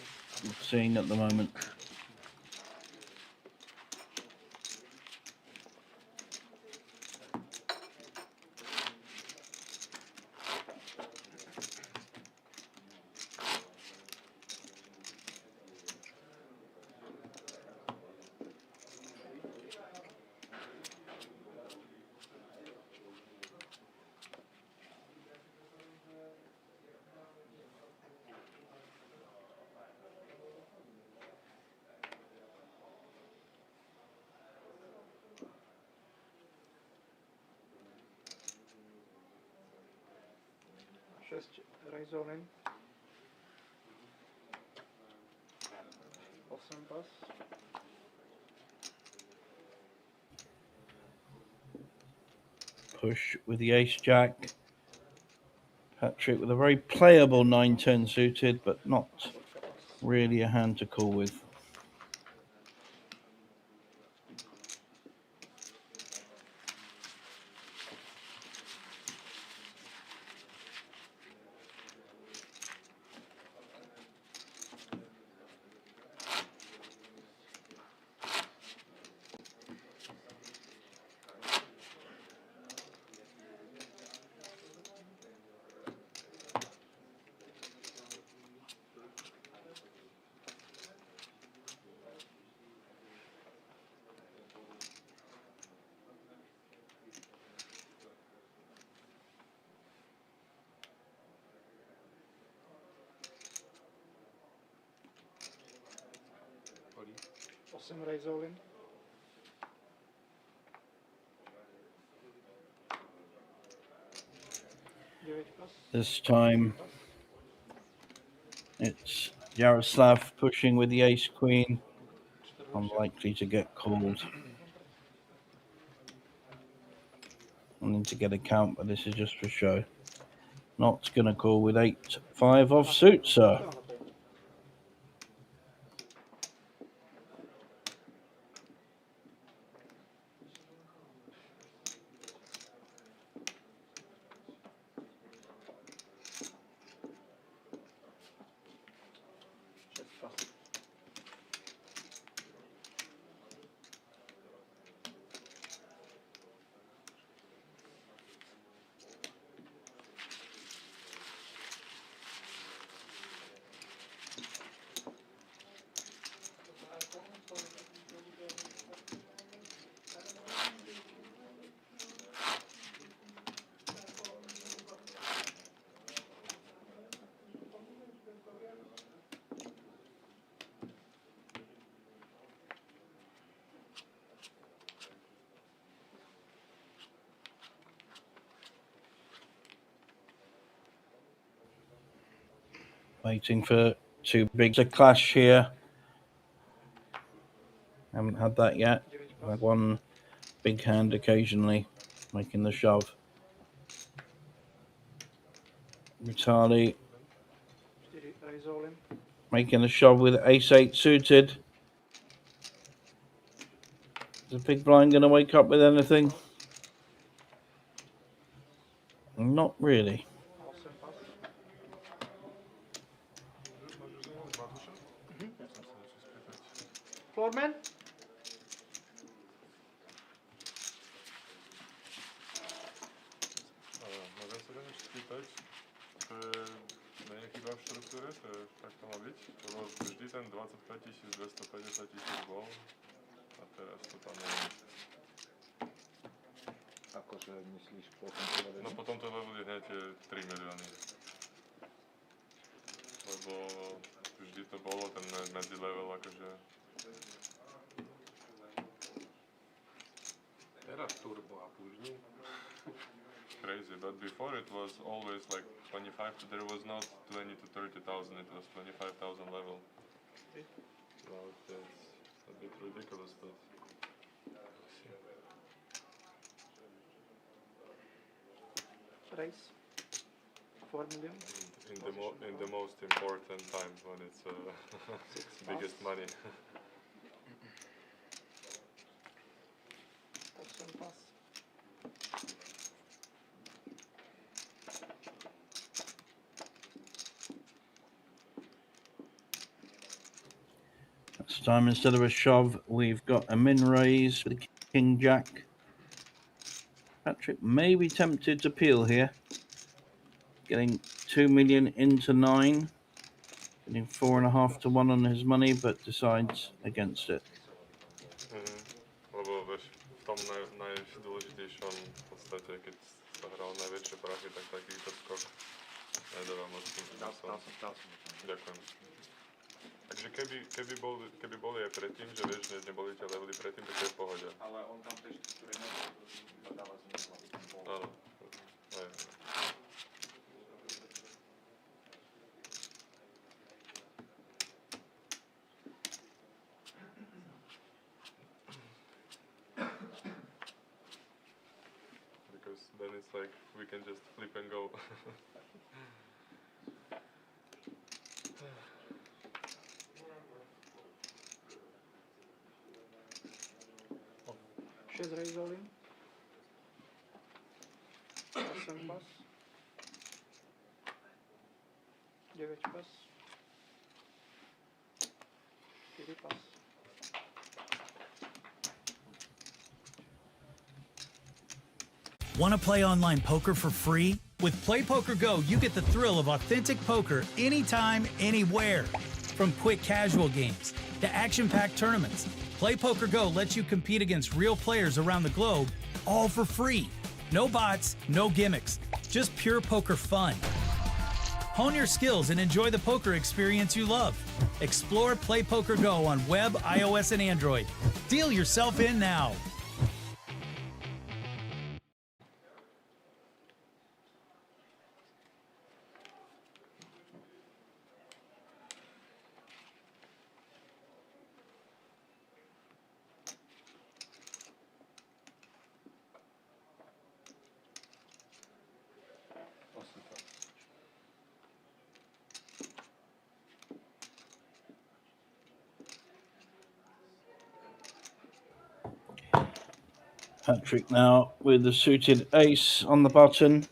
seeing at the moment. Raise all in. Awesome pass. Push with the ace jack. Patrick with a very playable 9-10 suited, but not really a hand to call with. Awesome raise all in. This time it's Yaroslav pushing with the ace queen. Unlikely to get called. Wanting to get a count, but this is just for show. Not going to call with 8-5 offsuit, sir. Waiting for two bigs to clash here. Haven't had that yet. I've had one big hand occasionally making the shove. Vitali Raise all in. making the shove with ace-8 suited. Is the big blind going to wake up with anything? Not really. Awesome pass. Floorman? Môžem sa len ešte spýtať, to je chyba v štruktúre, to je, tak to má byť, lebo vždy ten 25 000, 250 000 bol a teraz to tam je. Akože myslíš po tom leveli? No po tomto leveli hneď je 3 milióny. Lebo vždy to bolo ten medzi level akože. Teraz turbo a púžni. Crazy, but before it was always like 25, there was not 20 to 30,000, it was 25,000 level. Well, that's a bit ridiculous, but... Raise. 4 million. In the most important time when it's biggest money. Awesome pass. This time, instead of a shove, we've got a min raise with a king jack. Patrick may be tempted to peel here. Getting 2 million into 9. Getting 4.5 to 1 on his money, but decides against it. Lebo vieš, v tom najdôležitejšom v podstate, keď sa hral najväčšie prachy, tak takýto skok nedáva moc smysl. Ďakujem. Takže keby boli aj predtým, že vieš, neboli tie levely predtým, tak je v pohode. Ale on tam tej štruktúre nebol, dáva zmysl, aby tam bol. Áno. it's like we can just flip and go. 6 raise all in. 8 pas. 9 pas. 4 pas. Want to play online poker for free? With Play Poker Go, you get the thrill of authentic poker anytime, anywhere. From quick casual games to action-packed tournaments, Play Poker Go lets you compete against real players around the globe, all for free. No bots, no gimmicks, just pure poker fun. Hone your skills and enjoy the poker experience you love. Explore Play Poker Go on web, iOS, and Android. Deal yourself in now. Patrick now with the suited ace on the button.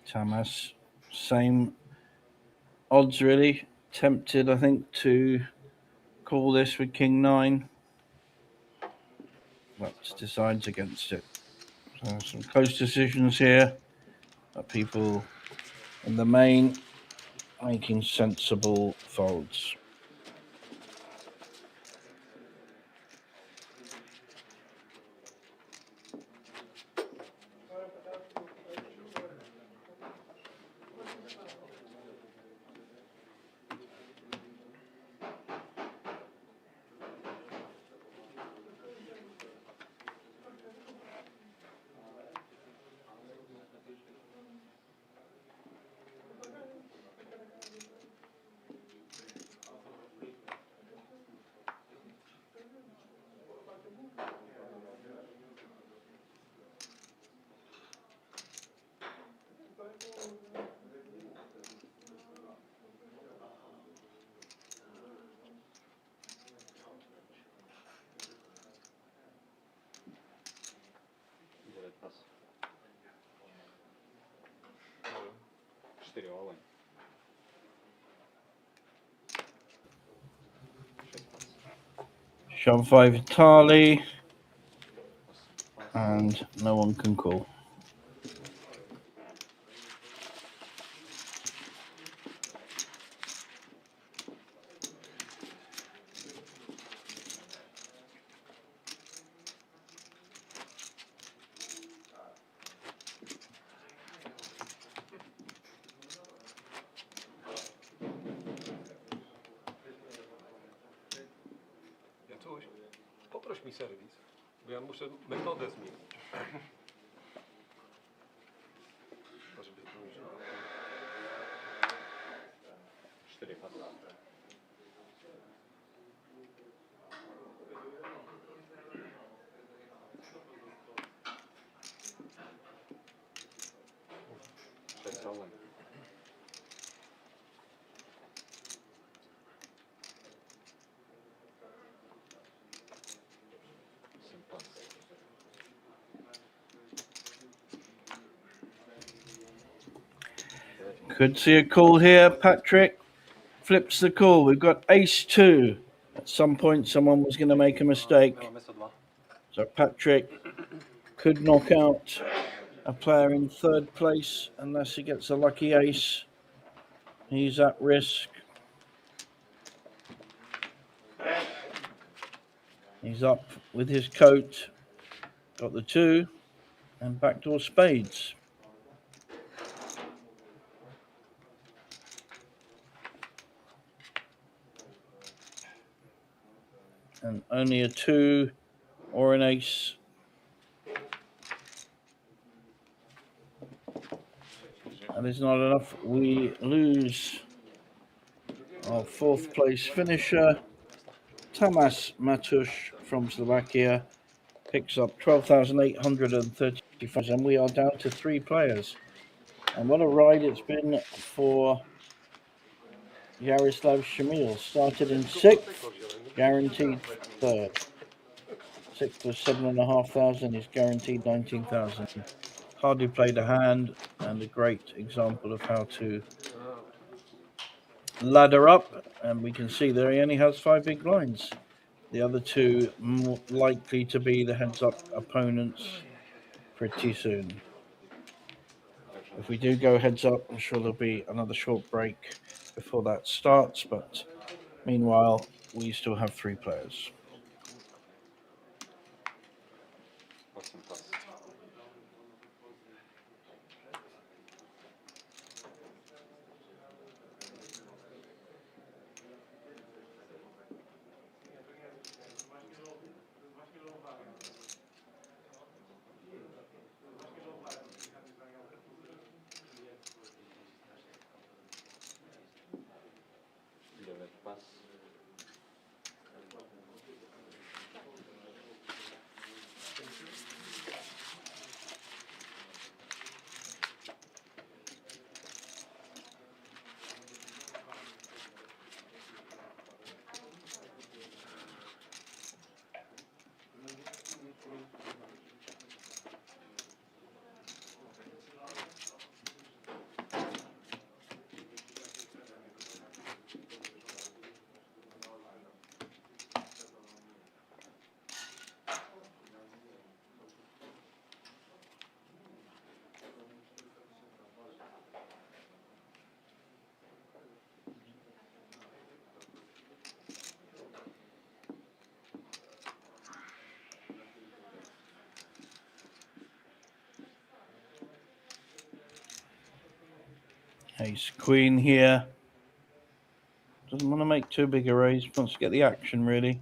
Tamas, same odds really. Tempted, I think, to call this with King 9. But decides against it. So some close decisions here. But people in the main making sensible folds. Shove 5 entirely, and no one can call. Jacuś, poproś mi serwis, bo ja muszę metodę zmienić. Żeby zdążył. 4 pasy. Could see a call here. Patrick flips the call. We've got ace 2. At some point, someone was going to make a mistake. So Patrick could knock out a player in 3rd place unless he gets a lucky ace. He's at risk. He's up with his coat. Got the 2 And backdoor spades. And only a 2 or an ace. That is not enough. We lose our 4th place finisher, Tamas Matusz from Slovakia, picks up 12,835, and we are down to 3 players. And what a ride it's been for Yaroslav Shamil. Started in 6th, guaranteed 3rd. 6th was 7,500, is guaranteed 19,000. Hardly played a hand, and a great example of how to ladder up. And we can see there he only has 5 big blinds. The other 2 more likely to be the heads-up opponents pretty soon. If we do go heads-up, I'm sure there'll be another short break before that starts. But meanwhile, we still have 3 players. Ace Queen here. Doesn't want to make too big a raise. Wants to get the action, really.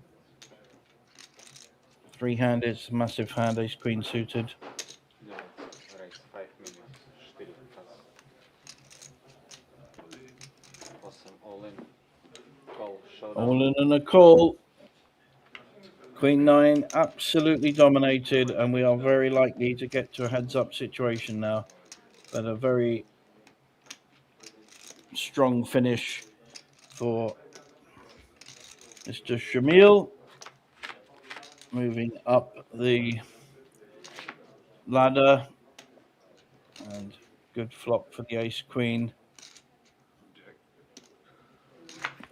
3-handed, it's a massive hand. Ace Queen suited. All in and a call. Queen 9 absolutely dominated, and we are very likely to get to a heads-up situation now. But a very strong finish for Mr. Shamil. Moving up the ladder, and good flop for the Ace Queen.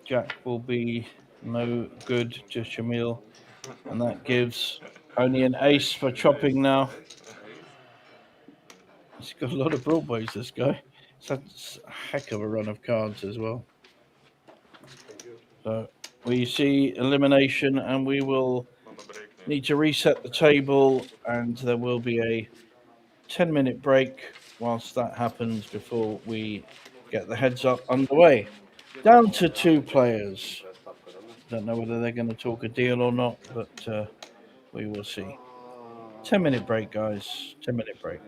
Jack will be no good to Shamil, and that gives only an ace for chopping now. He's got a lot of broadways, this guy. It's had a heck of a run of cards as well. So we see elimination, and we will need to reset the table, and there will be a 10-minute break whilst that happens before we get the heads up underway. Down to 2 players. Don't know whether they're going to talk a deal or not, but we will see. 10-minute break, guys. 10-minute break.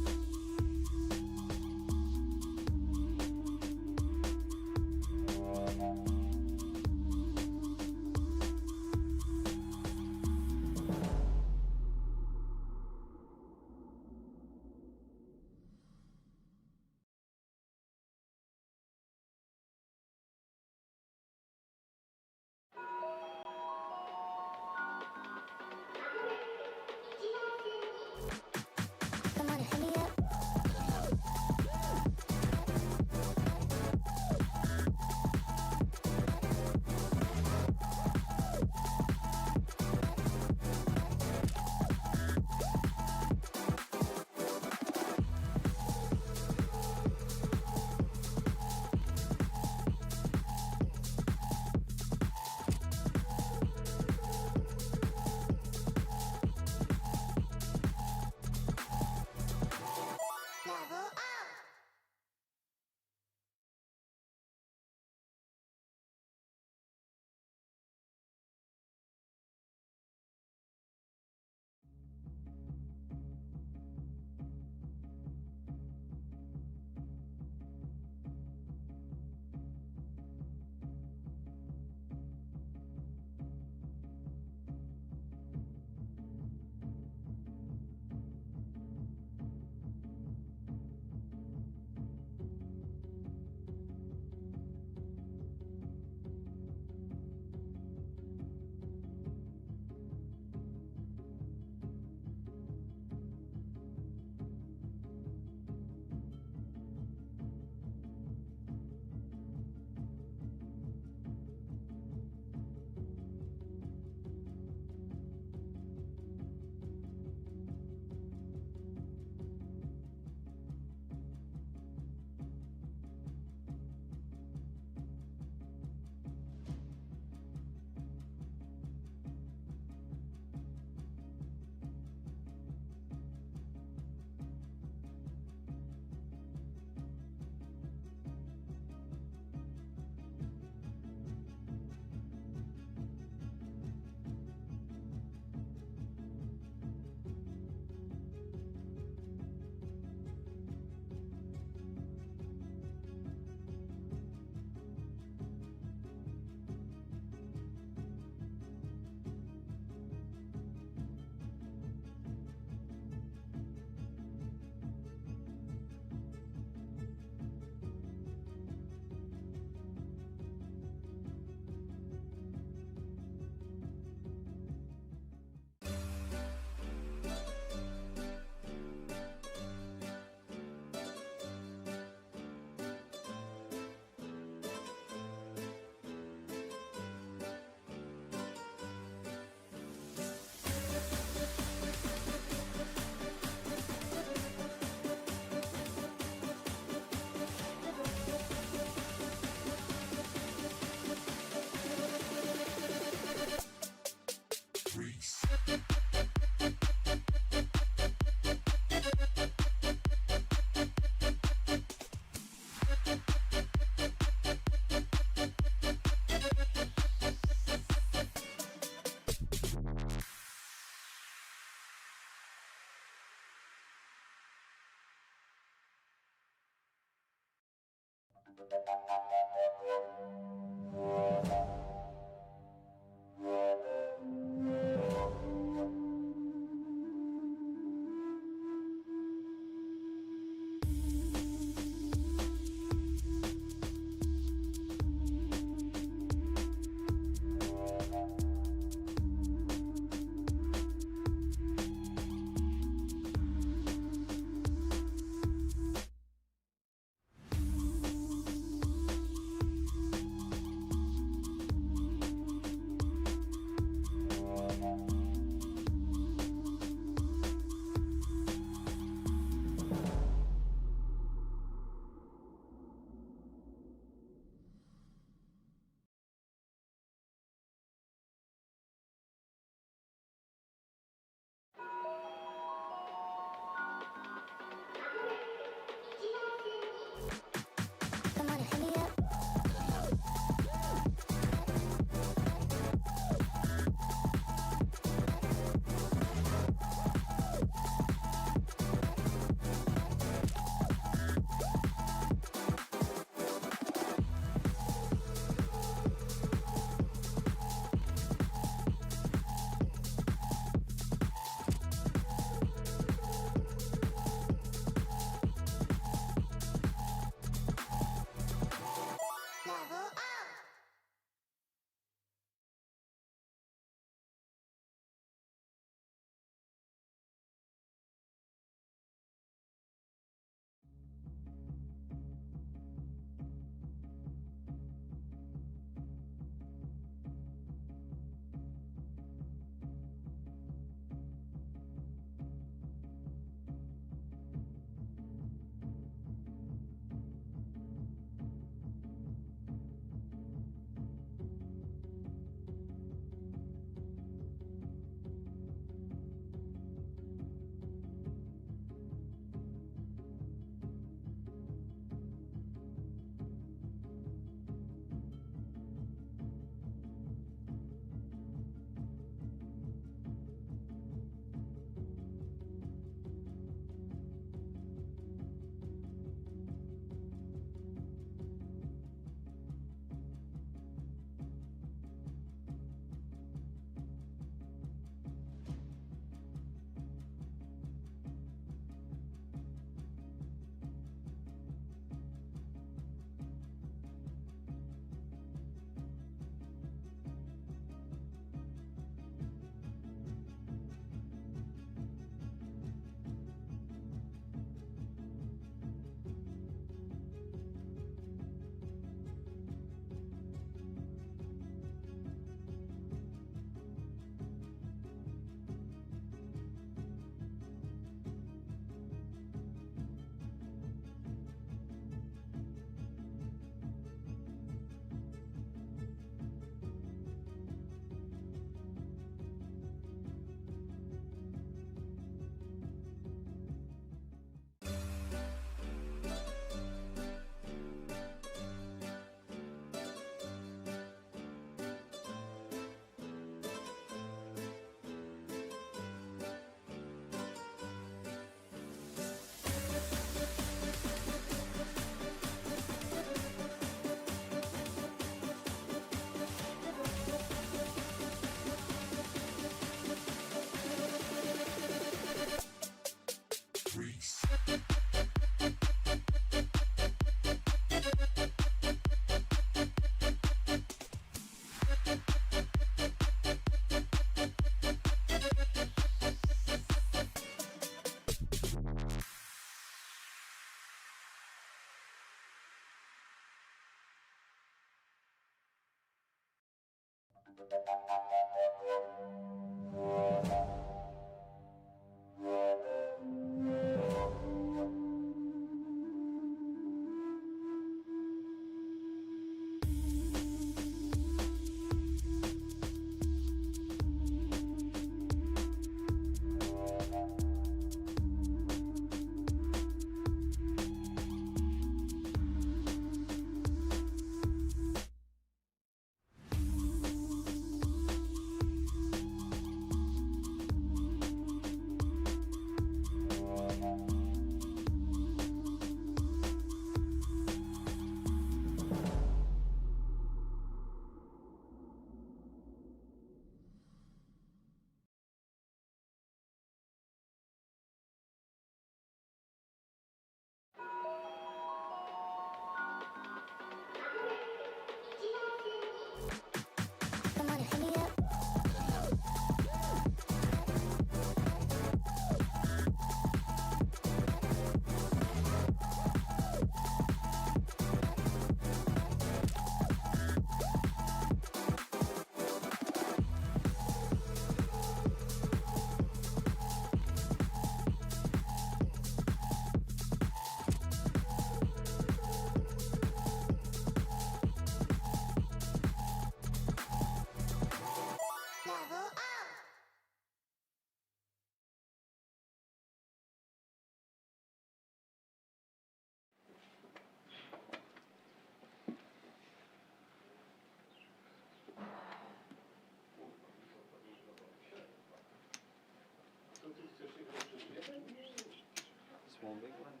Small big blind?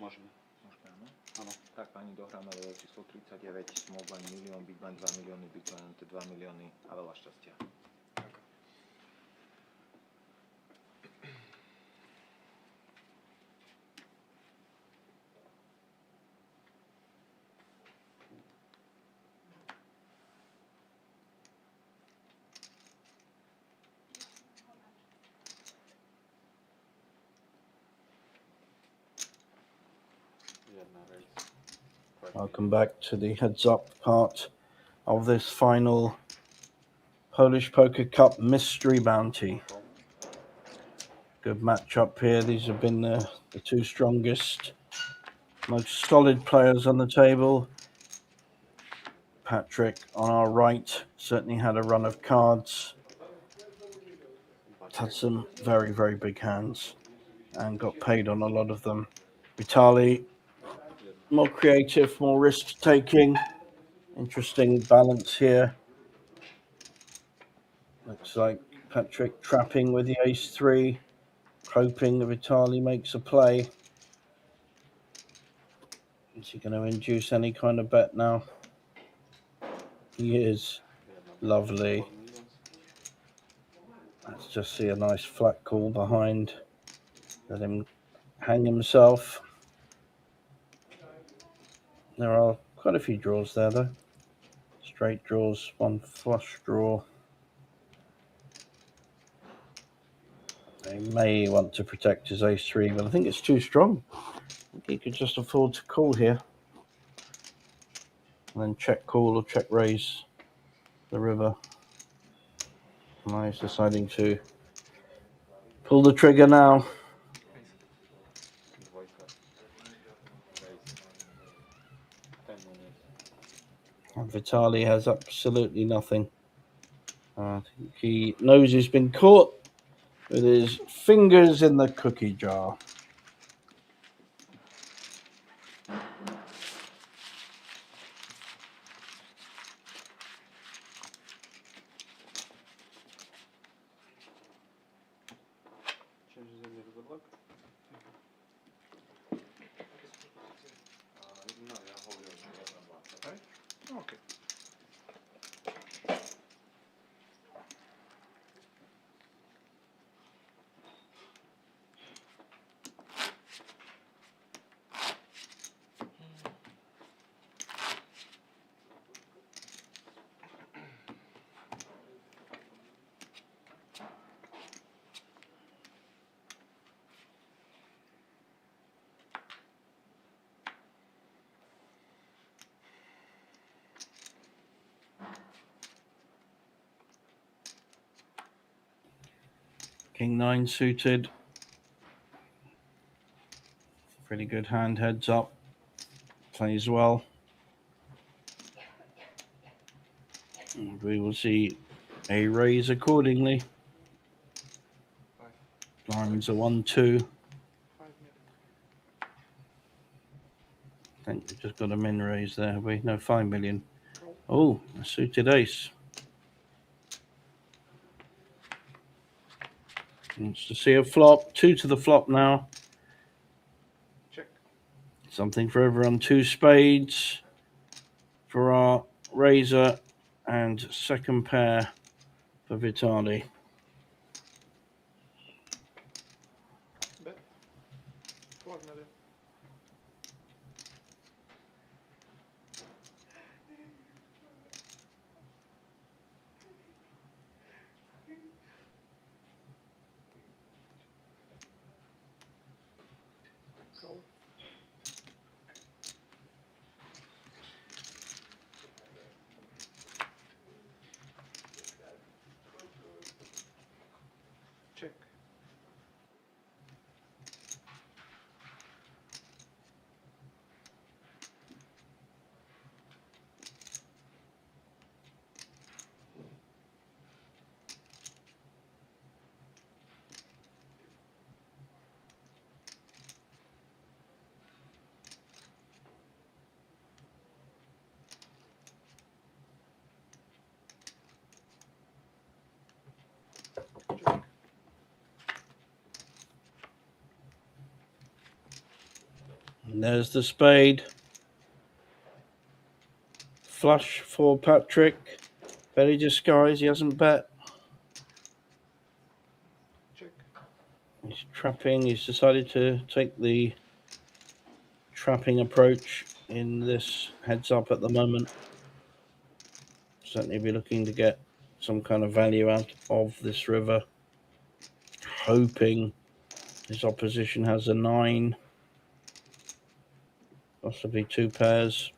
Môžeme. Môžeme, áno. Áno. Tak pani dohráme level číslo 39, small blind 1 milión, big blind 2 milióny, big blind 2 milióny a veľa šťastia. Welcome back to the heads up part of this final Polish Poker Cup Mystery Bounty. Good matchup here. These have been the two strongest, most solid players on the table. Patrick on our right certainly had a run of cards. Had some very, very big hands and got paid on a lot of them. Vitaly, more creative, more risk-taking. Interesting balance here. Looks like Patrick trapping with the ace-3, hoping that Vitaly makes a play. Is he going to induce any kind of bet now? He is. Lovely. Let's just see a nice flat call behind. Let him hang himself. There are quite a few draws there, though. Straight draws, one flush draw. He may want to protect his ace-3, but I think it's too strong. I think he could just afford to call here. And then check call or check raise the river. Now he's deciding to pull the trigger now. And Vitaly has absolutely nothing. I think he knows he's been caught with his fingers in the cookie jar. Okay. King 9 suited. Pretty good hand, heads up. Plays well. And we will see a raise accordingly. Diamonds are 1-2. 5 million. I think we just got a min raise there, have we? No, 5 million. Call. Oh, a suited ace. Wants to see a flop. 2 to the flop now. Check. Something for everyone. 2 spades for our raiser and second pair for Vitali. Bet. 12 million. Call. Check. Check. And there's the spade. Flush for Patrick. Very disguised. He hasn't bet. Check. He's trapping. He's decided to take the trapping approach in this heads up at the moment. Certainly be looking to get some kind of value out of this river. Hoping his opposition has a 9. Possibly 2 pairs.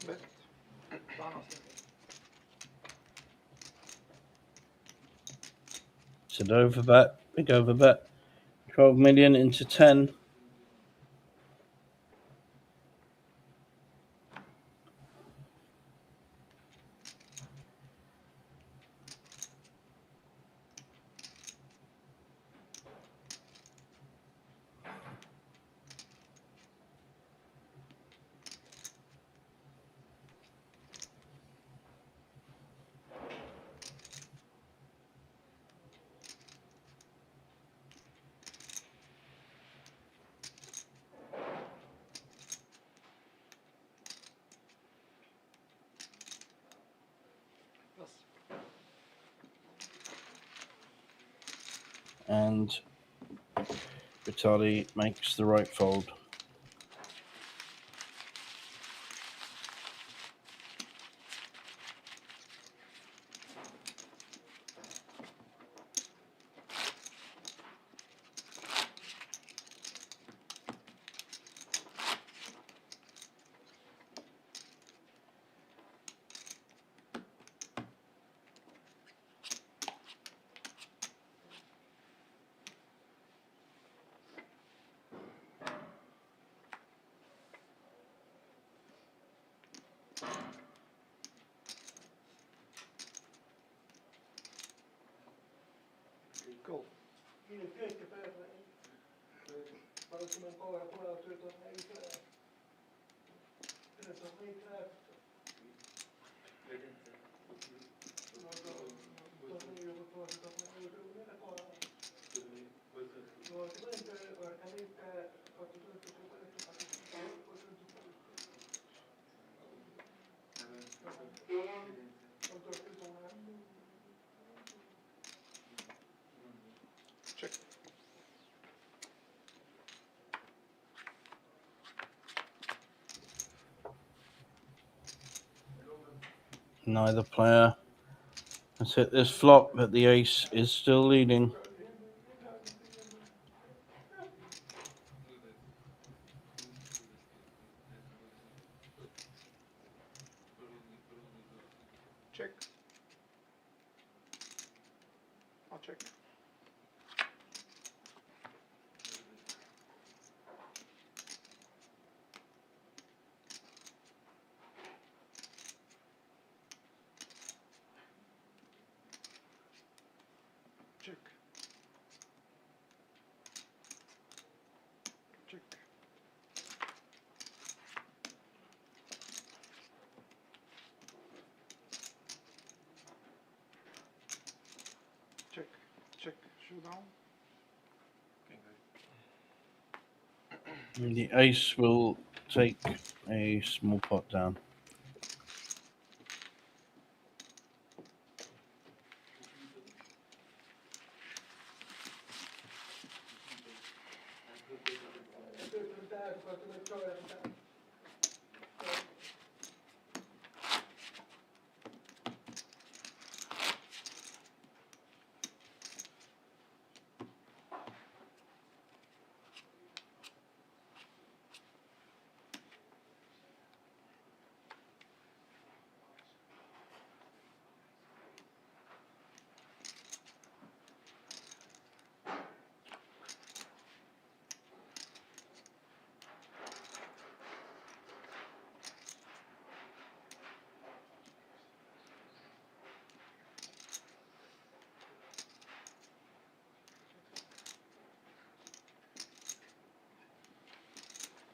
Bet. 12 million. It's an over bet. Big over bet. 12 million into 10. Yes. And Vitali makes the right fold. Cool. Check. Neither player Let's hit this flop, but the ace is still leading. Check. I'll check. Check. Check. Check. Check. Showdown. And the ace will take a small pot down.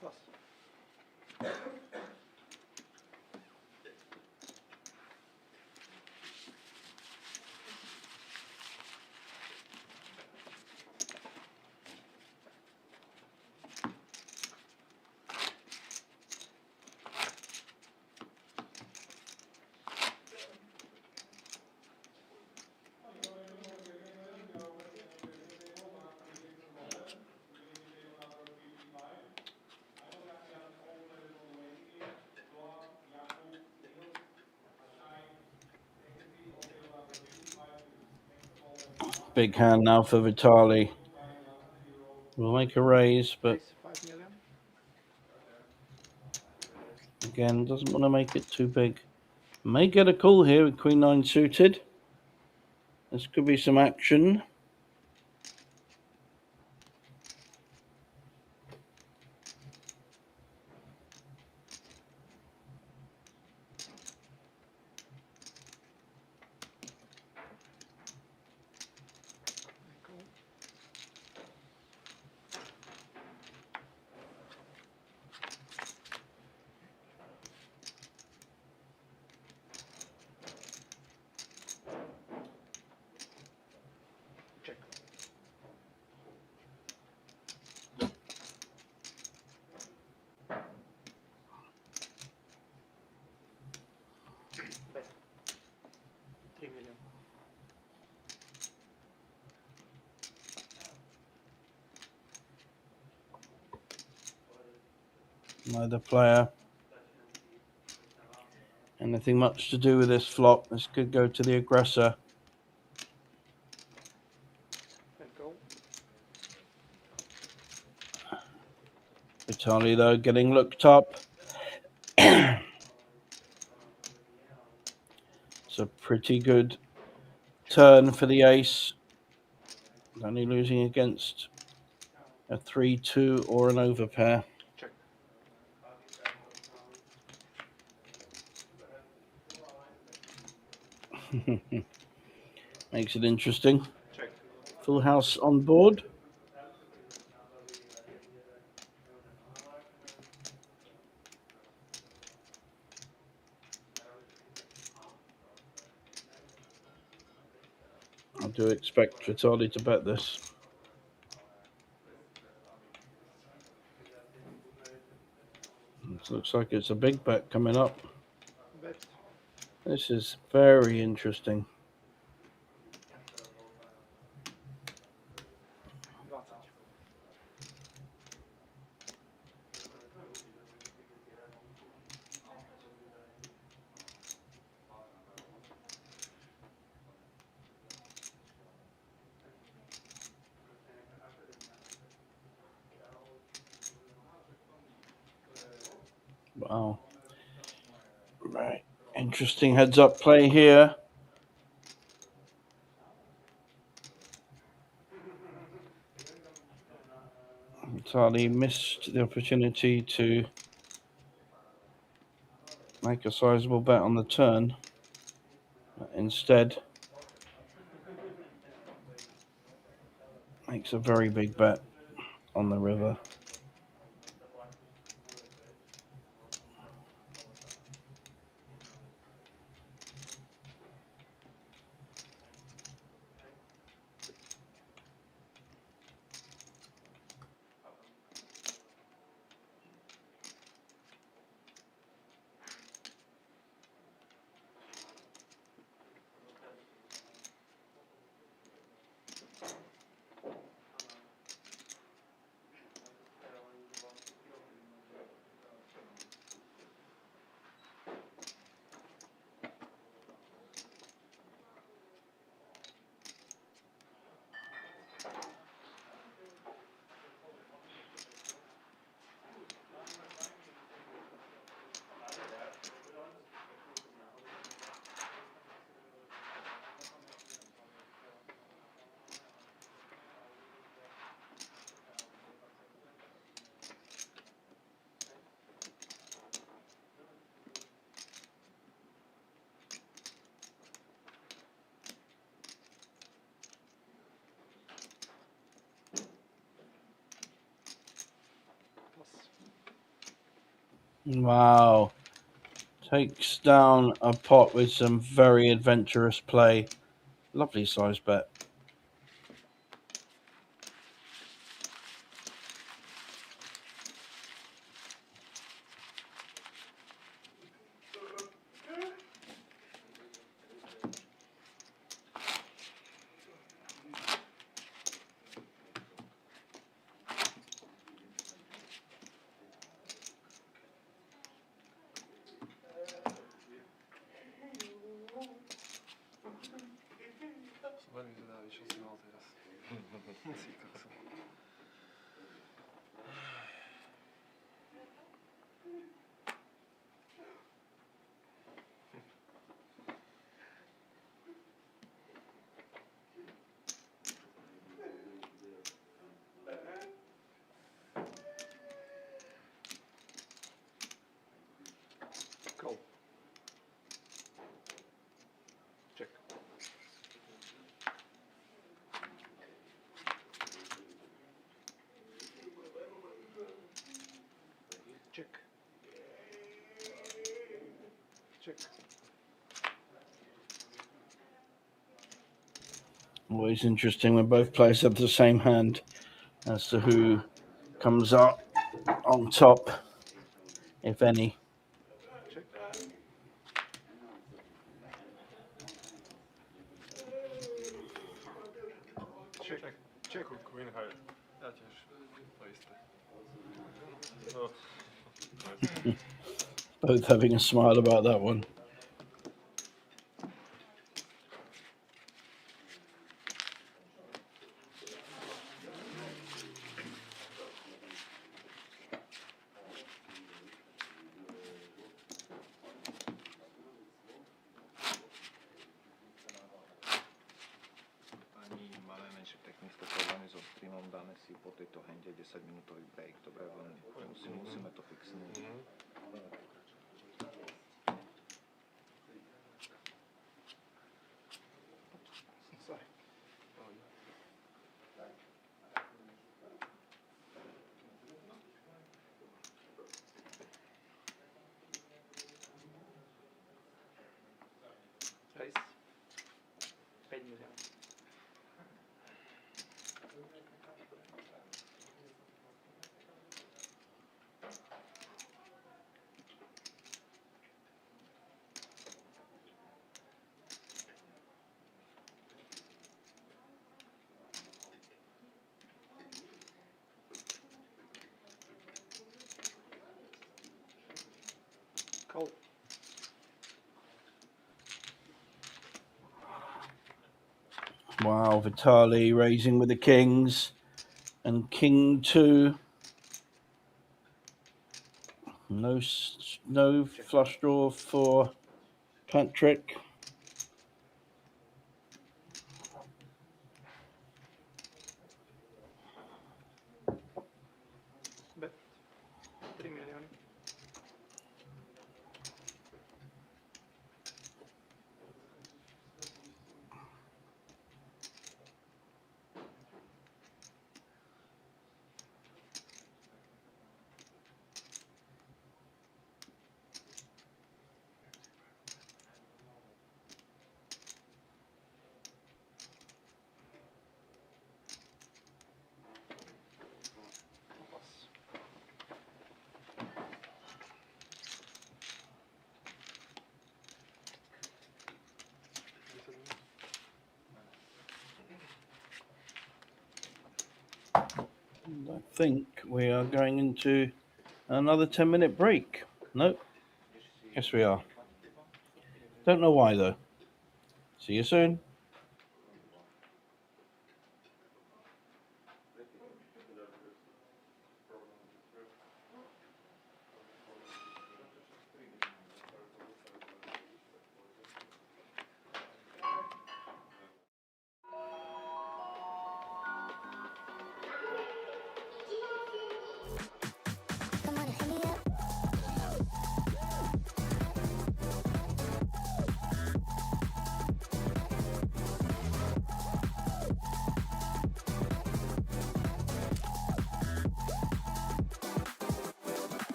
Plus. Big hand now for Vitali. We'll make a raise, but Ace, 5 million. again, doesn't want to make it too big. May get a call here with Queen 9 suited. This could be some action. Cool. Check. Bet. 3 million. Neither player. Anything much to do with this flop. This could go to the aggressor. Let go. Vitali, though, getting looked up. It's a pretty good turn for the ace. Only losing against a 3-2 or an overpair. Check. Makes it interesting. Check. Full house on board. I do expect Vitali to bet this. It looks like it's a big bet coming up. Bet. This is very interesting. 20. Wow. Right. Interesting heads-up play here. Vitali missed the opportunity to make a sizable bet on the turn. Instead, makes a very big bet on the river. Wow. Takes down a pot with some very adventurous play. Lovely size bet. Veľmi zvedavý, čo si mal teraz. Si kokso. Call. Check. Check. Check. Always interesting when both players have the same hand as to who comes up on top, if any. Check. Check. Check. Queen high. Ja tiež. To isté. No. Both having a smile about that one. Pani, máme menší technické problémy so streamom, dáme si po tejto hende 10-minútový break, dobre, veľmi musíme to fixnúť. Sorry. Race. 5 milión. Call. Wow, Vitali raising with the kings and king 2. No flush draw for Patrick. Bet 3 milióny. I think we are going into another 10-minute break. Nope. Yes, we are. Don't know why, though. See you soon.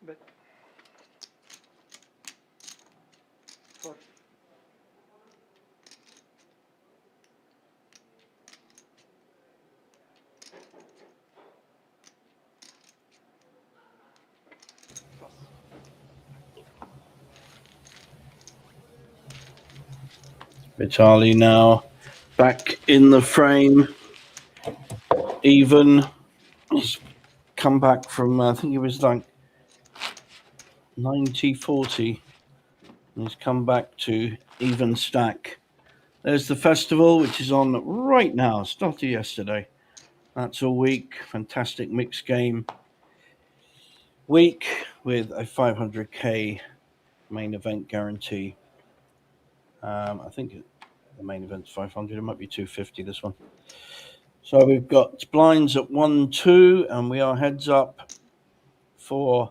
Bet. 4. Pass. Vitali now back in the frame. Even. He's come back from, I think it was like 90-40. He's come back to even stack. There's the festival, which is on right now. Started yesterday. That's all week. Fantastic mixed game week with a 500k main event guarantee. I think the main event's 500. It might be 250 this one. So we've got blinds at 1-2, and we are heads up for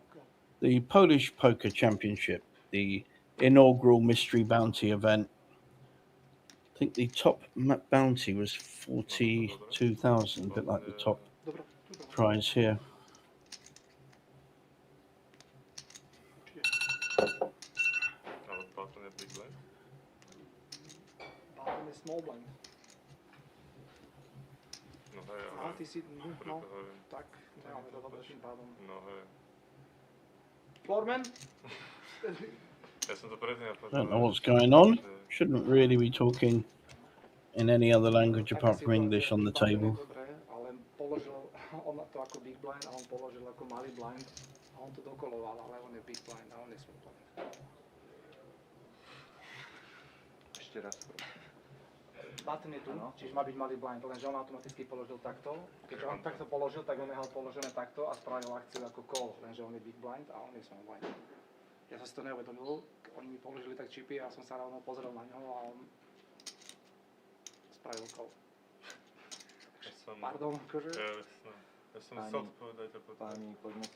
the Polish Poker Championship, the inaugural mystery bounty event. I think the top bounty was 42,000, a bit like the top prize here. Ale button je big blind. Button je small blind. No hej, A ale... ty si, no, Preto hovorím. tak, nemáme to dobre tým pádom. No hej. Floorman? Ja som to predtým Don't know what's going on. Shouldn't really be talking in any other language apart from English on the table. Dobre, ale položil on to ako big blind a on položil ako malý blind a on to dokoloval, ale on je big blind a on je small blind. Ešte raz. Button je tu, čiže má byť malý blind, lenže on automaticky položil takto. Keď on takto položil, tak on nehal položené takto a spravil akciu ako call, lenže on je big blind a on je small blind. Ja som si to neuvedomil, oni mi položili tak čipy a som sa rovno pozrel na ňo a on spravil call. Pardon, akože? Jasné. Ja som chcel povedať a potom... Páni, poďme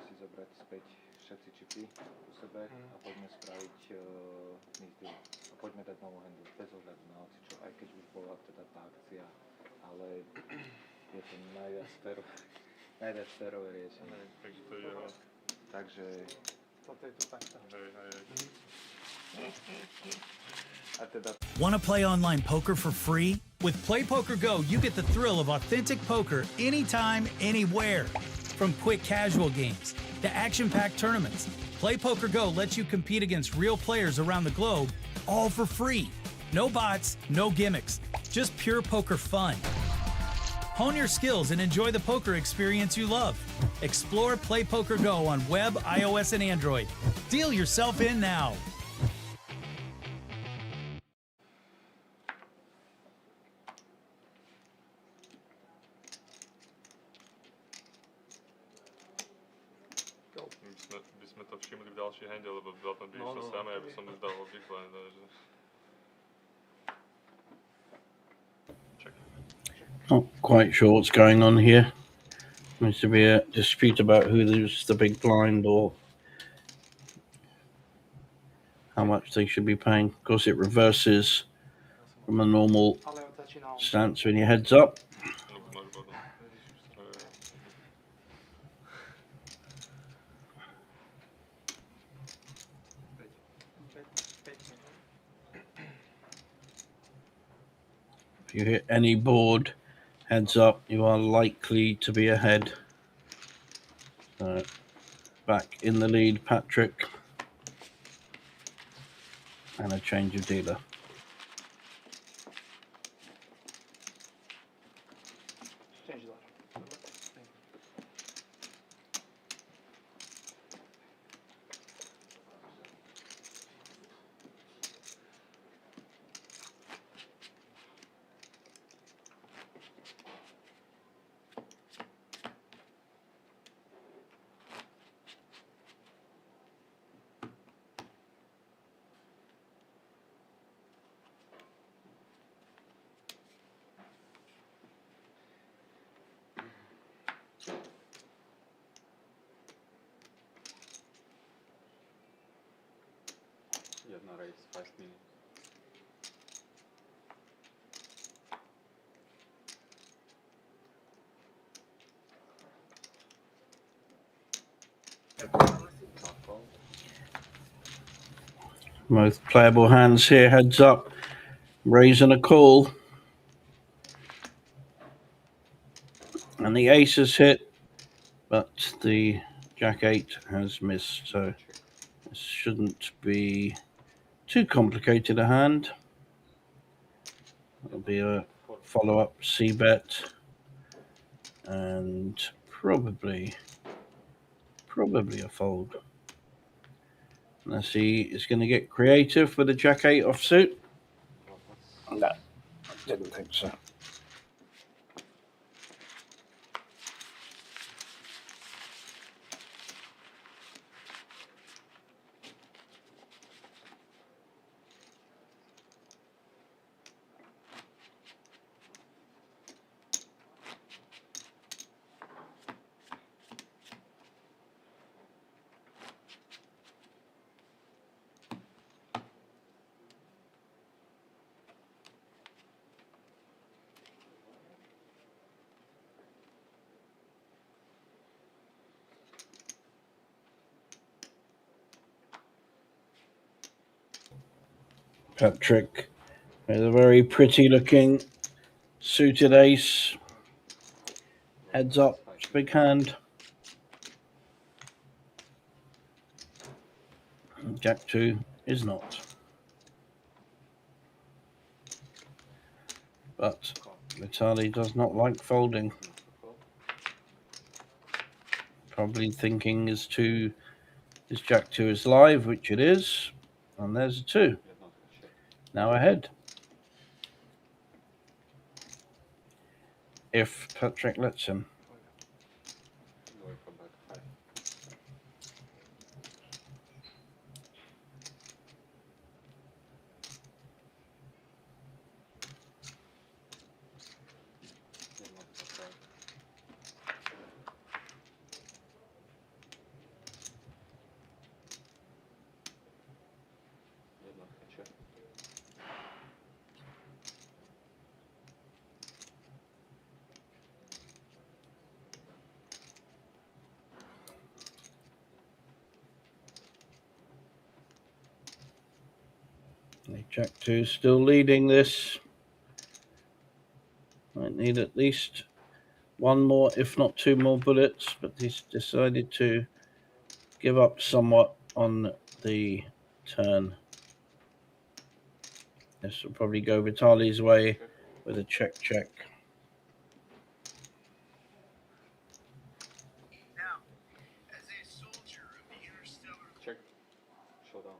si zobrať späť všetci čipy u sebe a poďme spraviť mixdeal. A poďme dať novú handle, bez ohľadu na čo, aj keď už bola teda tá akcia, ale je to najviac férové riešenie. Takže to je jeho. Takže... Toto je to takto. A teda... Want to play online poker for free? With Play Poker Go, you get the thrill of authentic poker anytime, anywhere. From quick casual games to action-packed tournaments, Play Poker Go lets you compete against real players around the globe, all for free. No bots, no gimmicks, just pure poker fun. Hone your skills and enjoy the poker experience you love. Explore Play Poker Go on web, iOS, and Android. Deal yourself in now. By sme to všimli v ďalší hande, lebo button by išlo samé, aby som už dal big blind. Not quite sure what's going on here. Seems to be a dispute about who's the big blind or how much they should be paying. Of course, it reverses from a normal stance when your head's up. If you hit any board heads up, you are likely to be ahead. Back in the lead, Patrick. And a change of dealer. Jedna race, 5 minutes. Most playable hands here. Heads up, raising a call. And the ace has hit, but the Jack-8 has missed, so this shouldn't be too complicated a hand. It'll be a follow-up C-bet, and probably a fold. Unless he is going to get creative with a Jack-8 offsuit. No, didn't think so. Patrick with a very pretty looking suited ace. Heads up, it's a big hand. Jack-2 is not. But Vitaly does not like folding. Probably thinking his Jack-2 is live, which it is. And there's a 2. Now ahead. If Patrick lets him. Jack-2 still leading this. Might need at least one more, if not 2 more bullets, but he's decided to give up somewhat on the turn. This will probably go Vitaly's way with a check. Now, as a soldier of the interstellar Check. Showdown.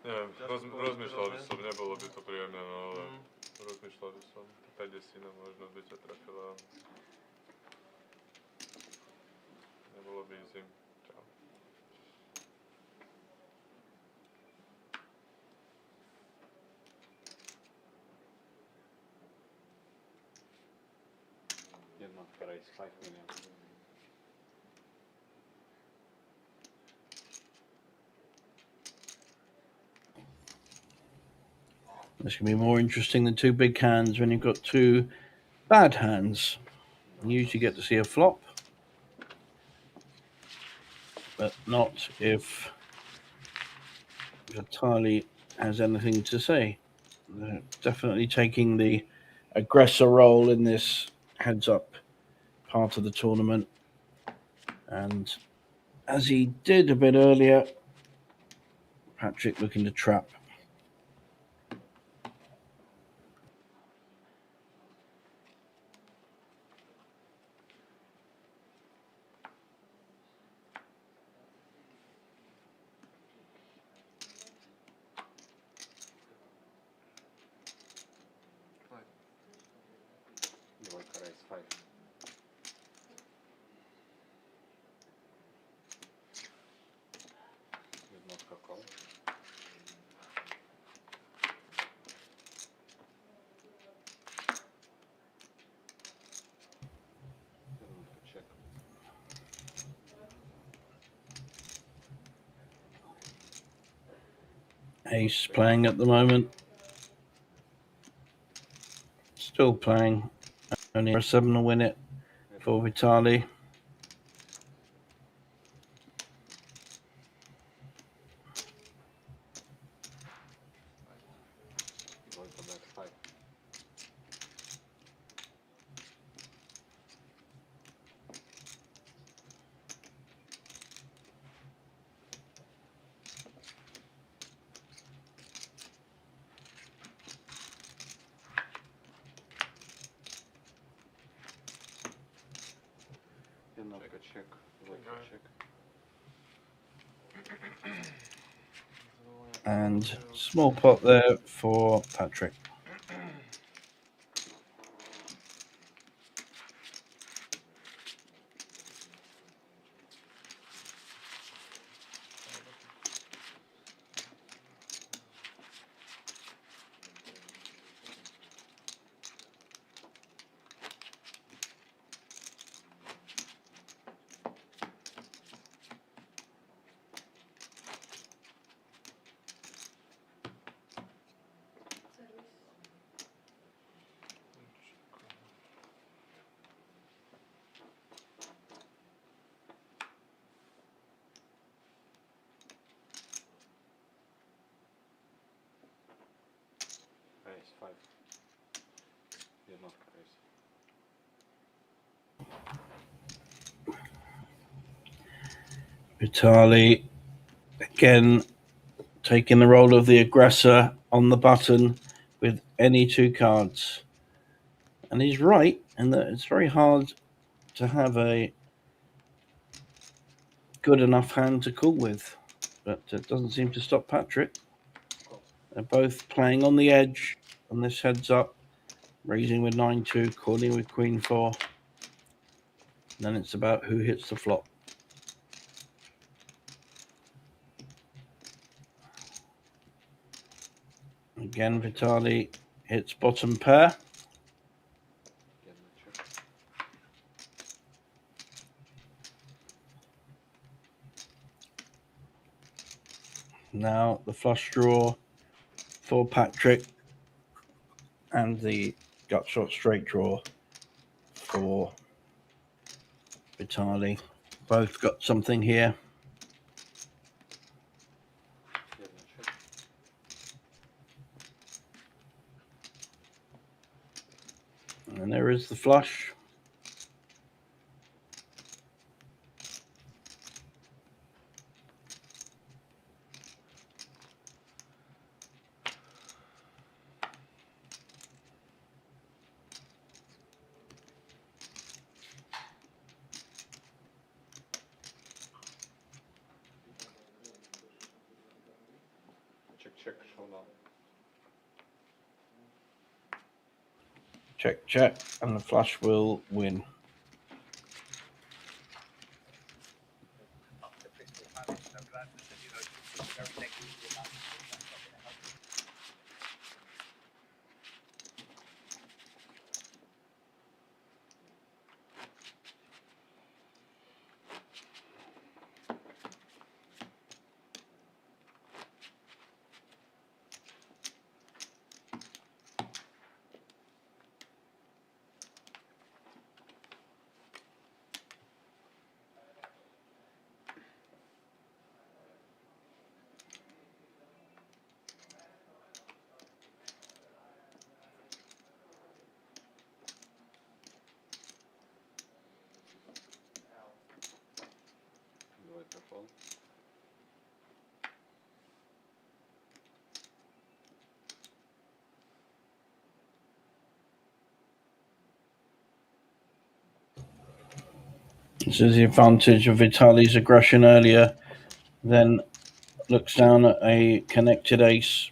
Neviem, rozmýšľal by som, nebolo by to príjemné, no ale rozmýšľal by som, tá desina možno by ťa trafila. Nebolo by easy. Čau. Jednotka raise 5 million. This can be more interesting than 2 big hands when you've got 2 bad hands. You usually get to see a flop, but not if Vitaly has anything to say. They're definitely taking the aggressor role in this heads-up part of the tournament. And as he did a bit earlier, Patrick looking to trap. Jednotka raise 5. Ace playing at the moment. Still playing. Only a 7 to win it for Vitali. Going to back 5. Jednostka check, dwójka check. And small pot there for Patrick. Ace 5. Jednostka ace. Vitali again taking the role of the aggressor on the button with any 2 cards. And he's right in that it's very hard to have a good enough hand to call with. But it doesn't seem to stop Patrick. They're both playing on the edge on this heads up. Raising with 9-2, calling with Queen 4. And then it's about who hits the flop. Again, Vitali hits bottom pair. Jedna check. Now the flush draw for Patrick and the gut shot straight draw for Vitali. Both got something here. Jedna check. And there is the flush. Check, check, showdown. Check, check. And the flush will win. Dwójka fold. This is the advantage of Vitali's aggression earlier. Then looks down at a connected ace,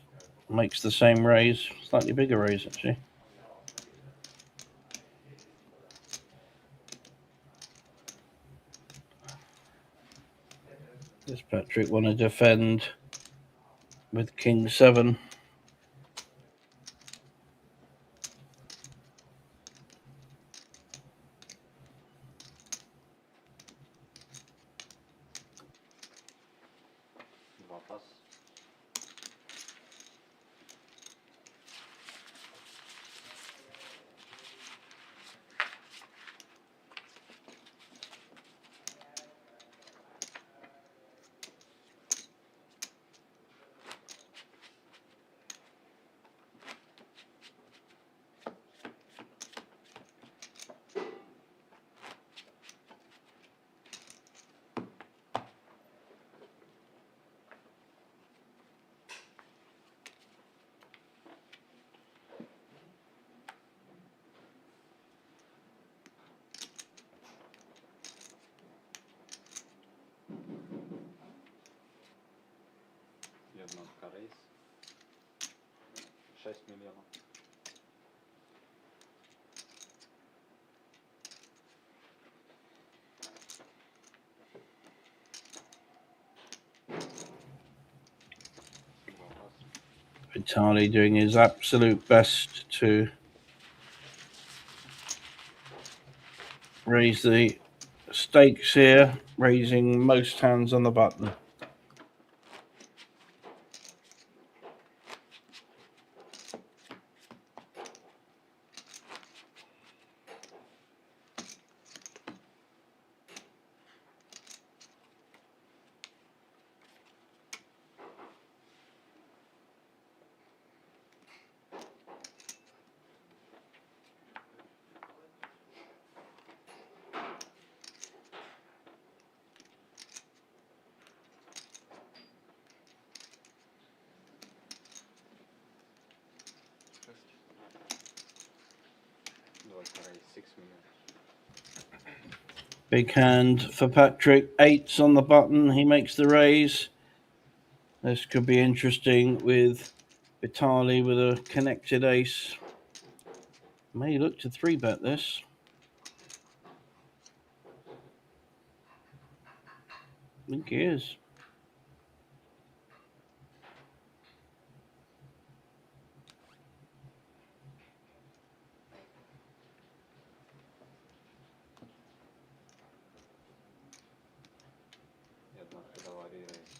makes the same raise, slightly bigger raise actually. Does Patrick want to defend with King 7? Dwa pas. Jednotka race. 6 milionů. Vitali doing his absolute best to raise the stakes here, raising most hands on the button. Dvojka race 6 milionů. Big hand for Patrick. 8's on the button. He makes the raise. This could be interesting with Vitali with a connected ace. May look to 3-bet this. I think he is. Jednotka dává re-raise.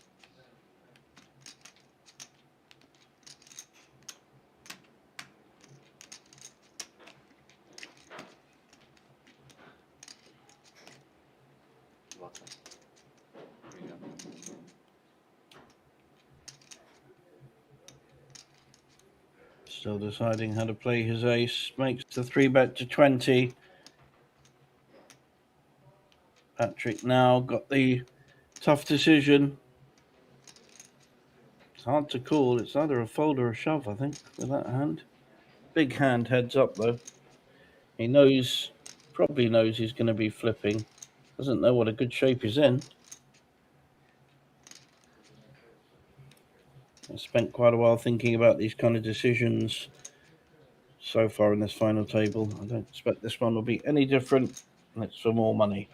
Still deciding how to play his ace. Makes the 3-bet to 20. Patrick now got the tough decision. It's hard to call. It's either a fold or a shove, I think, with that hand. Big hand heads up, though. He knows, probably knows he's going to be flipping. Doesn't know what a good shape he's in. I spent quite a while thinking about these kind of decisions so far in this final table. I don't expect this one will be any different. And it's for more money.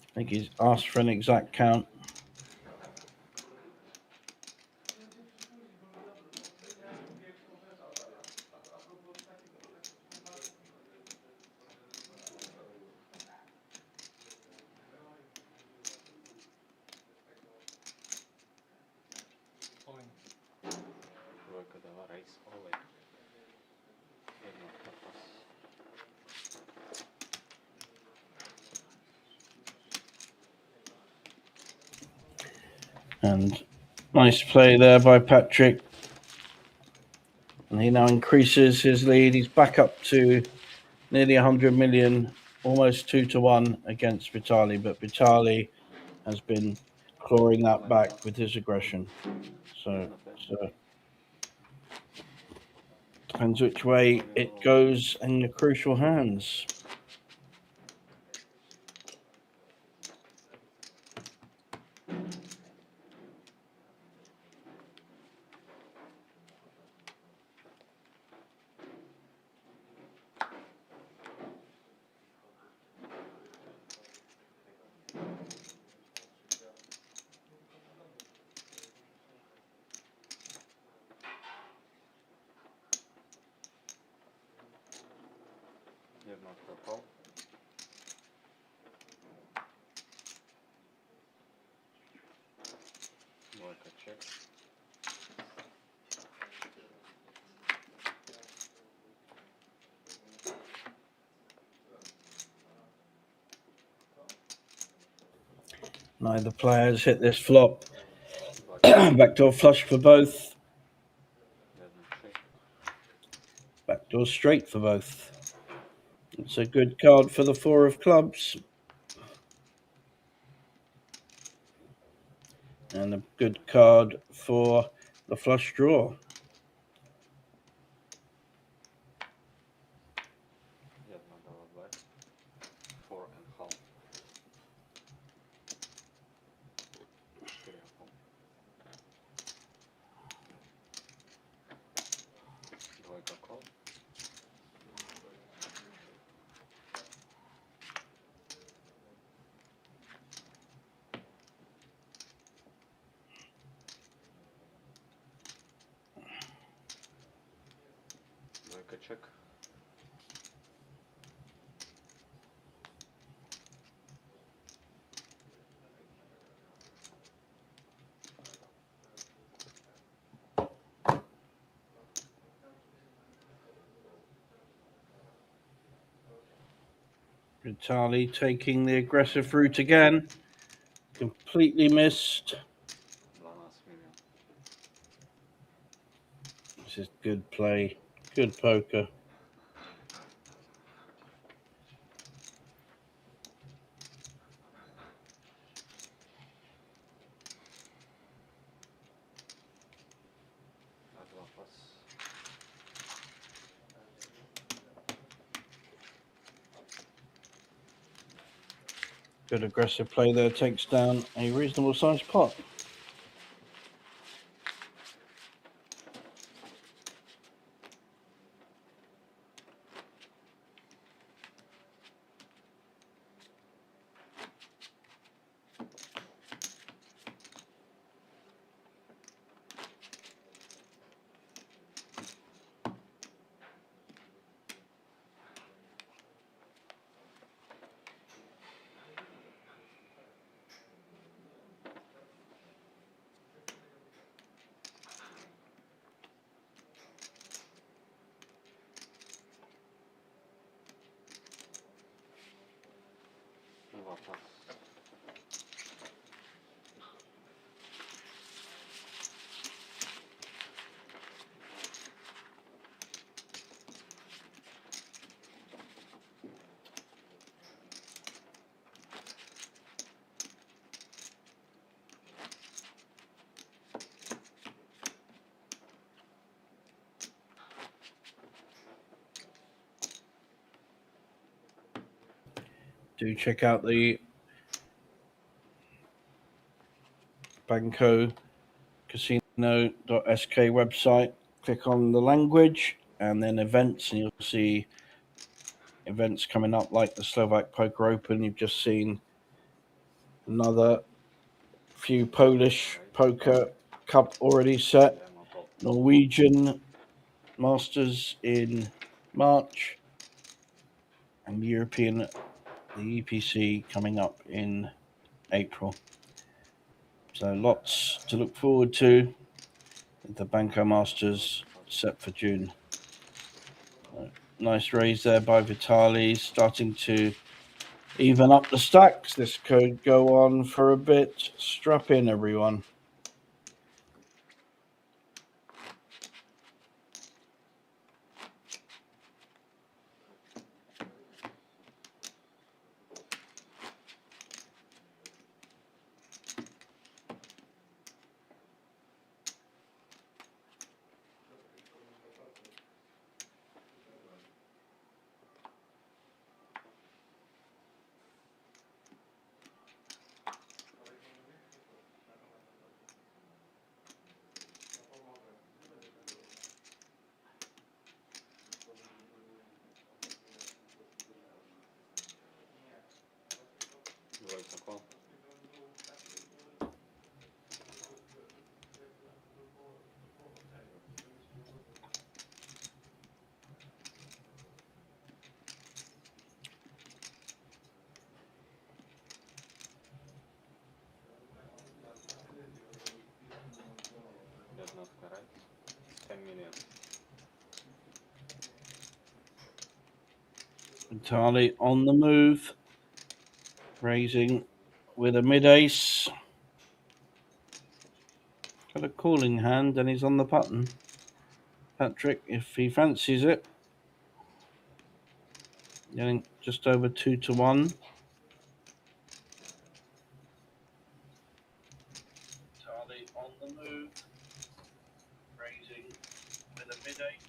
I think he's asked for an exact count. Dvojka dává race all in. Jednotka pas. And nice play there by Patrick. And he now increases his lead. He's back up to nearly 100 million, almost 2-1 against Vitali. But Vitali has been clawing that back with his aggression. So depends which way it goes in the crucial hands. Jednotka call. Dvojka check. Neither players hit this flop. Backdoor flush for both. Jedna check. Backdoor straight for both. It's a good card for the 4 of clubs. And a good card for the flush draw. check. Vitali taking the aggressive route again. Completely missed. 12 milión. This is good play. Good poker. A 2 pas. Good aggressive play there. Takes down a reasonable sized pot. Do check out the Banco Casino.sk website. Click on the language and then events, and you'll see events coming up like the Slovak Poker Open. You've just seen another few Polish Poker Cup already set. Norwegian Masters in March, and European, the EPC, coming up in April. So lots to look forward to. The Banco Masters set for June. Nice raise there by Vitali, starting to even up the stacks. This could go on for a bit. Strap in, everyone. Dvojica kol. Jednotka, right? 10 milión. Vitali on the move, raising with a mid-ace. Got a calling hand and he's on the button. Patrick, if he fancies it. Getting just over 2-1. Vitali on the move, raising with a mid-ace.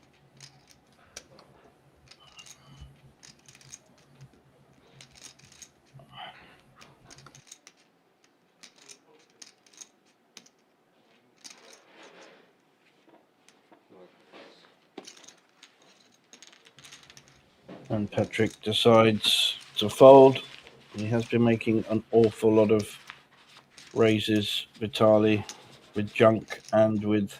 And Patrick decides to fold. He has been making an awful lot of raises, Vitali, with junk and with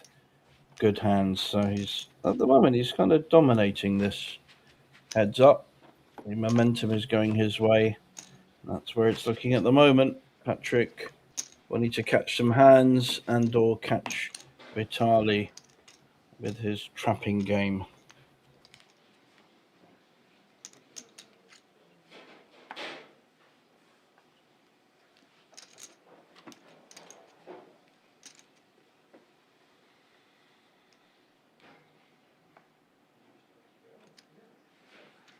good hands. So he's at the moment he's kind of dominating this heads up. The momentum is going his way. That's where it's looking at the moment. Patrick will need to catch some hands and or catch Vitali with his trapping game.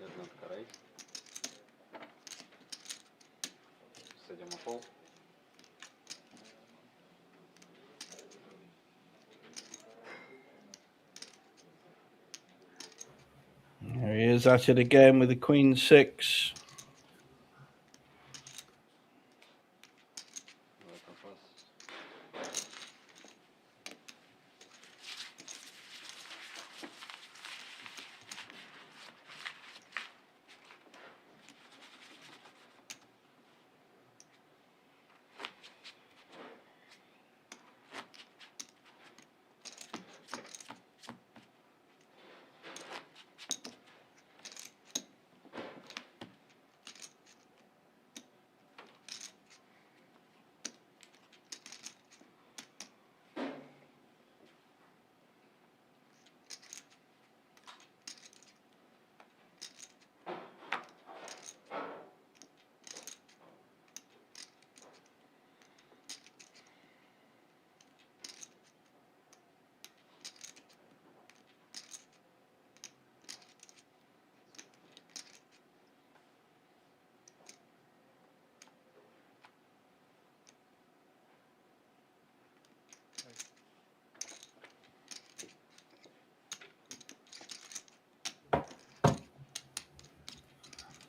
Jednotka race. 7,5. There he is at it again with the Queen 6. Dvojka pas.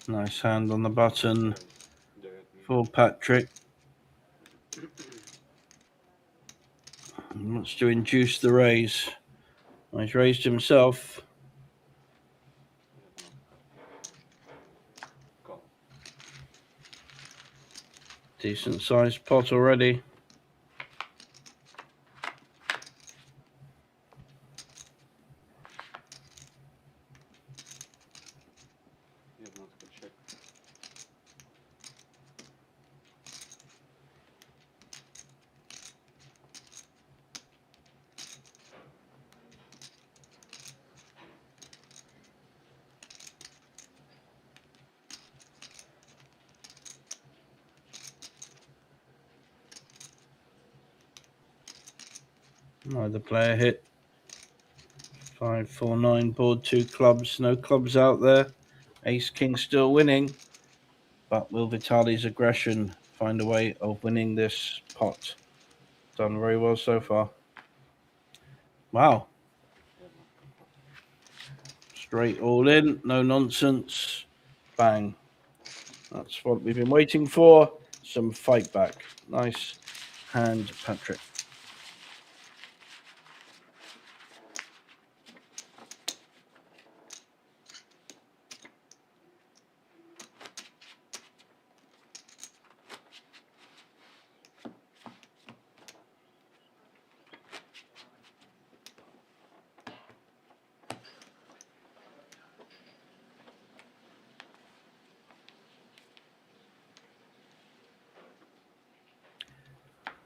Nice hand on the button 9. for Patrick. He wants to induce the raise. Well, he's raised himself. Call. Decent sized pot already. Jednotka check. Neither player hit. 5, 4, 9 board, 2 clubs. No clubs out there. Ace King still winning. But will Vitali's aggression find a way of winning this pot? Done very well so far. Wow. Straight all in. No nonsense. Bang. That's what we've been waiting for. Some fight back. Nice hand, Patrick.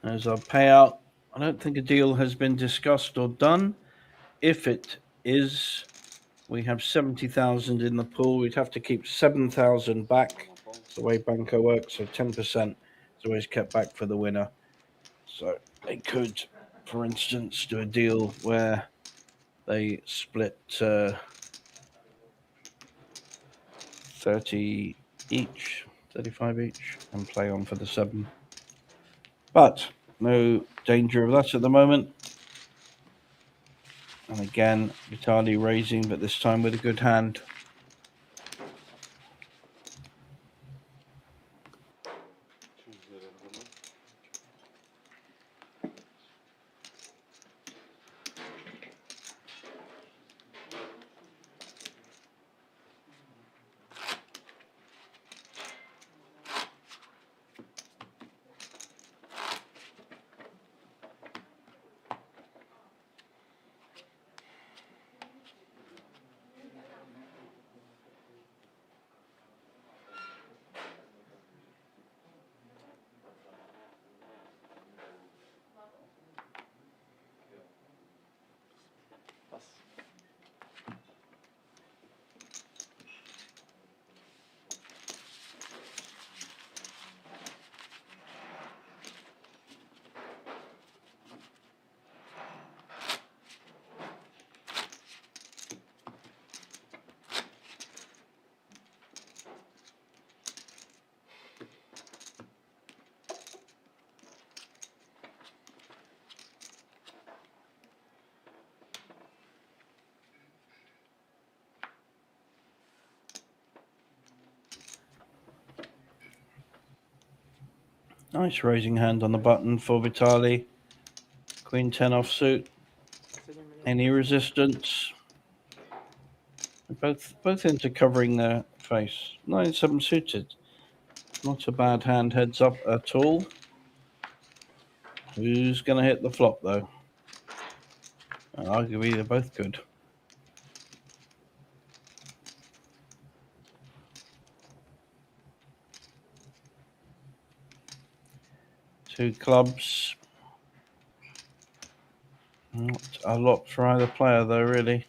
There's our payout. I don't think a deal has been discussed or done. If it is, we have 70,000 in the pool. We'd have to keep 7,000 back. It's the way Banco works, so 10% is always kept back for the winner. So they could, for instance, do a deal where they split 30 each, 35 each, and play on for the 7. But no danger of that at the moment. And again, Vitali raising, but this time with a good hand. Nice raising hand on the button for Vitali. Queen 10 offsuit. Any resistance? Both into covering their face. 9-7 suited. Not a bad hand heads up at all. Who's going to hit the flop though? Arguably they're both good. Two clubs. Not a lot for either player though, really.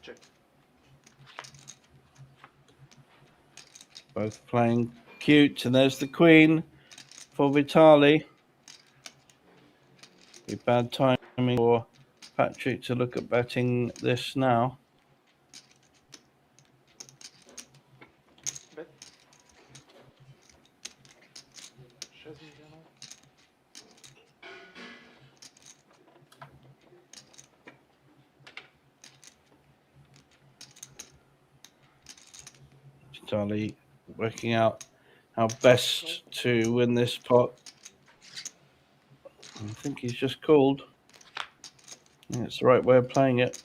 Check. Both playing cute, and there's the queen for Vitali. Be bad timing for Patrick to look at betting this now. Bet. 6 milionů. Vitali working out how best to win this pot. I think he's just called. I think it's the right way of playing it.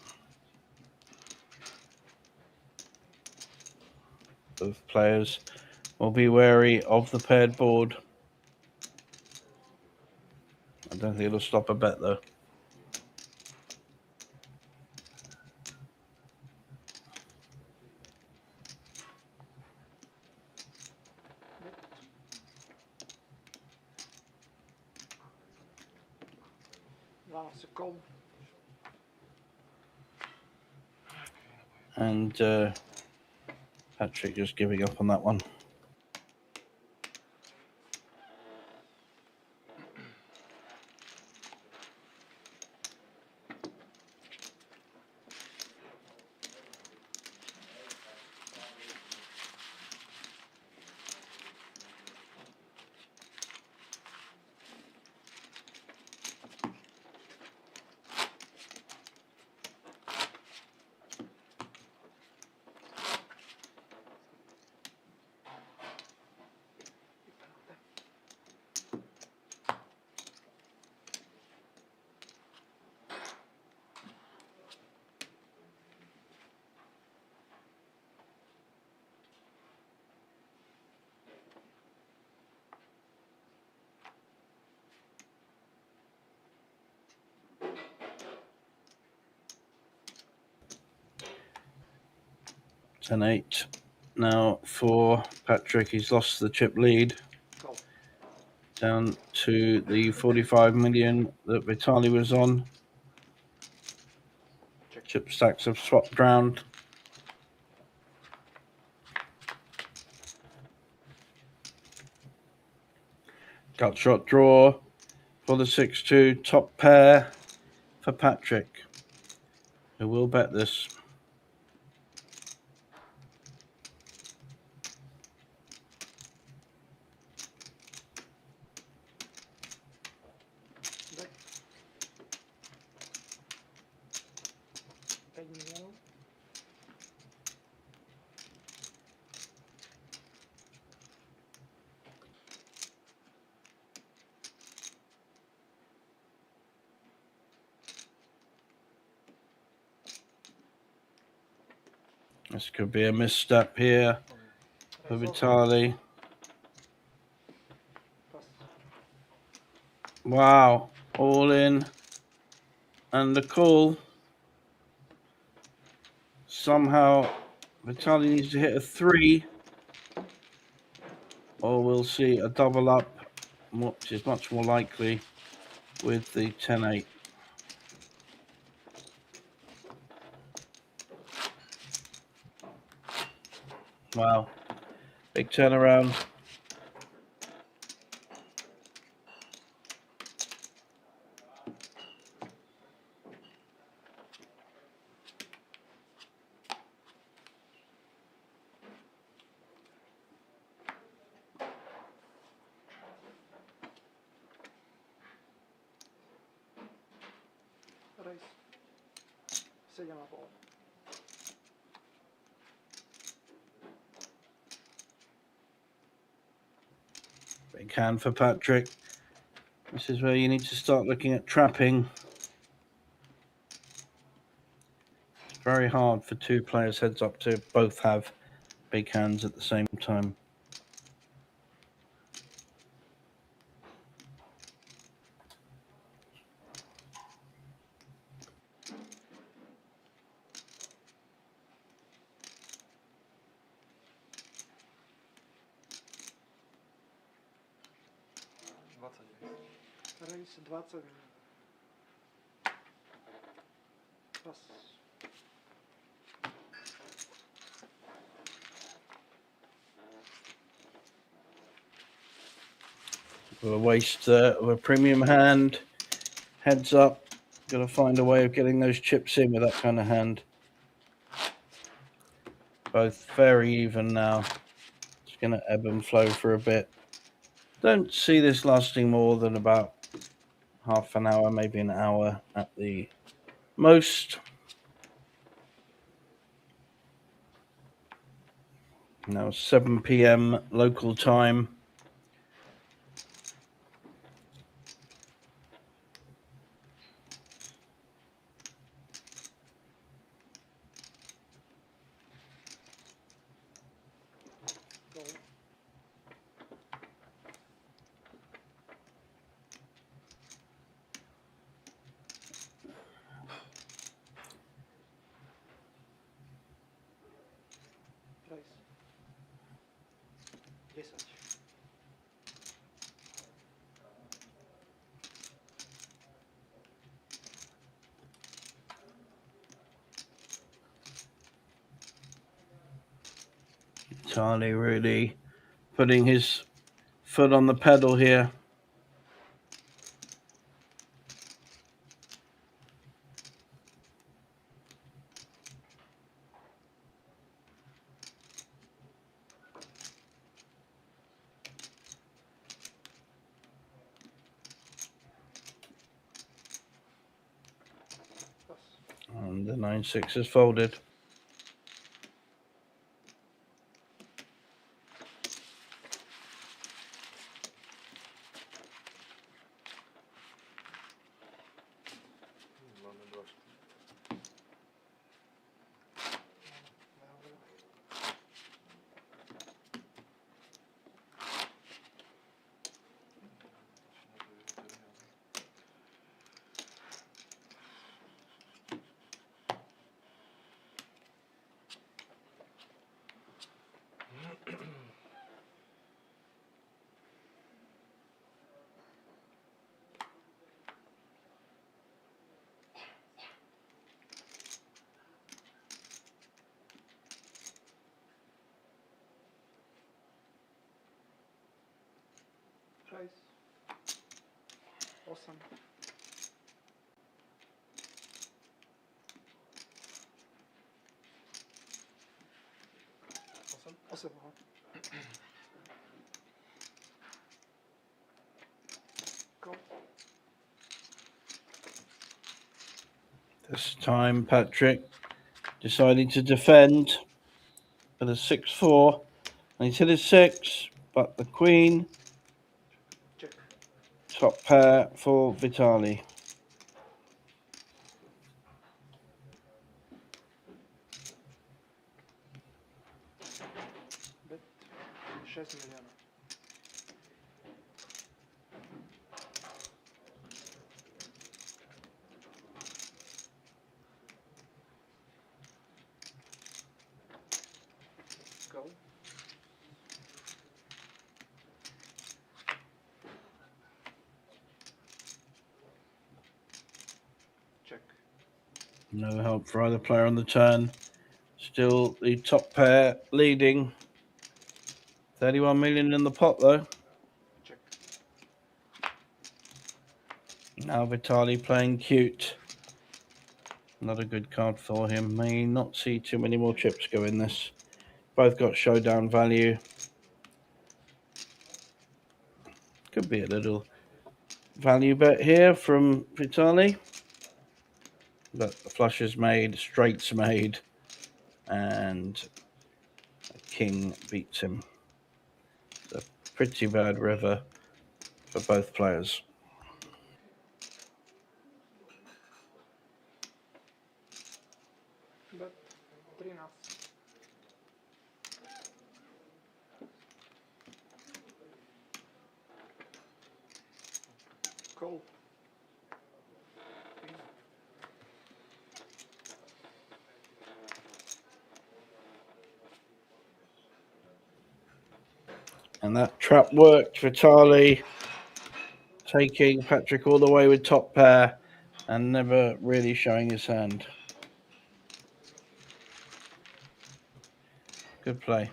Both players will be wary of the paired board. I don't think it'll stop a bet though. That's a call. And Patrick just giving up on that one. Ten 8 now for Patrick. He's lost the chip lead down to the 45 million that Vitali was on. Chip stacks have swapped round. Gut shot draw for the 6-2 top pair for Patrick, who will bet this. This could be a misstep here for Vitali. Wow, all in and the call. Somehow Vitali needs to hit a 3, or we'll see a double up, which is much more likely with the 10-8. Wow, big turnaround. Race. 7,5. Big hand for Patrick. This is where you need to start looking at trapping. It's very hard for two players heads up to both have big hands at the same time. Race 20. Pas. A waste of a premium hand. Heads up. Got to find a way of getting those chips in with that kind of hand. Both very even now. It's going to ebb and flow for a bit. Don't see this lasting more than about half an hour, maybe an hour at the most. Now 7 p.m. local time. Race. 10. Charlie really putting his foot on the pedal here. And the 9-6 is folded. Mamy 2 sztuki. Race. 8. 8. Aha. Go. This time Patrick deciding to defend at a 6-4. And he's hit his 6, but the queen. Check. Top pair for Vitali. Bet 6 milionów. Go. Check. No help for either player on the turn. Still the top pair leading. 31 million in the pot though. Check. Now Vitali playing cute. Not a good card for him. May not see too many more chips go in this. Both got showdown value. Could be a little value bet here from Vitali. But the flush is made, straights made, and a king beats him. So pretty bad river for both players. Bet 13. Call. And that trap worked. Vitali taking Patrick all the way with top pair and never really showing his hand. Good play.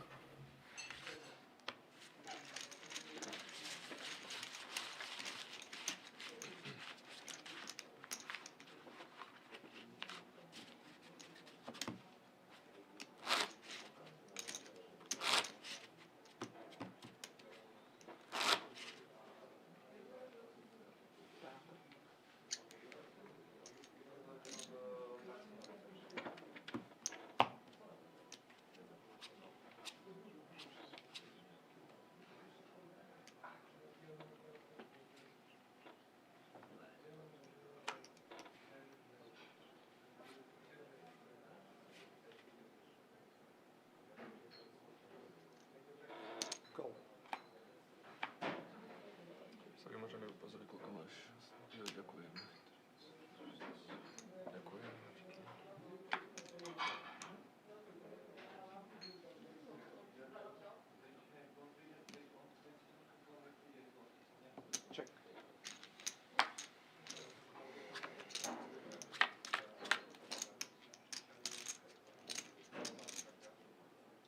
Call. Sorry, možno mi upozorili, koľko máš. Jo, ďakujem. Ďakujem. Check.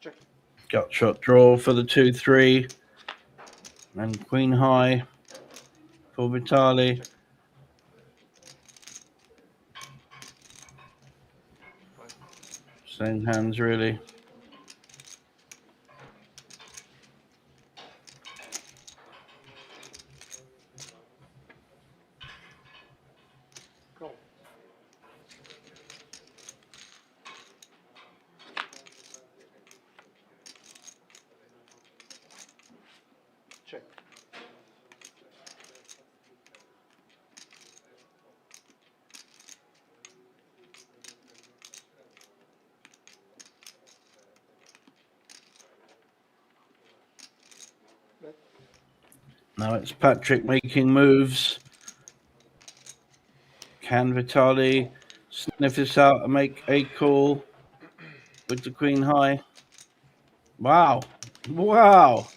Check. Gut shot draw for the 2-3. And queen high for Vitali. Same hands, really. Call. Check. Bet. Now it's Patrick making moves. Can Vitali sniff this out and make a call with the queen high? Wow. Wow.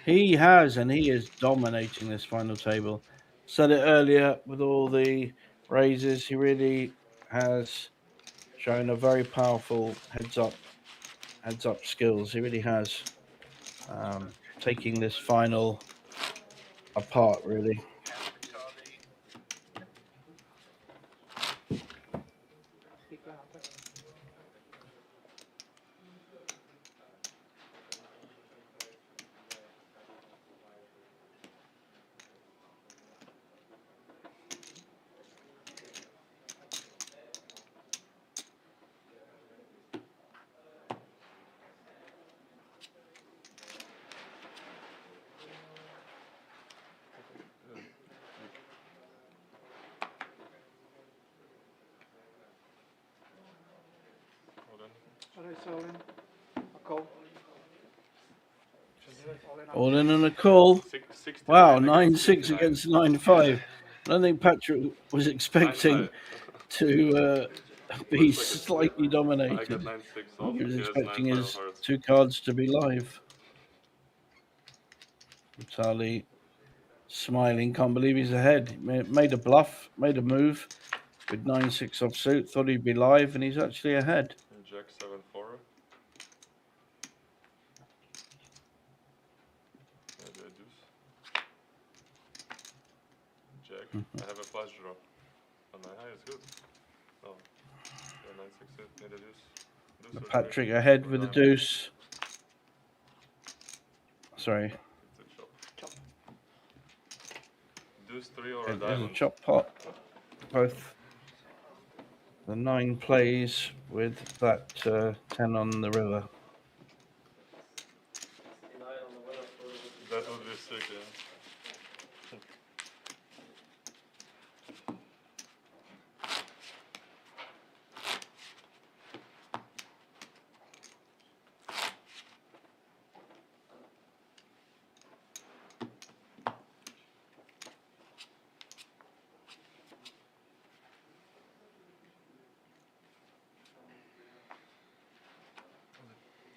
He has, and he is dominating this final table. Said it earlier with all the raises. He really has shown a very powerful heads up skills. He really has, taking this final apart, really. Big blind hunter. Alright, so all in. A call. All in on a call. 69 Wow, against 9-6 69. against 9-5. I don't think Patrick was expecting to be slightly I got dominated. 9-6 He off. was He has expecting 9-5 his hearts. 2 cards to be live. Vitali smiling, can't believe he's ahead. He made a bluff, made a move with 9-6 offsuit, thought he'd be live, and he's actually ahead. Jack 7-4. Maybe a deuce. Jack. I have a flush draw. On my high is good. No. Yeah, 9-6 it. Need a deuce. Deuce or Patrick three. ahead Or with a diamond. deuce. Sorry, It's a chop. Deuce 3 or a there's a diamond. chop pot. Both the 9 plays with that 10 on the river. That would be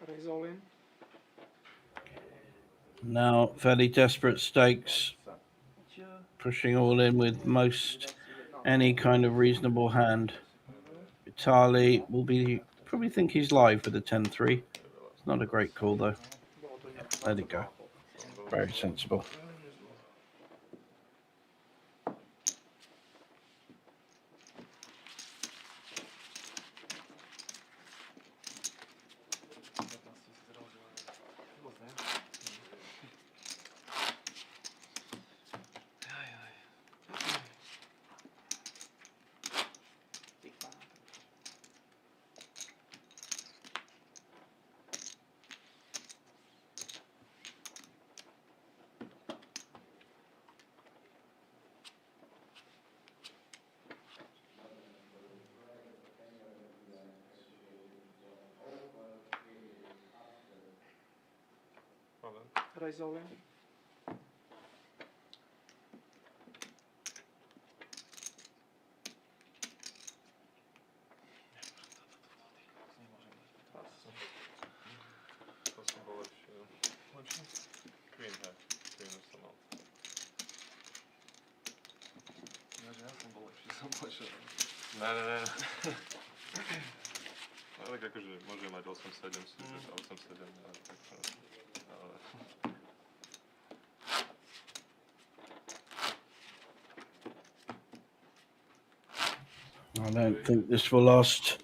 Raise all in. Now, fairly desperate stakes. Pushing all in with most any kind of reasonable hand. Vitali will probably think he's live with a 10-3. It's not a great call though. Yeah, let it go. Very sensible. Raise all in. To som bol lepšie. Queen hack. Queen už som mal. Ja, že ja som bol lepší, som počul. Ne. Ale tak akože môže mať 8-7 súťaž a 8-7, ale tak ale... I don't think this will last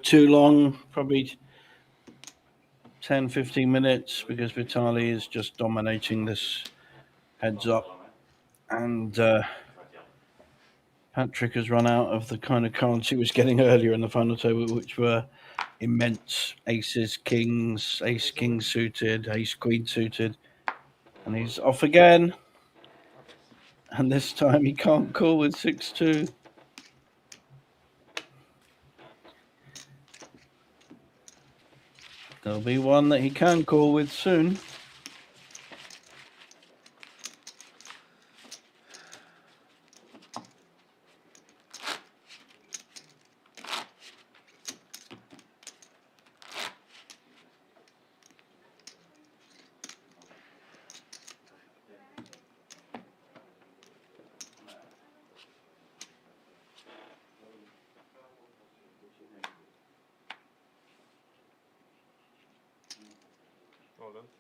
too long, probably 10-15 minutes, because Vitali is just dominating this heads up, and Patrick has run out of the kind of cards he was getting earlier in the final table, which were immense aces, kings, ace king suited, ace queen suited, and he's off again, and this time he can't call with 6-2. There'll be one that he can call with soon.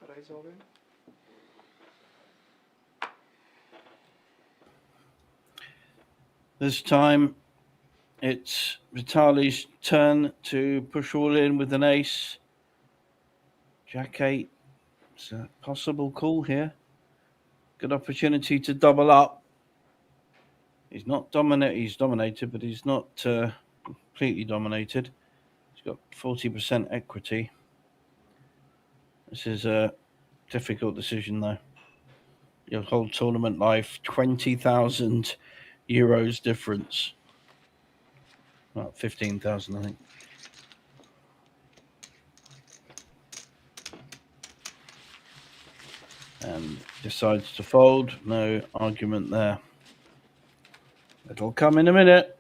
Raise all in. This time, it's Vitali's turn to push all in with an ace. Jack 8. It's a possible call here. Good opportunity to double up. He's not dominant. He's dominated, but he's not completely dominated. He's got 40% equity. This is a difficult decision, though. Your whole tournament life, 20,000 euros difference. Well, 15,000, I think. And decides to fold. No argument there. It'll come in a minute.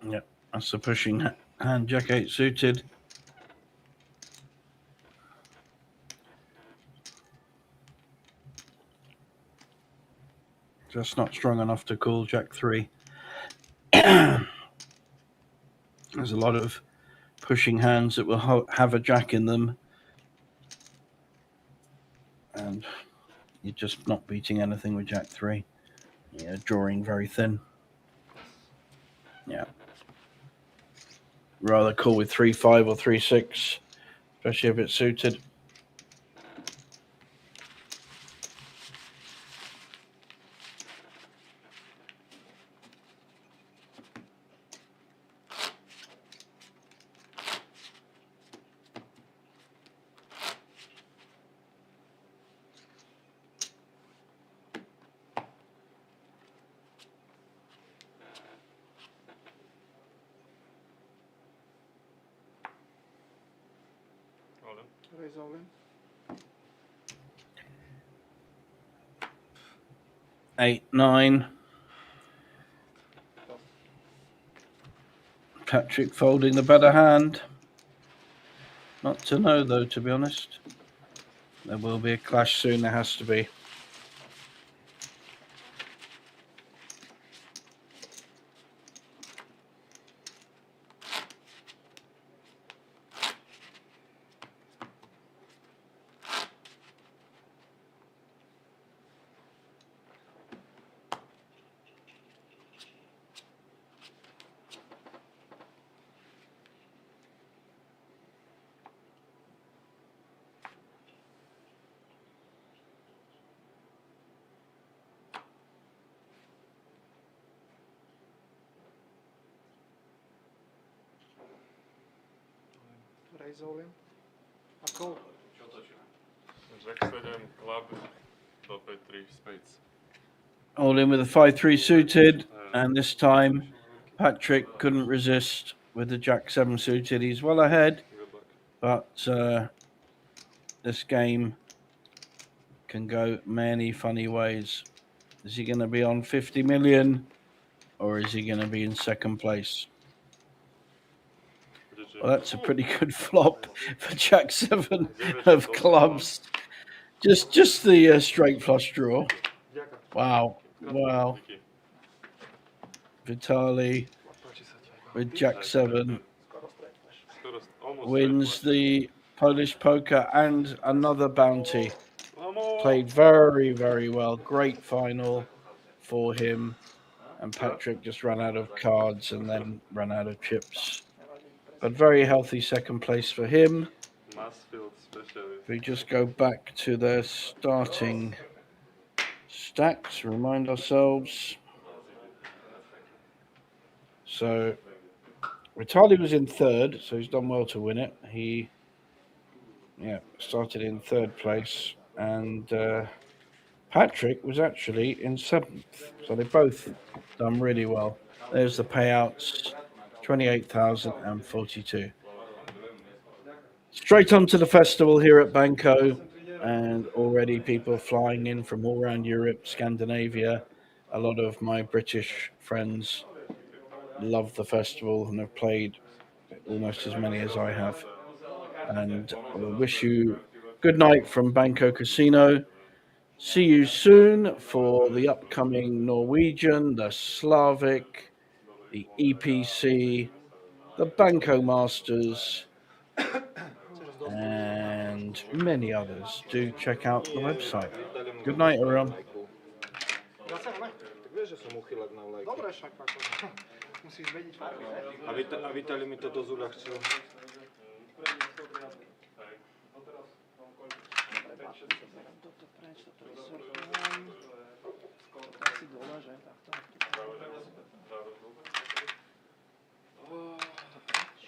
Yep, that's the pushing hand. Jack 8 suited. Just not strong enough to call Jack 3. There's a lot of pushing hands that will have a jack in them. And you're just not beating anything with Jack 3. You're drawing very thin. Yeah. Rather call with 3-5 or 3-6, especially if it's suited. Raise all in. 8, 9. Patrick folding the better hand. Not to know though, to be honest. There will be a clash soon, there has to be. Raise all in. A call. Jack 7, club, top 3 spades. All in with a 5-3 suited, and this time Patrick couldn't resist with the Jack 7 suited. He's well ahead, but this game can go many funny ways. Is he going to be on 50 million, or is he going to be in second place? Well, that's a pretty good flop for Jack 7 of clubs. Just the straight flush draw. Wow. Wow. Vitali with Jack 7 wins the Polish poker and another bounty. Played very, very well. Great final for him. And Patrick just ran out of cards and then ran out of chips. But very healthy second place for him. If we just go back to their starting stacks, remind ourselves. So Vitali was in third, so he's done well to win it. He started in third place, and Patrick was actually in seventh. So they both done really well. There's the payouts, 28,042. Straight on to the festival here at Banco, and already people flying in from all around Europe, Scandinavia. A lot of my British friends love the festival and have played almost as many as I have. And I will wish you good night from Banco Casino. See you soon for the upcoming Norwegian, the Slavic, the EPC, the Banco Masters, and many others. Do check out the website. Good night, everyone. Tak vieš, že som uchylak na vlajky. Dobre, však ako. Musíš vedieť farby, ne? A Vitali mi to dosť uľahčil. Toto preč, toto vysortujem. Tak si dole, že? Takto. Toto preč.